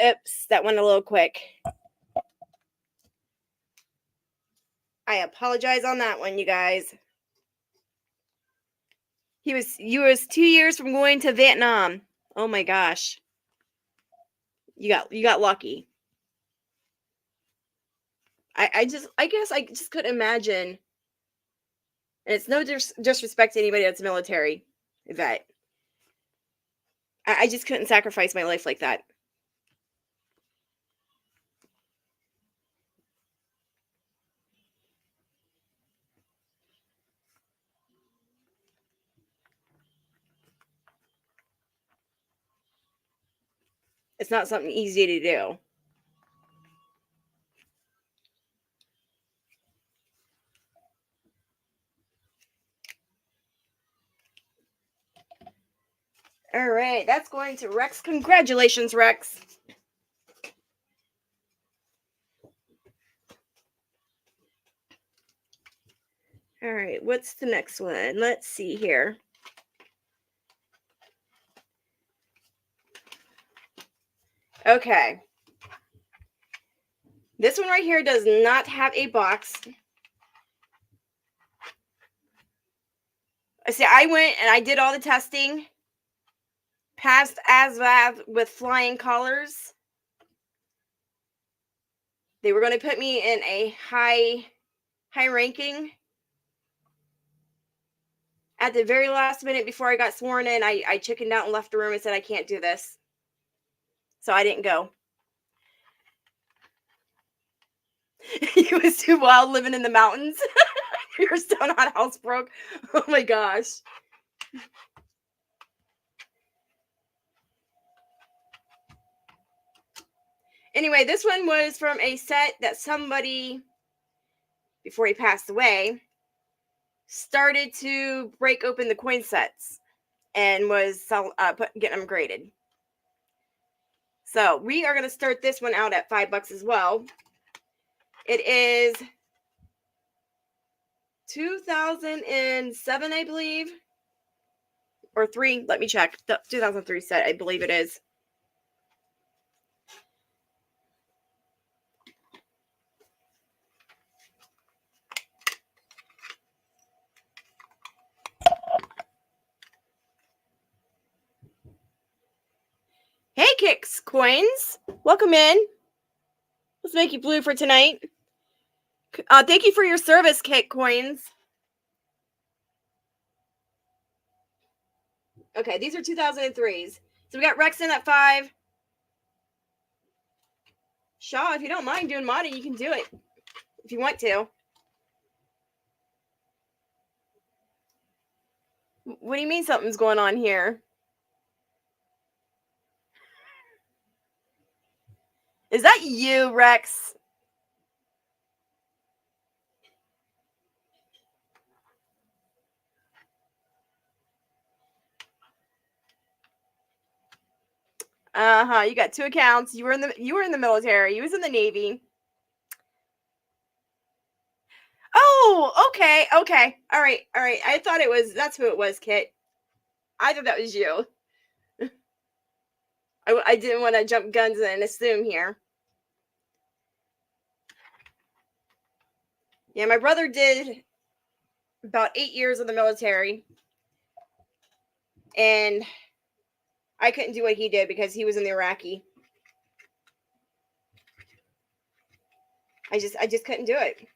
Oops, that went a little quick. I apologize on that one, you guys. You was 2 years from going to Vietnam. Oh my gosh. You got lucky. I guess I just couldn't imagine. And it's no disrespect to anybody that's military vet. I just couldn't sacrifice my life like that. It's not something easy to do. All right, that's going to Rex. Congratulations, Rex. All right, what's the next one? Let's see here. Okay. This one right here does not have a box. See, I went and I did all the testing. Passed ASVAB with flying colors. They were going to put me in a high ranking At the very last minute before I got sworn in, I chickened out and left the room and said, I can't do this. So I didn't go. He was too wild living in the mountains. Your stone hot house broke. Oh my gosh. Anyway, this one was from a set that somebody, before he passed away, started to break open the coin sets and was getting them graded. So we are going to start this one out at $5 as well. It is 2007, I believe, or 3. Let me check. The 2003 set, I believe it is. Hey, Kicks Coins. Welcome in. Let's make you blue for tonight. Thank you for your service, Kick Coins. Okay, these are 2003s. So we got Rex in at 5. Shaw, if you don't mind doing modding, you can do it if you want to. What do you mean something's going on here? Is that you, Rex? Uh-huh. You got 2 accounts. You were in the military. You was in the Navy. Oh, okay. Okay. All right. All right. I thought that's who it was, Kit. I thought that was you. I didn't want to jump guns and assume here. Yeah, my brother did about 8 years in the military. And I couldn't do what he did because he was in the Iraqi. I just couldn't do it.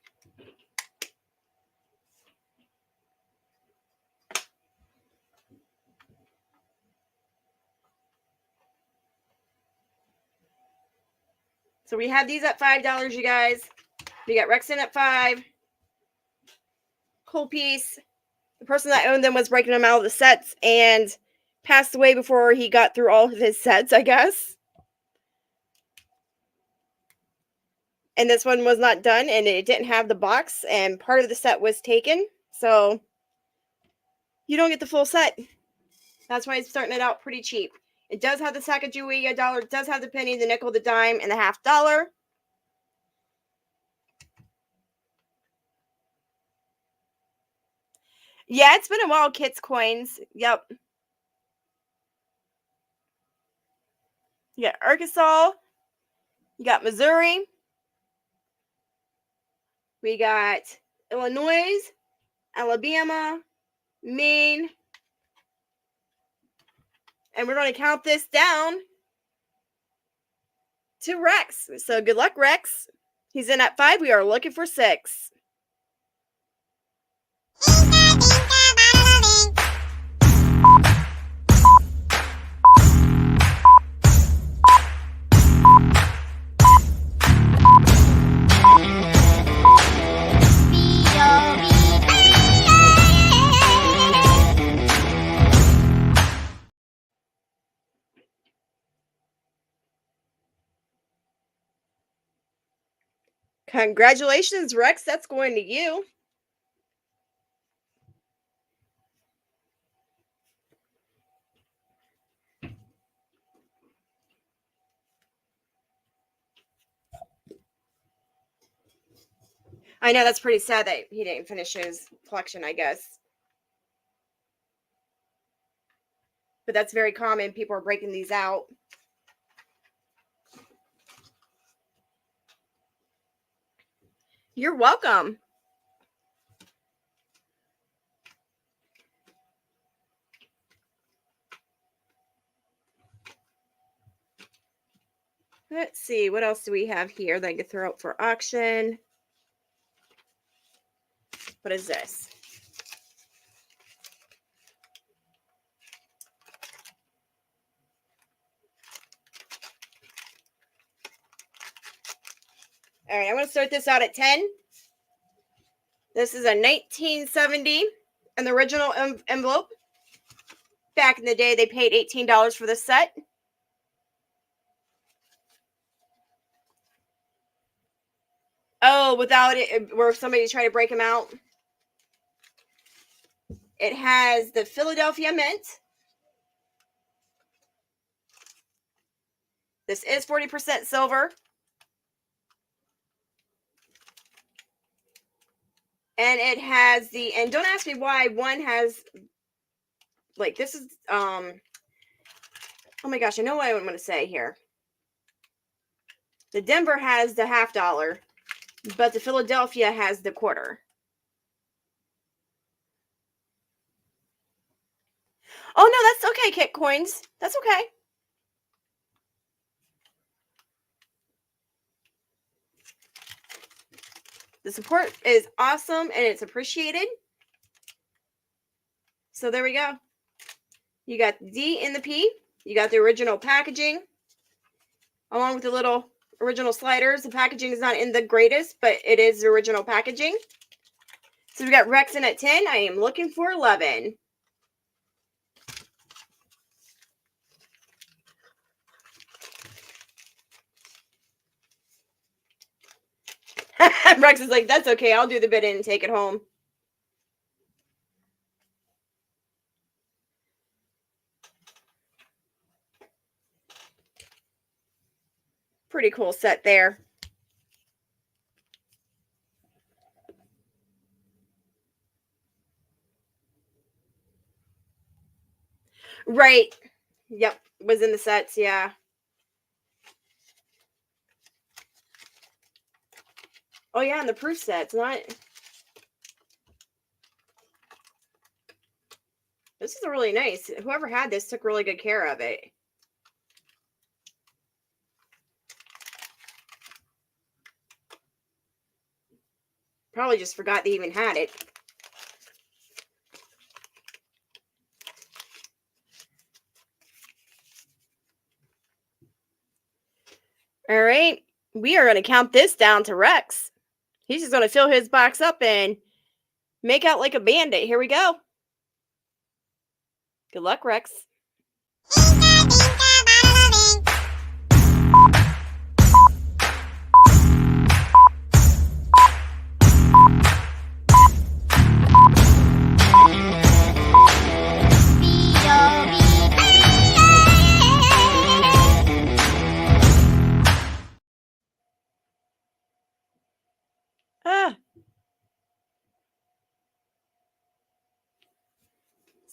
So we have these at $5, you guys. We got Rexon at 5. Cool piece. The person that owned them was breaking them out of the sets and passed away before he got through all of his sets, I guess. And this one was not done, and it didn't have the box, and part of the set was taken. So you don't get the full set. That's why it's starting it out pretty cheap. It does have the Sacagawea dollar. It does have the penny, the nickel, the dime, and the $50. Yeah, it's been a while, Kits Coins. Yep. You got Arkansas. You got Missouri. We got Illinois, Alabama, Maine. And we're going to count this down to Rex. So good luck, Rex. He's in at 5. We are looking for 6. Congratulations, Rex. That's going to you. I know that's pretty sad that he didn't finish his collection, I guess. But that's very common. People are breaking these out. You're welcome. Let's see. What else do we have here that I could throw out for auction? What is this? All right, I'm going to start this out at 10. This is a 1970 in the original envelope. Back in the day, they paid $18 for this set. Oh, without it, where somebody tried to break them out. It has the Philadelphia Mint. This is 40% silver. And it has the, and don't ask me why one has, like, this is, oh my gosh, I know what I'm going to say here. The Denver has the $50, but the Philadelphia has the quarter. Oh, no, that's okay, Kit Coins. That's okay. The support is awesome and it's appreciated. So there we go. You got the D and the P. You got the original packaging along with the little original sliders. The packaging is not in the greatest, but it is the original packaging. So we got Rex in at 10. I am looking for 11. Rex is like, that's okay. I'll do the bid in and take it home. Pretty cool set there. Right. Yep. Was in the sets. Yeah. Oh, yeah. And the proof sets. Not. This is really nice. Whoever had this took really good care of it. Probably just forgot they even had it. All right. We are going to count this down to Rex. He's just going to fill his box up and make out like a bandit. Here we go. Good luck, Rex.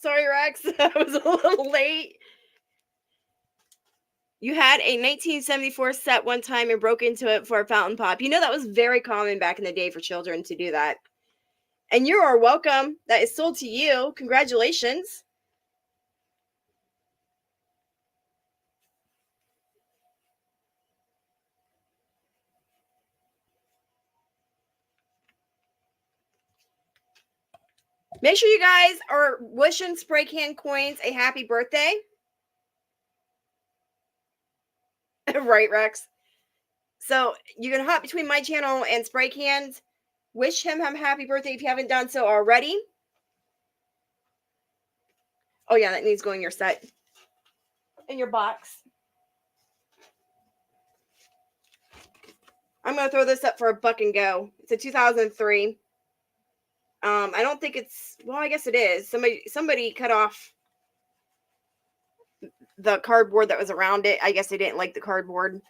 Sorry, Rex. I was a little late. You had a 1974 set one time and broke into it for a fountain pop. You know, that was very common back in the day for children to do that. And you are welcome. That is sold to you. Congratulations. Make sure you guys are wishing Spray Can Coins a happy birthday. Right, Rex? So you can hop between my channel and Spray Cans. Wish him a happy birthday if you haven't done so already. Oh, yeah, that needs to go in your set. In your box. I'm going to throw this up for a buck and go. It's a 2003. I don't think it's, well, I guess it is. Somebody cut off the cardboard that was around it. I guess they didn't like the cardboard.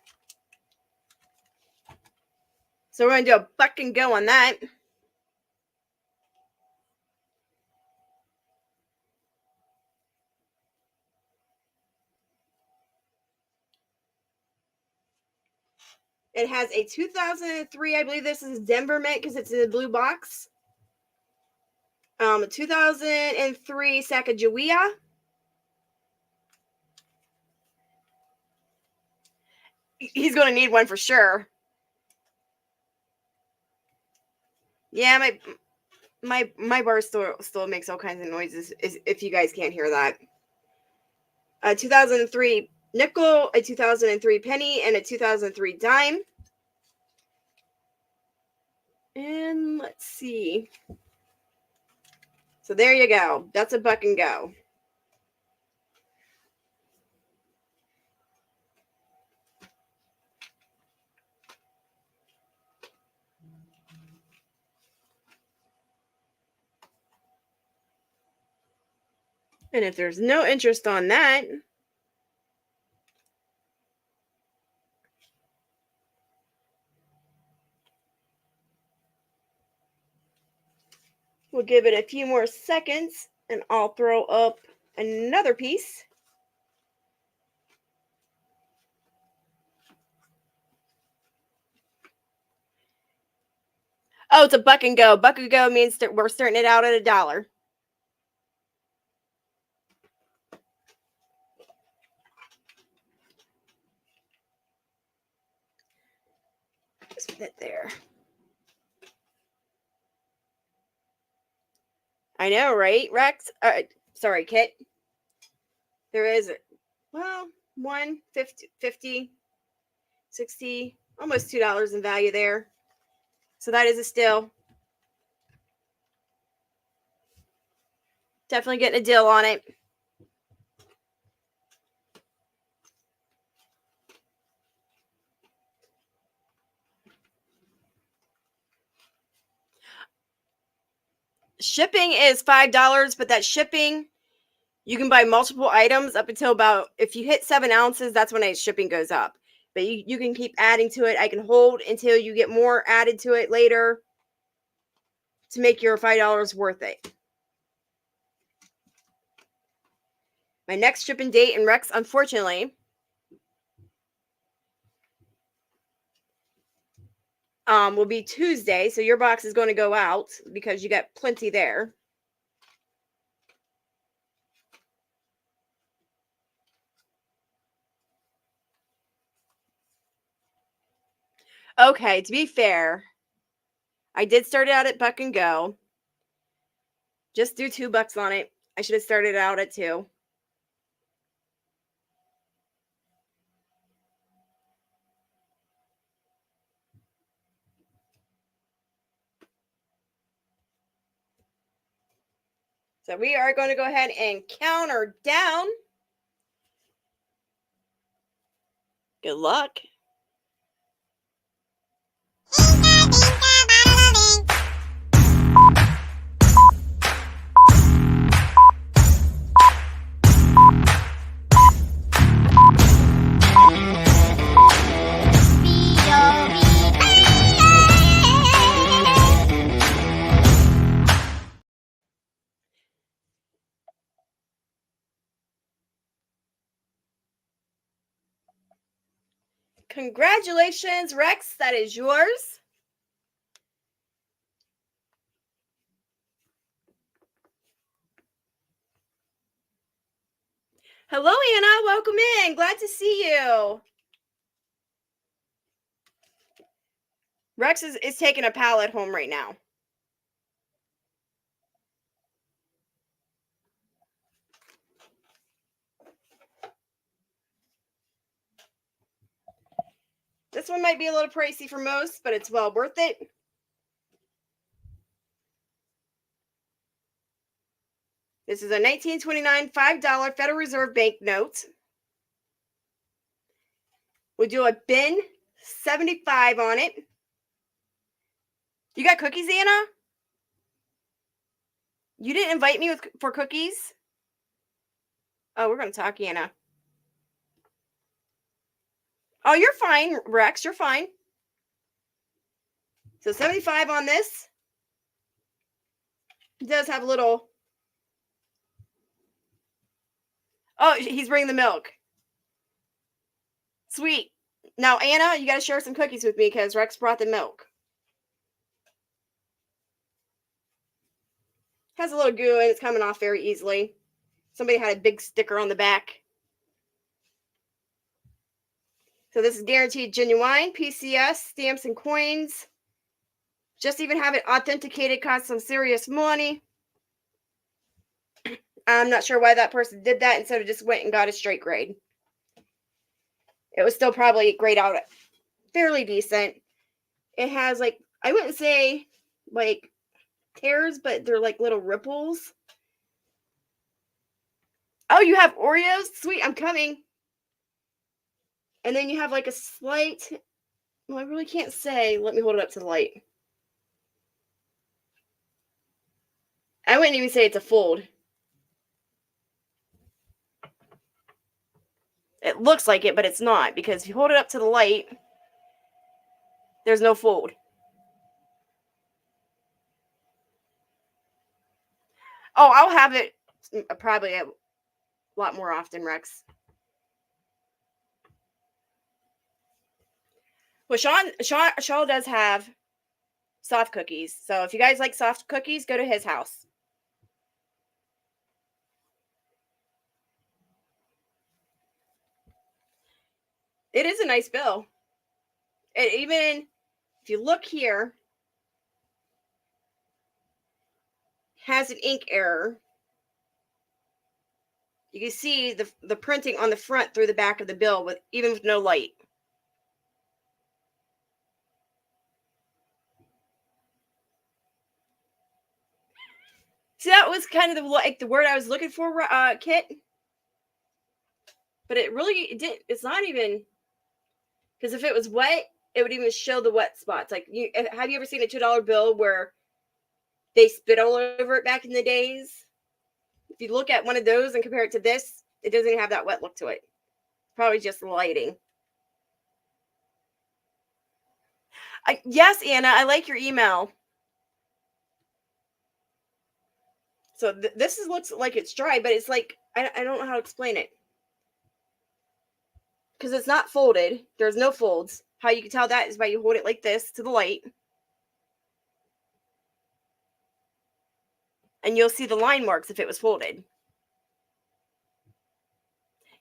So we're going to do a buck and go on that. It has a 2003, I believe this is Denver Mint because it's in the blue box. A 2003 Sacagawea. He's going to need one for sure. Yeah, my bar still makes all kinds of noises if you guys can't hear that. A 2003 nickel, a 2003 penny, and a 2003 dime. And let's see. So there you go. That's a buck and go. And if there's no interest on that, we'll give it a few more seconds and I'll throw up another piece. Oh, it's a buck and go. Buck and go means that we're starting it out at $1. Just put it there. I know, right, Rex? Sorry, Kit. There is, well, 50, 60, almost $2 in value there. So that is a steal. Definitely getting a deal on it. Shipping is $5, but that shipping, you can buy multiple items up until about, if you hit 7 ounces, that's when shipping goes up. But you can keep adding to it. I can hold until you get more added to it later to make your $5 worth it. My next shipping date in Rex, unfortunately, will be Tuesday. So your box is going to go out because you got plenty there. Okay, to be fair, I did start it out at Buck and Go. Just do $2 on it. I should have started out at 2. So we are going to go ahead and counter down. Good luck. Congratulations, Rex. That is yours. Hello, Anna. Welcome in. Glad to see you. Rex is taking a pallet home right now. This one might be a little pricey for most, but it's well worth it. This is a 1929 $5 Federal Reserve bank note. We'll do a bin 75 on it. You got cookies, Anna? You didn't invite me for cookies? Oh, we're going to talk, Anna. Oh, you're fine, Rex. You're fine. So 75 on this. It does have a little... Oh, he's bringing the milk. Sweet. Now, Anna, you got to share some cookies with me because Rex brought the milk. Has a little goo and it's coming off very easily. Somebody had a big sticker on the back. So this is guaranteed genuine, PCS, stamps and coins. Just even have it authenticated costs some serious money. I'm not sure why that person did that instead of just went and got a straight grade. It was still probably grayed out fairly decent. It has like I wouldn't say like tears, but they're like little ripples. Oh, you have Oreos? Sweet, I'm coming. And then you have like a slight, well, I really can't say. Let me hold it up to the light. I wouldn't even say it's a fold. It looks like it, but it's not, because if you hold it up to the light, there's no fold. Oh, I'll have it probably a lot more often, Rex. Well, Shaw does have soft cookies. So if you guys like soft cookies, go to his house. It is a nice bill. It even, if you look here, has an ink error. You can see the printing on the front through the back of the bill, with even with no light. See, that was kind of the word I was looking for, Kit. But it didn't. It's not even, because if it was wet, it would even show the wet spots. Like, have you ever seen a $2 bill where they spit all over it back in the days? If you look at one of those and compare it to this, it doesn't have that wet look to it. Probably just lighting. Yes, Anna, I like your email. So this looks like it's dry, but it's like, I don't know how to explain it. Because it's not folded. There's no folds. How you can tell that is by you hold it like this to the light. And you'll see the line marks if it was folded.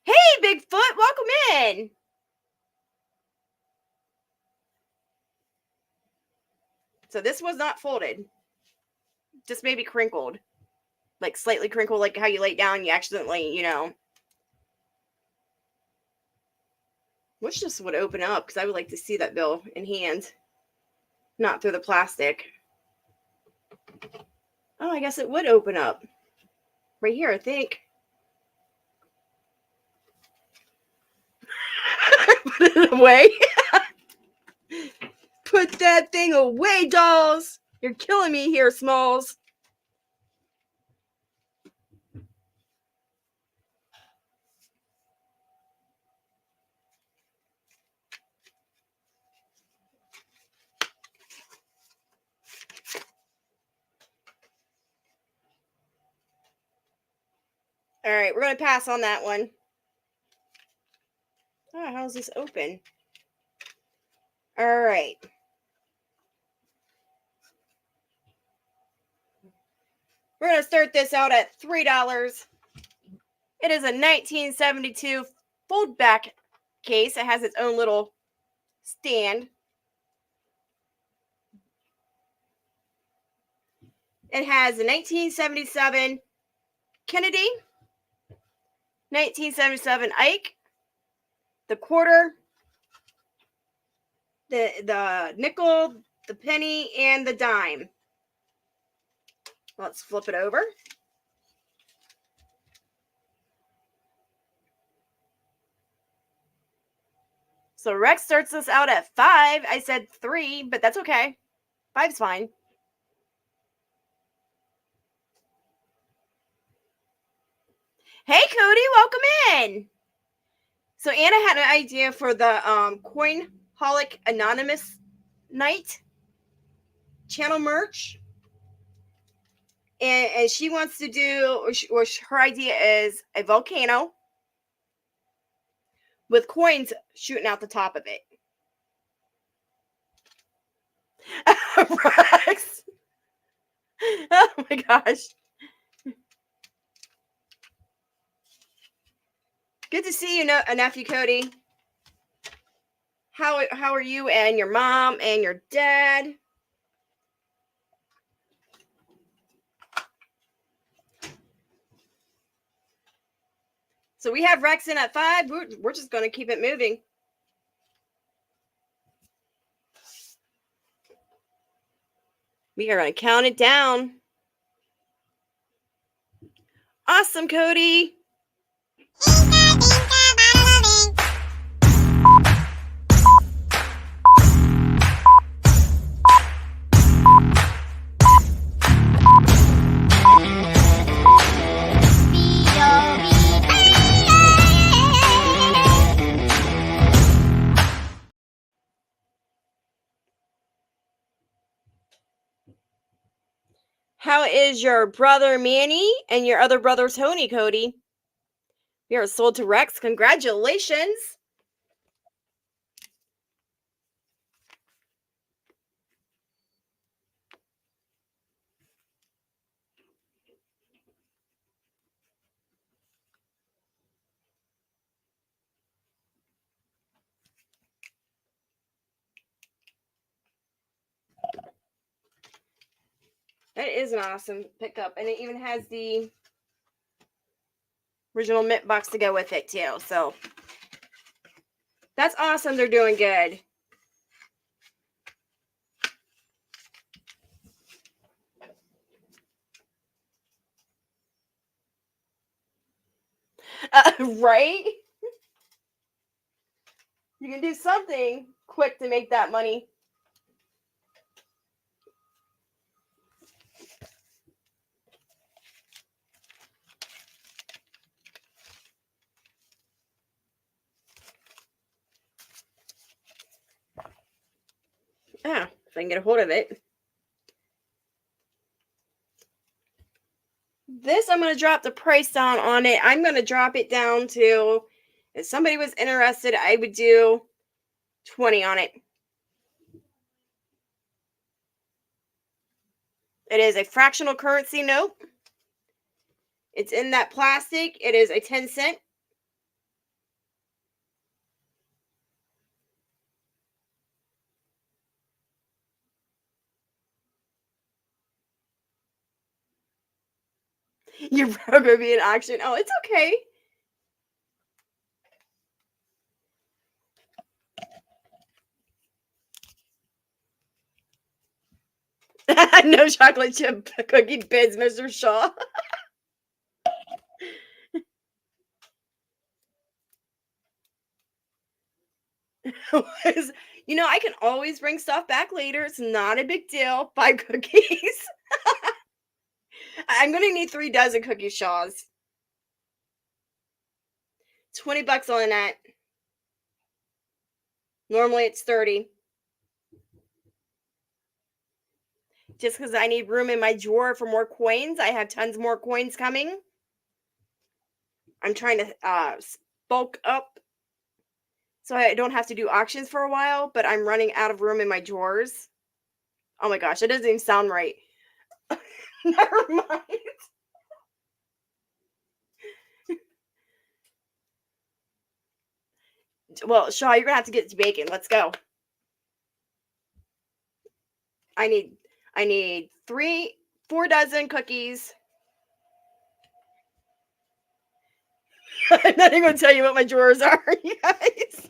Hey, Bigfoot, welcome in. So this was not folded. Just maybe crinkled. Like slightly crinkled, like how you lay it down, you accidentally, Wish this would open up, because I would like to see that bill in hand. Not through the plastic. Oh, I guess it would open up. Right here, I think. Put it away. Put that thing away, dolls. You're killing me here, Smalls. All right, we're going to pass on that one. Oh, how's this open? All right. We're going to start this out at $3. It is a 1972 fold back case. It has its own little stand. It has a 1977 Kennedy, 1977 Ike, the quarter, the nickel, the penny, and the dime. Let's flip it over. So Rex starts us out at 5. I said 3, but that's okay. 5's fine. Hey, Cody, welcome in. So Anna had an idea for the Coinholic Anonymous night channel merch. And she wants to do, or her idea is a volcano with coins shooting out the top of it. Rex. Oh my gosh. Good to see you, nephew Cody. How are you and your mom and your dad? So we have Rex in at 5. We're just going to keep it moving. We are going to count it down. Awesome, Cody. How is your brother Manny and your other brother Tony, Cody? We are sold to Rex. Congratulations. That is an awesome pickup. And it even has the original mint box to go with it, too. So that's awesome. They're doing good. Right? You can do something quick to make that money. Ah, if I can get a hold of it. This, I'm going to drop the price down on it. I'm going to drop it down to, if somebody was interested, I would do 20 on it. It is a fractional currency note. It's in that plastic. It is a 10 cent. Your bro gonna be in auction. Oh, it's okay. No chocolate chip cookie bids, Mr. Shaw. You know, I can always bring stuff back later. It's not a big deal. 5 cookies. I'm gonna need 3 dozen cookie Shaws. $20 on that. Normally it's 30. Just because I need room in my drawer for more coins. I have tons more coins coming. I'm trying to bulk up so I don't have to do auctions for a while, but I'm running out of room in my drawers. Oh my gosh, that doesn't even sound right. Never mind. Well, Shaw, you're gonna have to get to bacon. Let's go. I need 4 dozen cookies. I'm not even gonna tell you what my drawers are, you guys.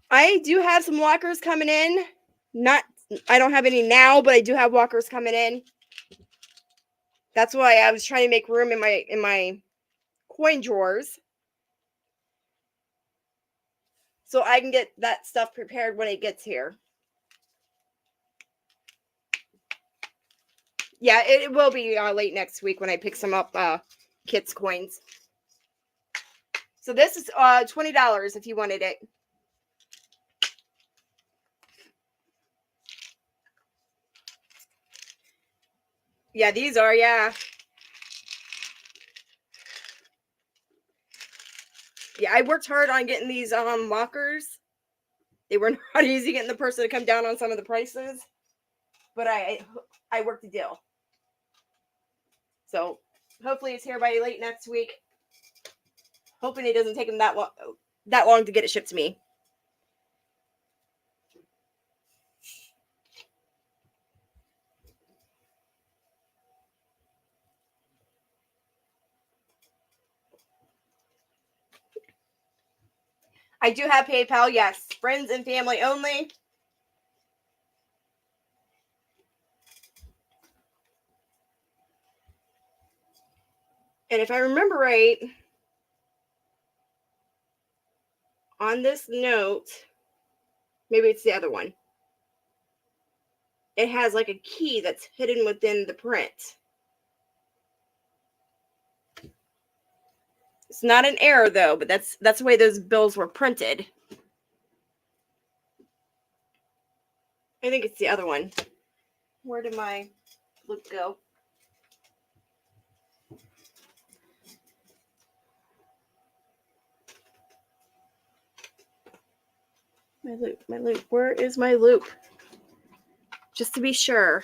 I do have some walkers coming in. I don't have any now, but I do have walkers coming in. That's why I was trying to make room in my coin drawers, so I can get that stuff prepared when it gets here. Yeah, it will be late next week when I pick some up Kit's coins. So this is $20 if you wanted it. Yeah, these are, yeah. Yeah, I worked hard on getting these walkers. They were not easy getting the person to come down on some of the prices, but I worked the deal. So hopefully it's here by late next week. Hoping it doesn't take them that long to get it shipped to me. I do have PayPal, yes. friends and family only. And if I remember right, on this note, maybe it's the other one. It has like a key that's hidden within the print. It's not an error though, but that's the way those bills were printed. I think it's the other one. Where did my loop go? My loop. Where is my loop? Just to be sure.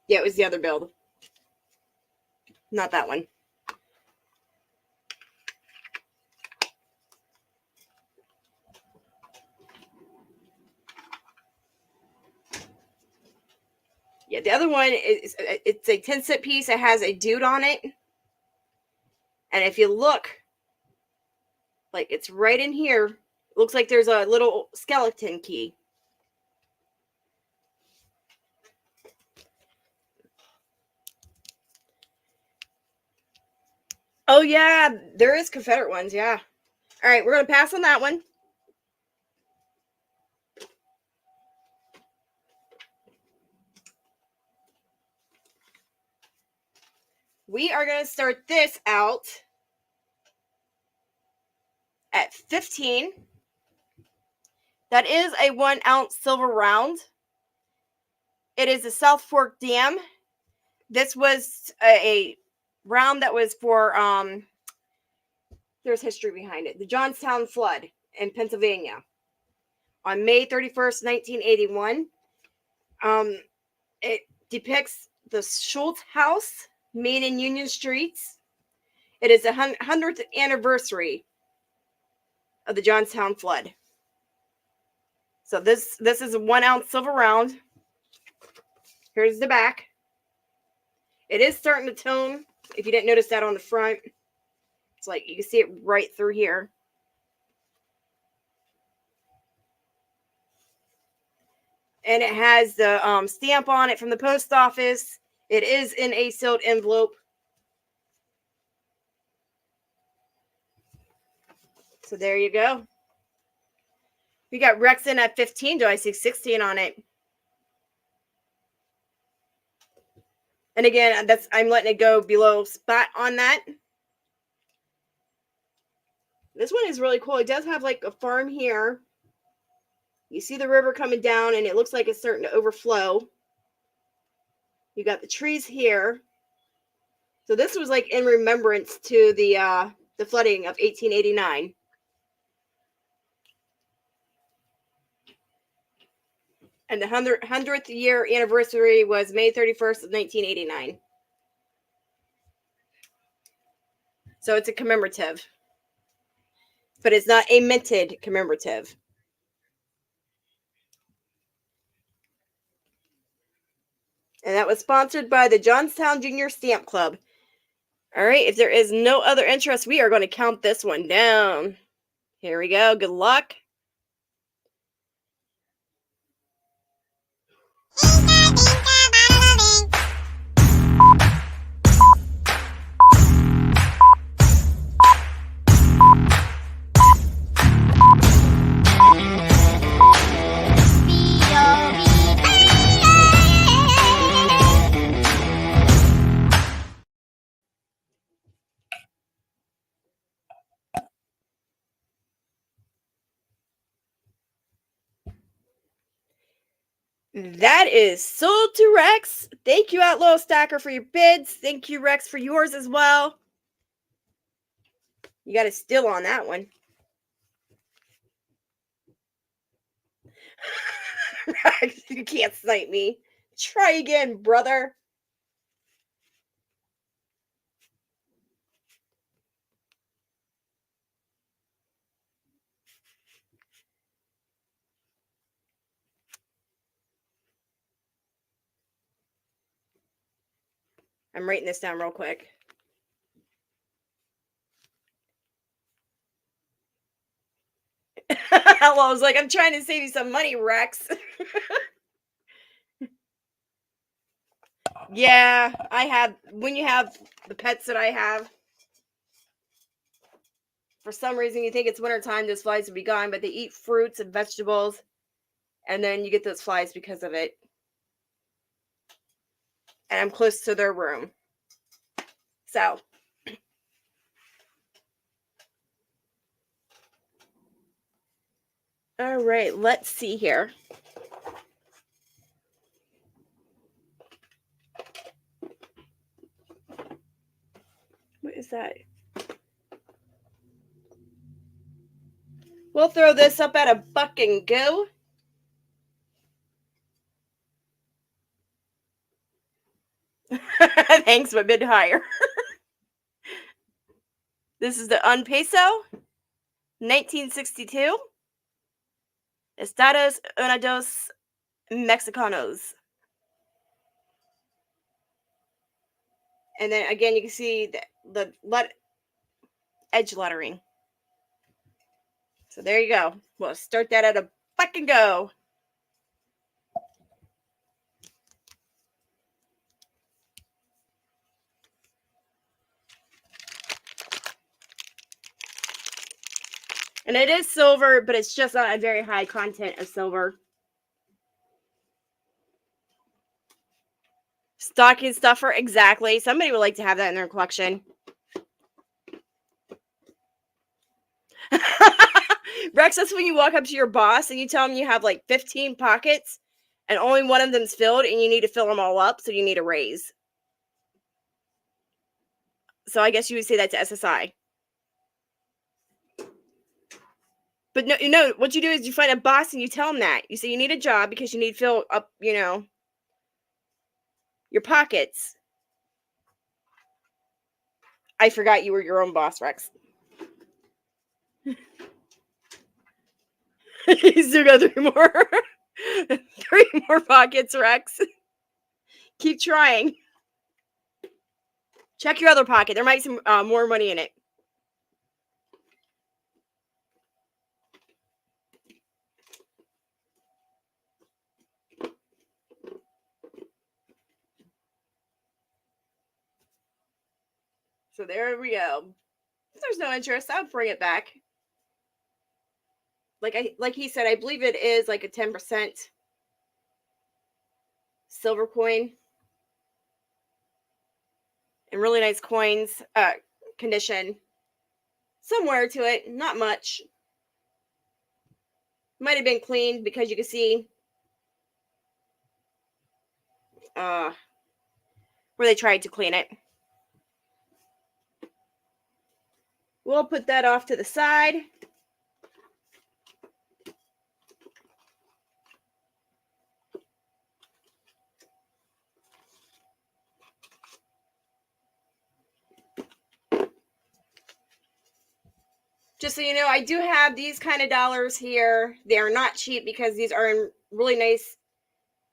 Yeah, it was the other build. Not that one. Yeah, the other one is it's a 10-cent piece. It has a dude on it. And if you look, like it's right in here. It looks like there's a little skeleton key. Oh, yeah, there is Confederate ones, yeah. All right, we're going to pass on that one. We are going to start this out at 15. That is a 1 ounce silver round. It is a South Fork Dam. This was a round that was for, there's history behind it. The Johnstown flood in Pennsylvania on May 31st, 1981. It depicts the Schultz House made in Union Streets. It is the 100th anniversary of the Johnstown flood. So this is a 1 ounce silver round. Here's the back. It is starting to tone. If you didn't notice that on the front, it's like you can see it right through here. And it has the stamp on it from the post office. It is in a sealed envelope. So there you go. We got Rexon at 15. Do I see 16 on it? And again, I'm letting it go below spot on that. This one is really cool. It does have like a farm here. You see the river coming down and it looks like it's starting to overflow. You got the trees here. So this was like in remembrance to the flooding of 1889. And the 100th year anniversary was May 31st of 1989. So it's a commemorative. But it's not a minted commemorative. And that was sponsored by the Johnstown Junior Stamp Club. All right, if there is no other interest, we are going to count this one down. Here we go. Good luck. That is sold to Rex. Thank you, Outlaw Stacker, for your bids. Thank you, Rex, for yours as well. You got a steal on that one. Rex, you can't snipe me. Try again, brother. I'm writing this down real quick. Well, I was like, I'm trying to save you some money, Rex. Yeah, I have. When you have the pets that I have, for some reason you think it's wintertime, those flies will be gone, but they eat fruits and vegetables, and then you get those flies because of it. And I'm close to their room. So. All right, let's see here. What is that? We'll throw this up at a buck and go. Thanks, but bid higher. This is the Un Peso, 1962. Estados Unidos Mexicanos. And then again, you can see the edge lettering. So there you go. We'll start that at a buck and go. And it is silver, but it's just not a very high content of silver. Stocking stuffer, exactly. Somebody would like to have that in their collection. Rex, that's when you walk up to your boss and you tell him you have like 15 pockets and only one of them's filled and you need to fill them all up, so you need a raise. So I guess you would say that to SSI. But no, what you do is you find a boss and you tell him that. You say you need a job because you need to fill up, your pockets. I forgot you were your own boss, Rex. You still got 3 more. 3 more pockets, Rex. Keep trying. Check your other pocket. There might be some more money in it. So there we go. If there's no interest, I'll bring it back. Like he said, I believe it is like a 10% silver coin. And really nice coins, condition. Some wear to it, not much. Might have been cleaned because you can see where they tried to clean it. We'll put that off to the side. Just so you know, I do have these kind of dollars here. They are not cheap because these are in really nice,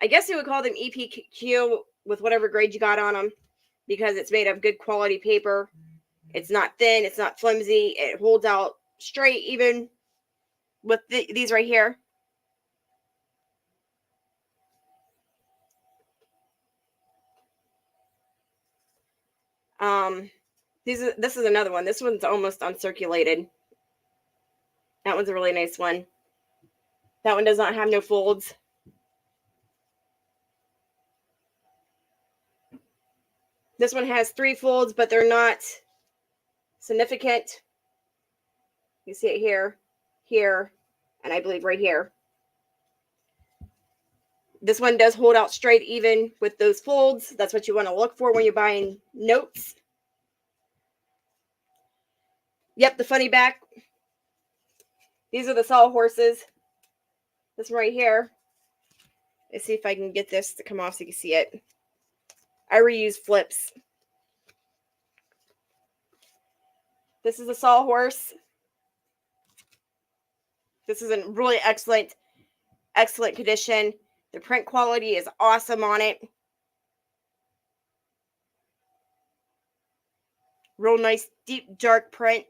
I guess you would call them EPQ with whatever grade you got on them, because it's made of good quality paper. It's not thin, it's not flimsy. It holds out straight even with these right here. This is another one. This one's almost uncirculated. That one's a really nice one. That one does not have no folds. This one has 3 folds, but they're not significant. You see it here, here, and I believe right here. This one does hold out straight even with those folds. That's what you want to look for when you're buying notes. Yep, the funny back. These are the sawhorses. This one right here. Let's see if I can get this to come off so you can see it. I reuse flips. This is a sawhorse. This is in really excellent condition. The print quality is awesome on it. Real nice, deep, dark print.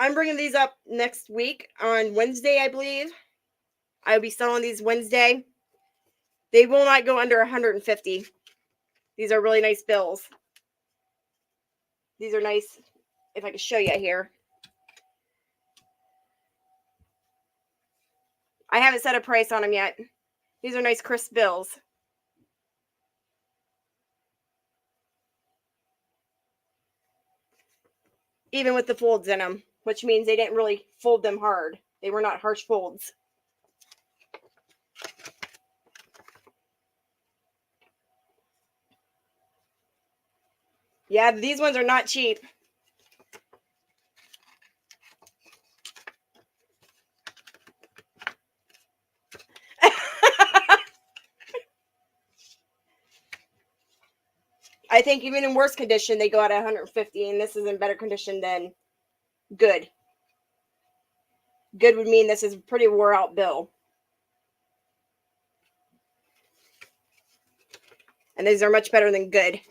I'm bringing these up next week on Wednesday, I believe. I'll be selling these Wednesday. They will not go under 150. These are really nice bills. These are nice. If I can show you here. I haven't set a price on them yet. These are nice crisp bills. Even with the folds in them, which means they didn't really fold them hard. They were not harsh folds. Yeah, these ones are not cheap. I think even in worse condition, they go at 150, and this is in better condition than good. Good would mean this is a pretty wore out bill. And these are much better than good.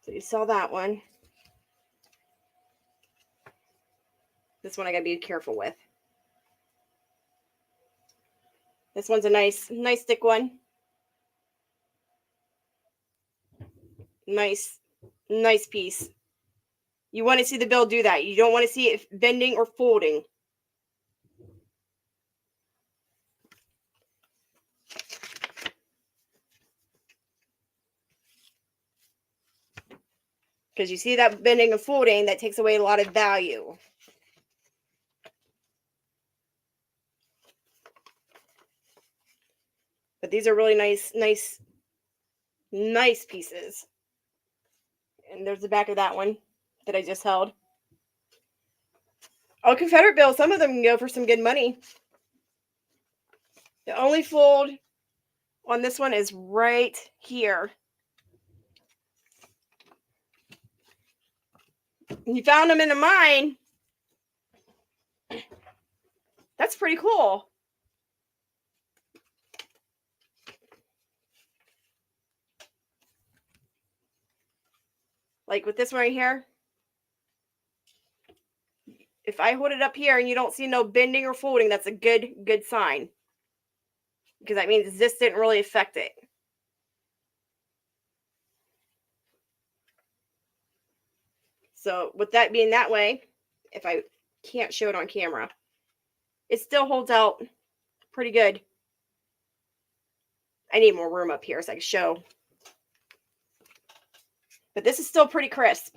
So you saw that one. This one I gotta be careful with. This one's a nice thick one. Nice piece. You want to see the bill do that. You don't want to see it bending or folding. Because you see that bending and folding, that takes away a lot of value. But these are really nice pieces. And there's the back of that one that I just held. Oh, Confederate bills, some of them can go for some good money. The only fold on this one is right here. You found them in a mine. That's pretty cool. Like with this one right here. If I hold it up here and you don't see no bending or folding, that's a good sign. Because that means this didn't really affect it. So with that being that way, if I can't show it on camera, it still holds out pretty good. I need more room up here so I can show. But this is still pretty crisp.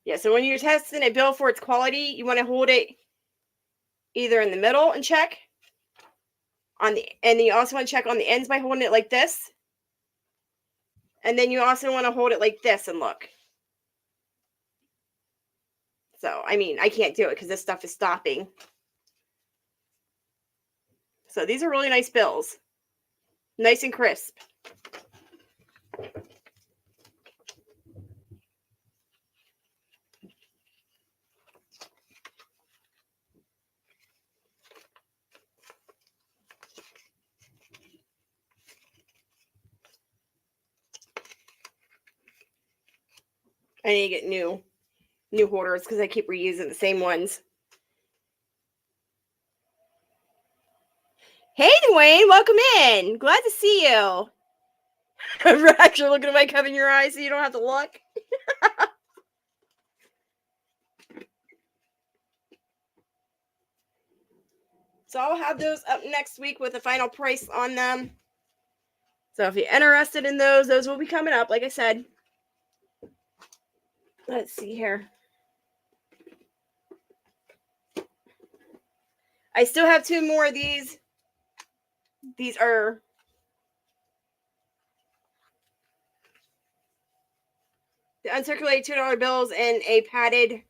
Yeah, so when you're testing a bill for its quality, you want to hold it either in the middle and check and you also want to check on the ends by holding it like this. And then you also want to hold it like this and look. So, I mean, I can't do it because this stuff is stopping. So these are really nice bills. Nice and crisp. I need to get new hoarders because I keep reusing the same ones. Hey, Dwayne, welcome in. Glad to see you. I'm actually looking at my cup in your eyes so you don't have to look. So I'll have those up next week with a final price on them. So if you're interested in those will be coming up, like I said. Let's see here. I still have 2 more of these. These are The uncirculated $2 bills in a padded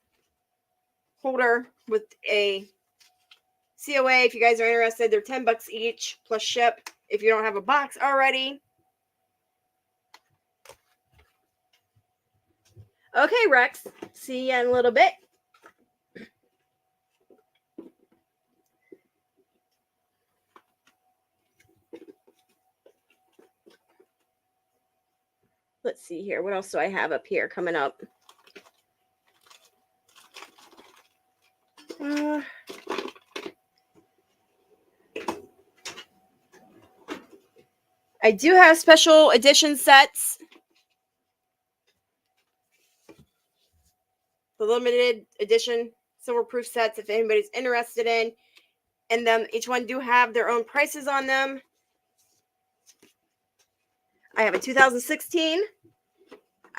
holder with a COA. If you guys are interested, they're $10 each plus ship if you don't have a box already. Okay, Rex. See you in a little bit. Let's see here. What else do I have up here coming up? I do have special edition sets. The limited edition silver-proof sets, if anybody's interested in them. Each one do have their own prices on them. I have a 2016.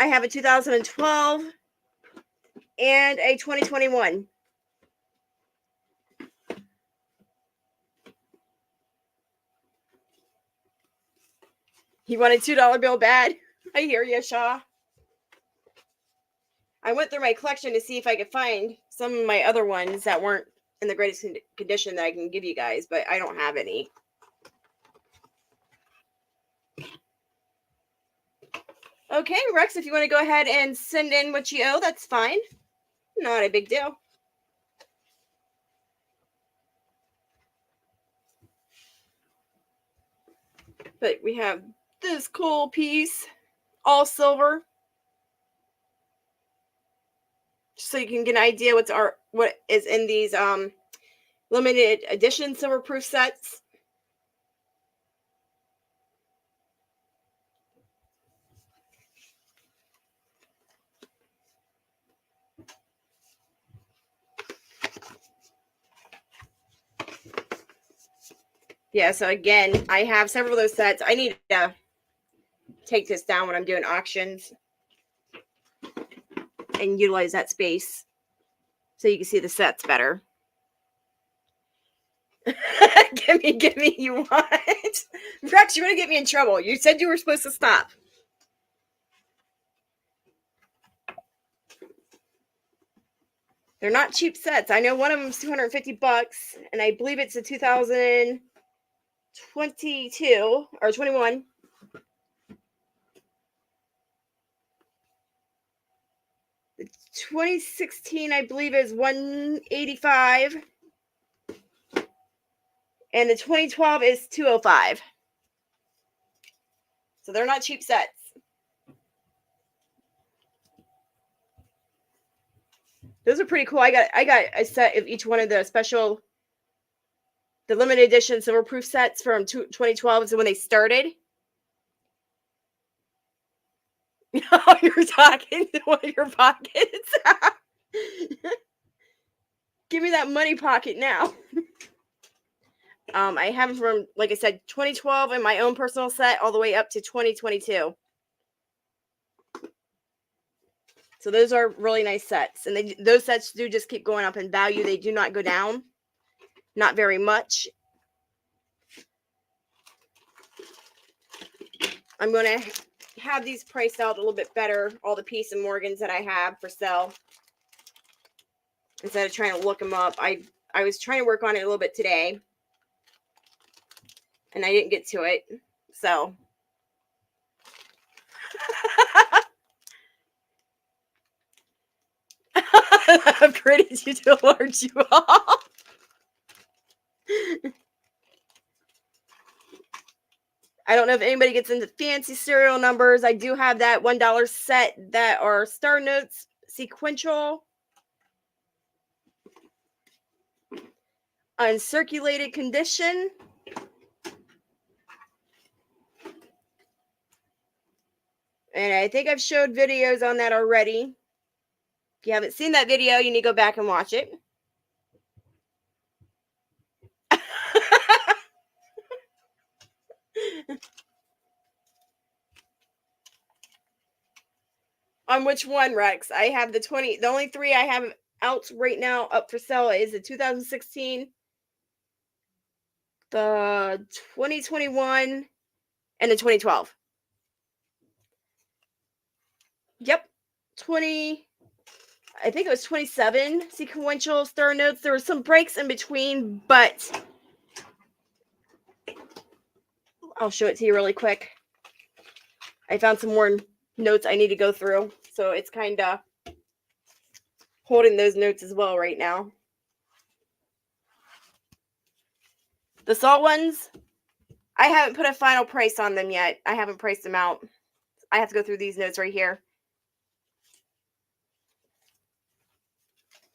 I have a 2012. And a 2021. You want a $2 bill bad? I hear you, Shaw. I went through my collection to see if I could find some of my other ones that weren't in the greatest condition that I can give you guys, but I don't have any. Okay, Rex, if you want to go ahead and send in what you owe, that's fine. Not a big deal. But we have this cool piece, all silver. So you can get an idea what is in these limited edition silver-proof sets. Yeah, so again, I have several of those sets. I need to take this down when I'm doing auctions and utilize that space so you can see the sets better. Give me, you want? Rex, you're going to get me in trouble. You said you were supposed to stop. They're not cheap sets. I know one of them is $250, and I believe it's a 2022 or 21. The 2016, I believe, is $185. And the 2012 is $205. So they're not cheap sets. Those are pretty cool. I got a set of each one of the limited edition silver-proof sets from 2012. So when they started. Oh, you're talking to one of your pockets. Give me that money pocket now. I have them from, like I said, 2012 in my own personal set all the way up to 2022. So those are really nice sets. And those sets do just keep going up in value. They do not go down. Not very much. I'm going to have these priced out a little bit better. All the Peace and Morgans that I have for sale. Instead of trying to look them up. I was trying to work on it a little bit today. And I didn't get to it. So. I'm pretty to alert you all. I don't know if anybody gets into fancy serial numbers. I do have that $1 set that are Star Notes sequential. Uncirculated condition. And I think I've showed videos on that already. If you haven't seen that video, you need to go back and watch it. On which one, Rex? I have the 20. The only three I have out right now up for sale is the 2016, the 2021, and the 2012. Yep. I think it was 27 sequential star notes. There were some breaks in between, but I'll show it to you really quick. I found some more notes I need to go through, so it's kind of holding those notes as well right now. The salt ones, I haven't put a final price on them yet. I haven't priced them out. I have to go through these notes right here.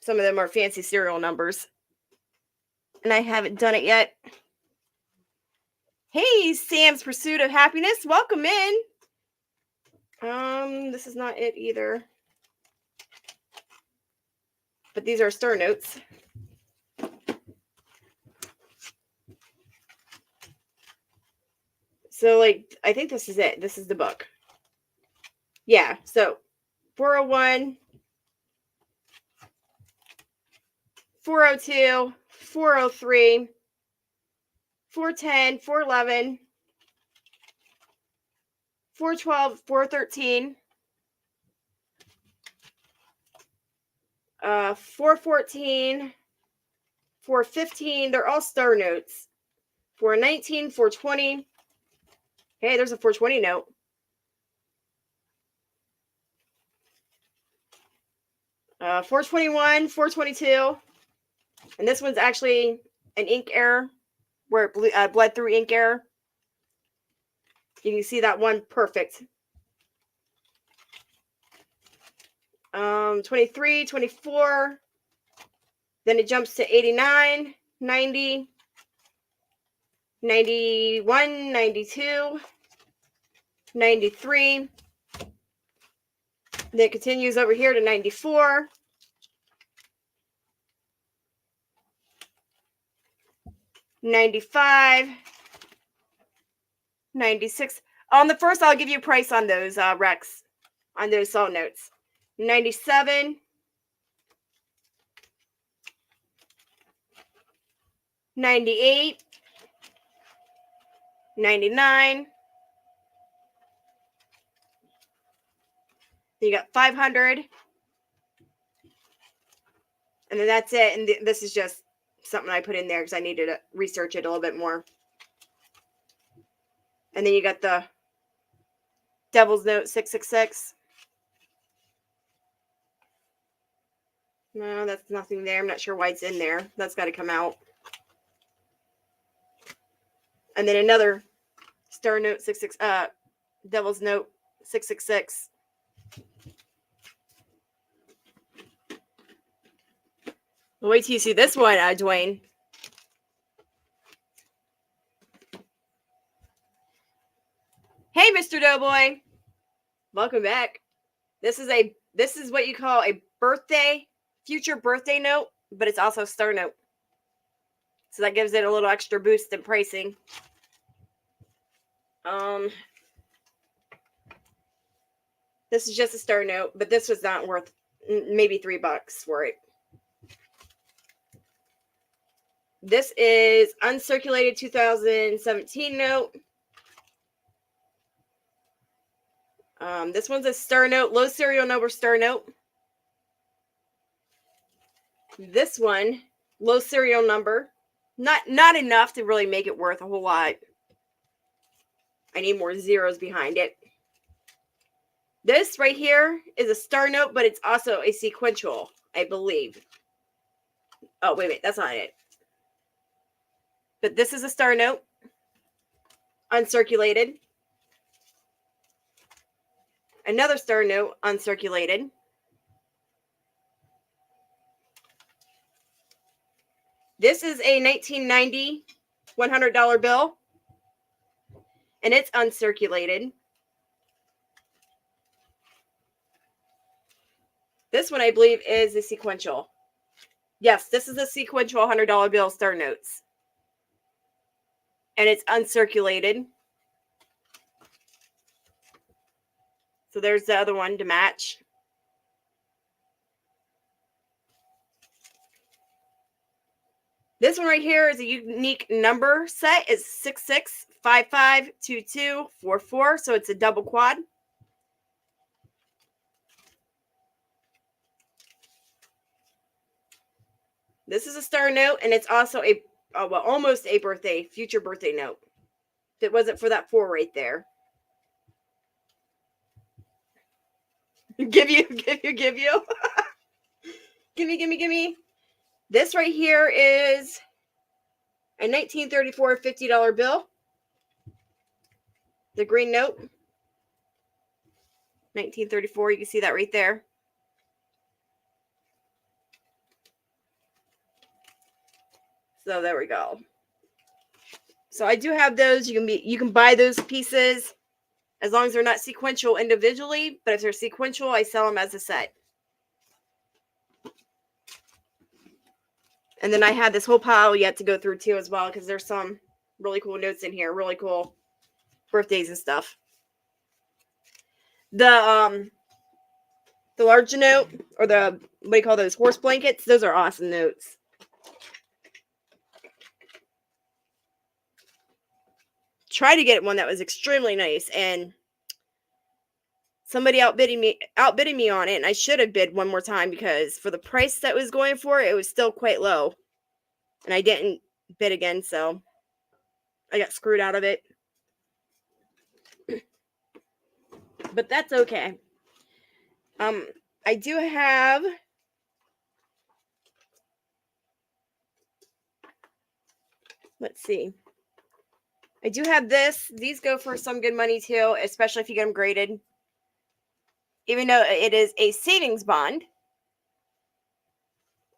Some of them are fancy serial numbers, and I haven't done it yet. Hey, Sam's Pursuit of Happiness. Welcome in. This is not it either. But these are star notes. So, like, I think this is it. This is the book. Yeah, so 401, 402, 403, 410, 411, 412, 413, 414, 415. They're all star notes. 419, 420. Hey, there's a 420 note. Uh, 421, 422. And this one's actually an ink error where it bled through ink error. You can see that one perfect. 23, 24. Then it jumps to 89, 90, 91, 92, 93. Then it continues over here to 94. 95, 96. On the first, I'll give you a price on those, Rex, on those salt notes. 97, 98, 99. You got 500. And then that's it. And this is just something I put in there because I needed to research it a little bit more. And then you got the Devil's Note 666. No, that's nothing there. I'm not sure why it's in there. That's got to come out. And then another Star Note 66, Devil's Note 666. Wait till you see this one, Dwayne. Hey, Mr. Doughboy. Welcome back. This is what you call a future birthday note, but it's also a star note. So that gives it a little extra boost in pricing. This is just a star note, but this was not worth maybe $3 for it. This is uncirculated 2017 note. This one's a star note, low serial number star note. This one, low serial number. Not enough to really make it worth a whole lot. I need more zeros behind it. This right here is a star note, but it's also a sequential, I believe. Oh, wait, that's not it. But this is a star note, uncirculated. Another star note, uncirculated. This is a 1990 $100 bill, and it's uncirculated. This one, I believe, is a sequential. Yes, this is a sequential $100 bill star notes. And it's uncirculated. So there's the other one to match. This one right here is a unique number set. It's 66552244. So it's a double quad. This is a star note, and it's also a well, almost a future birthday note. If it wasn't for that 4 right there. give you. Gimme. This right here is a 1934 $50 bill. The green note. 1934, you can see that right there. So there we go. So I do have those. You can buy those pieces as long as they're not sequential individually, but if they're sequential, I sell them as a set. And then I had this whole pile yet to go through too as well, because there's some really cool notes in here, really cool birthdays and stuff. The large note, or the, what do you call those, horse blankets, those are awesome notes. Try to get one that was extremely nice, and somebody outbidding me on it, and I should have bid one more time, because for the price that was going for it was still quite low, and I didn't bid again, so I got screwed out of it. But that's okay. I do have, let's see, I do have this. These go for some good money too, especially if you get them graded. Even though it is a savings bond,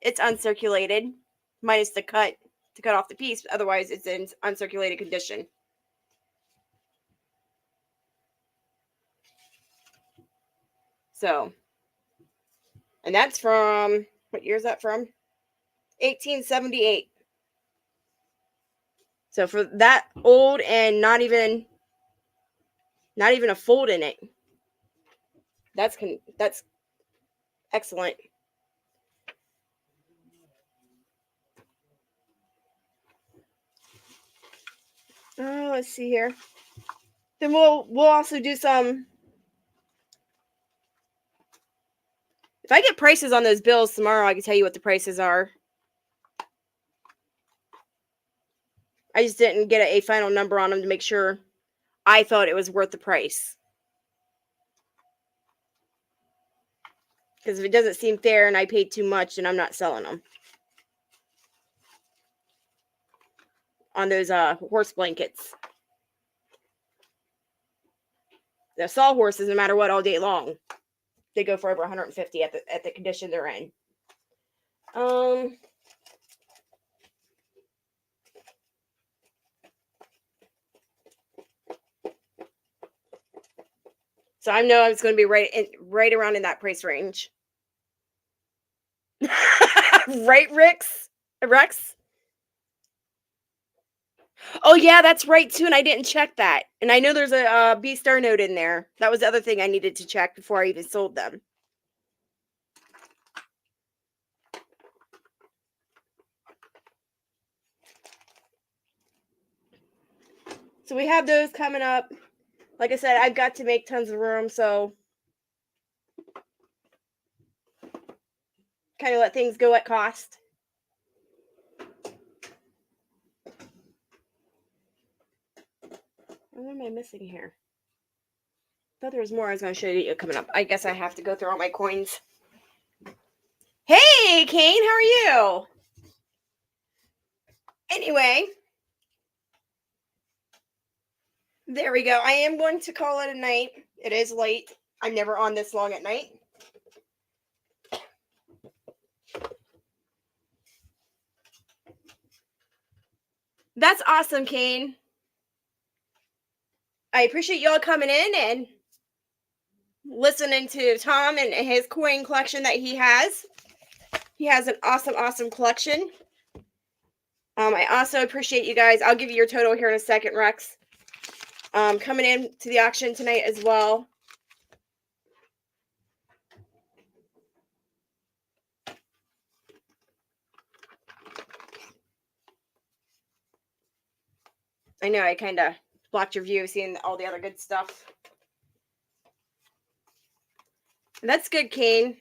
it's uncirculated, minus the cut to cut off the piece. Otherwise, it's in uncirculated condition. So, and that's from, what year is that from? 1878. So for that old and not even a fold in it, that's excellent. Oh, let's see here. Then we'll also do some. If I get prices on those bills tomorrow, I can tell you what the prices are. I just didn't get a final number on them to make sure I thought it was worth the price. Because if it doesn't seem fair and I paid too much, then I'm not selling them. On those horse blankets. The sawhorses, no matter what, all day long, they go for over 150 at the condition they're in. So I know it's going to be right around in that price range. Right, Rex? Oh yeah, that's right too, and I didn't check that. And I know there's a B star note in there. That was the other thing I needed to check before I even sold them. So we have those coming up. Like I said, I've got to make tons of room, so kind of let things go at cost. What am I missing here? I thought there was more I was going to show you coming up. I guess I have to go through all my coins. Hey, Kane, how are you? Anyway, there we go. I am going to call it a night. It is late. I'm never on this long at night. That's awesome, Kane. I appreciate y'all coming in and listening to Tom and his coin collection that he has. He has an awesome collection. I also appreciate you guys. I'll give you your total here in a second, Rex. Coming in to the auction tonight as well. I know I kind of blocked your view seeing all the other good stuff. And that's good, Kane.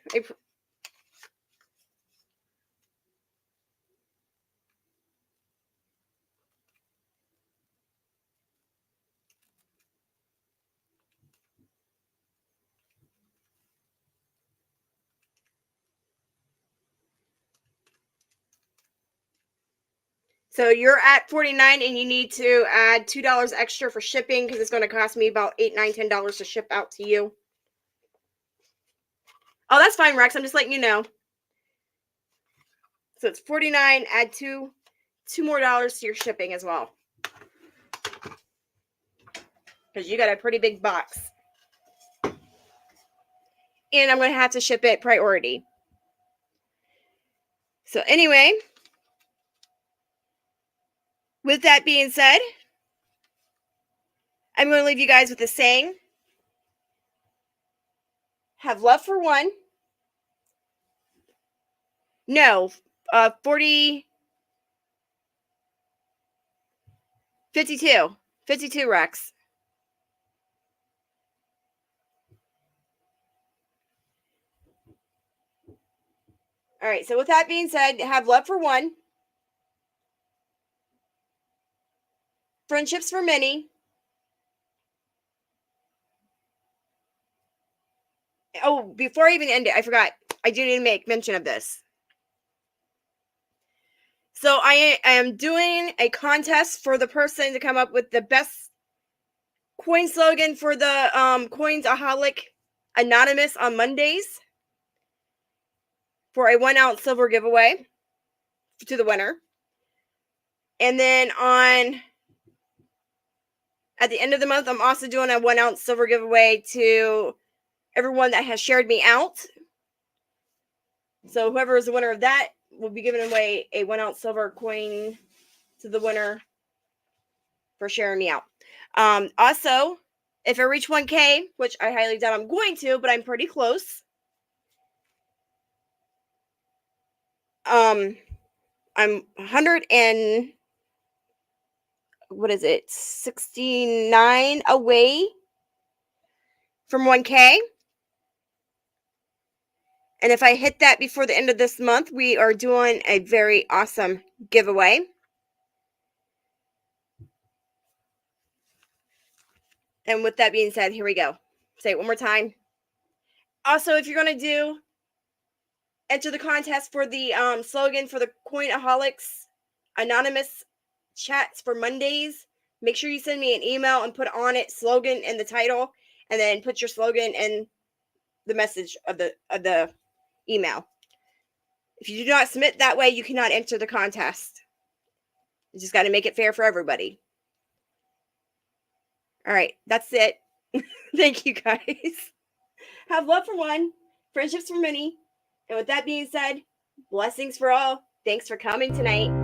So you're at $49 and you need to add $2 extra for shipping because it's going to cost me about $8, $9, $10 to ship out to you. Oh, that's fine, Rex. I'm just letting you know. So it's $49, add two more dollars to your shipping as well. Because you got a pretty big box. And I'm going to have to ship it priority. So anyway, with that being said, I'm going to leave you guys with a saying. Have love for one. No, 52, 52 Rex. All right, so with that being said, have love for one. Friendships for many. Oh, before I even end it, I forgot. I do need to make mention of this. So I am doing a contest for the person to come up with the best coin slogan for the Coinsaholic Anonymous on Mondays for a 1 ounce silver giveaway to the winner. And then at the end of the month, I'm also doing a 1 ounce silver giveaway to everyone that has shared me out. So whoever is the winner of that will be giving away a 1 ounce silver coin to the winner for sharing me out. Also, if I reach 1K, which I highly doubt I'm going to, but I'm pretty close. I'm 69 away from 1K. And if I hit that before the end of this month, we are doing a very awesome giveaway. And with that being said, here we go. Say it one more time. Also, if you're going to enter the contest for the slogan for the Coinaholics Anonymous chats for Mondays, make sure you send me an email and put on it slogan in the title, and then put your slogan in the message of the email. If you do not submit that way, you cannot enter the contest. You just got to make it fair for everybody. All right, that's it. Thank you, guys. Have love for one, friendships for many. And with that being said, blessings for all. Thanks for coming tonight.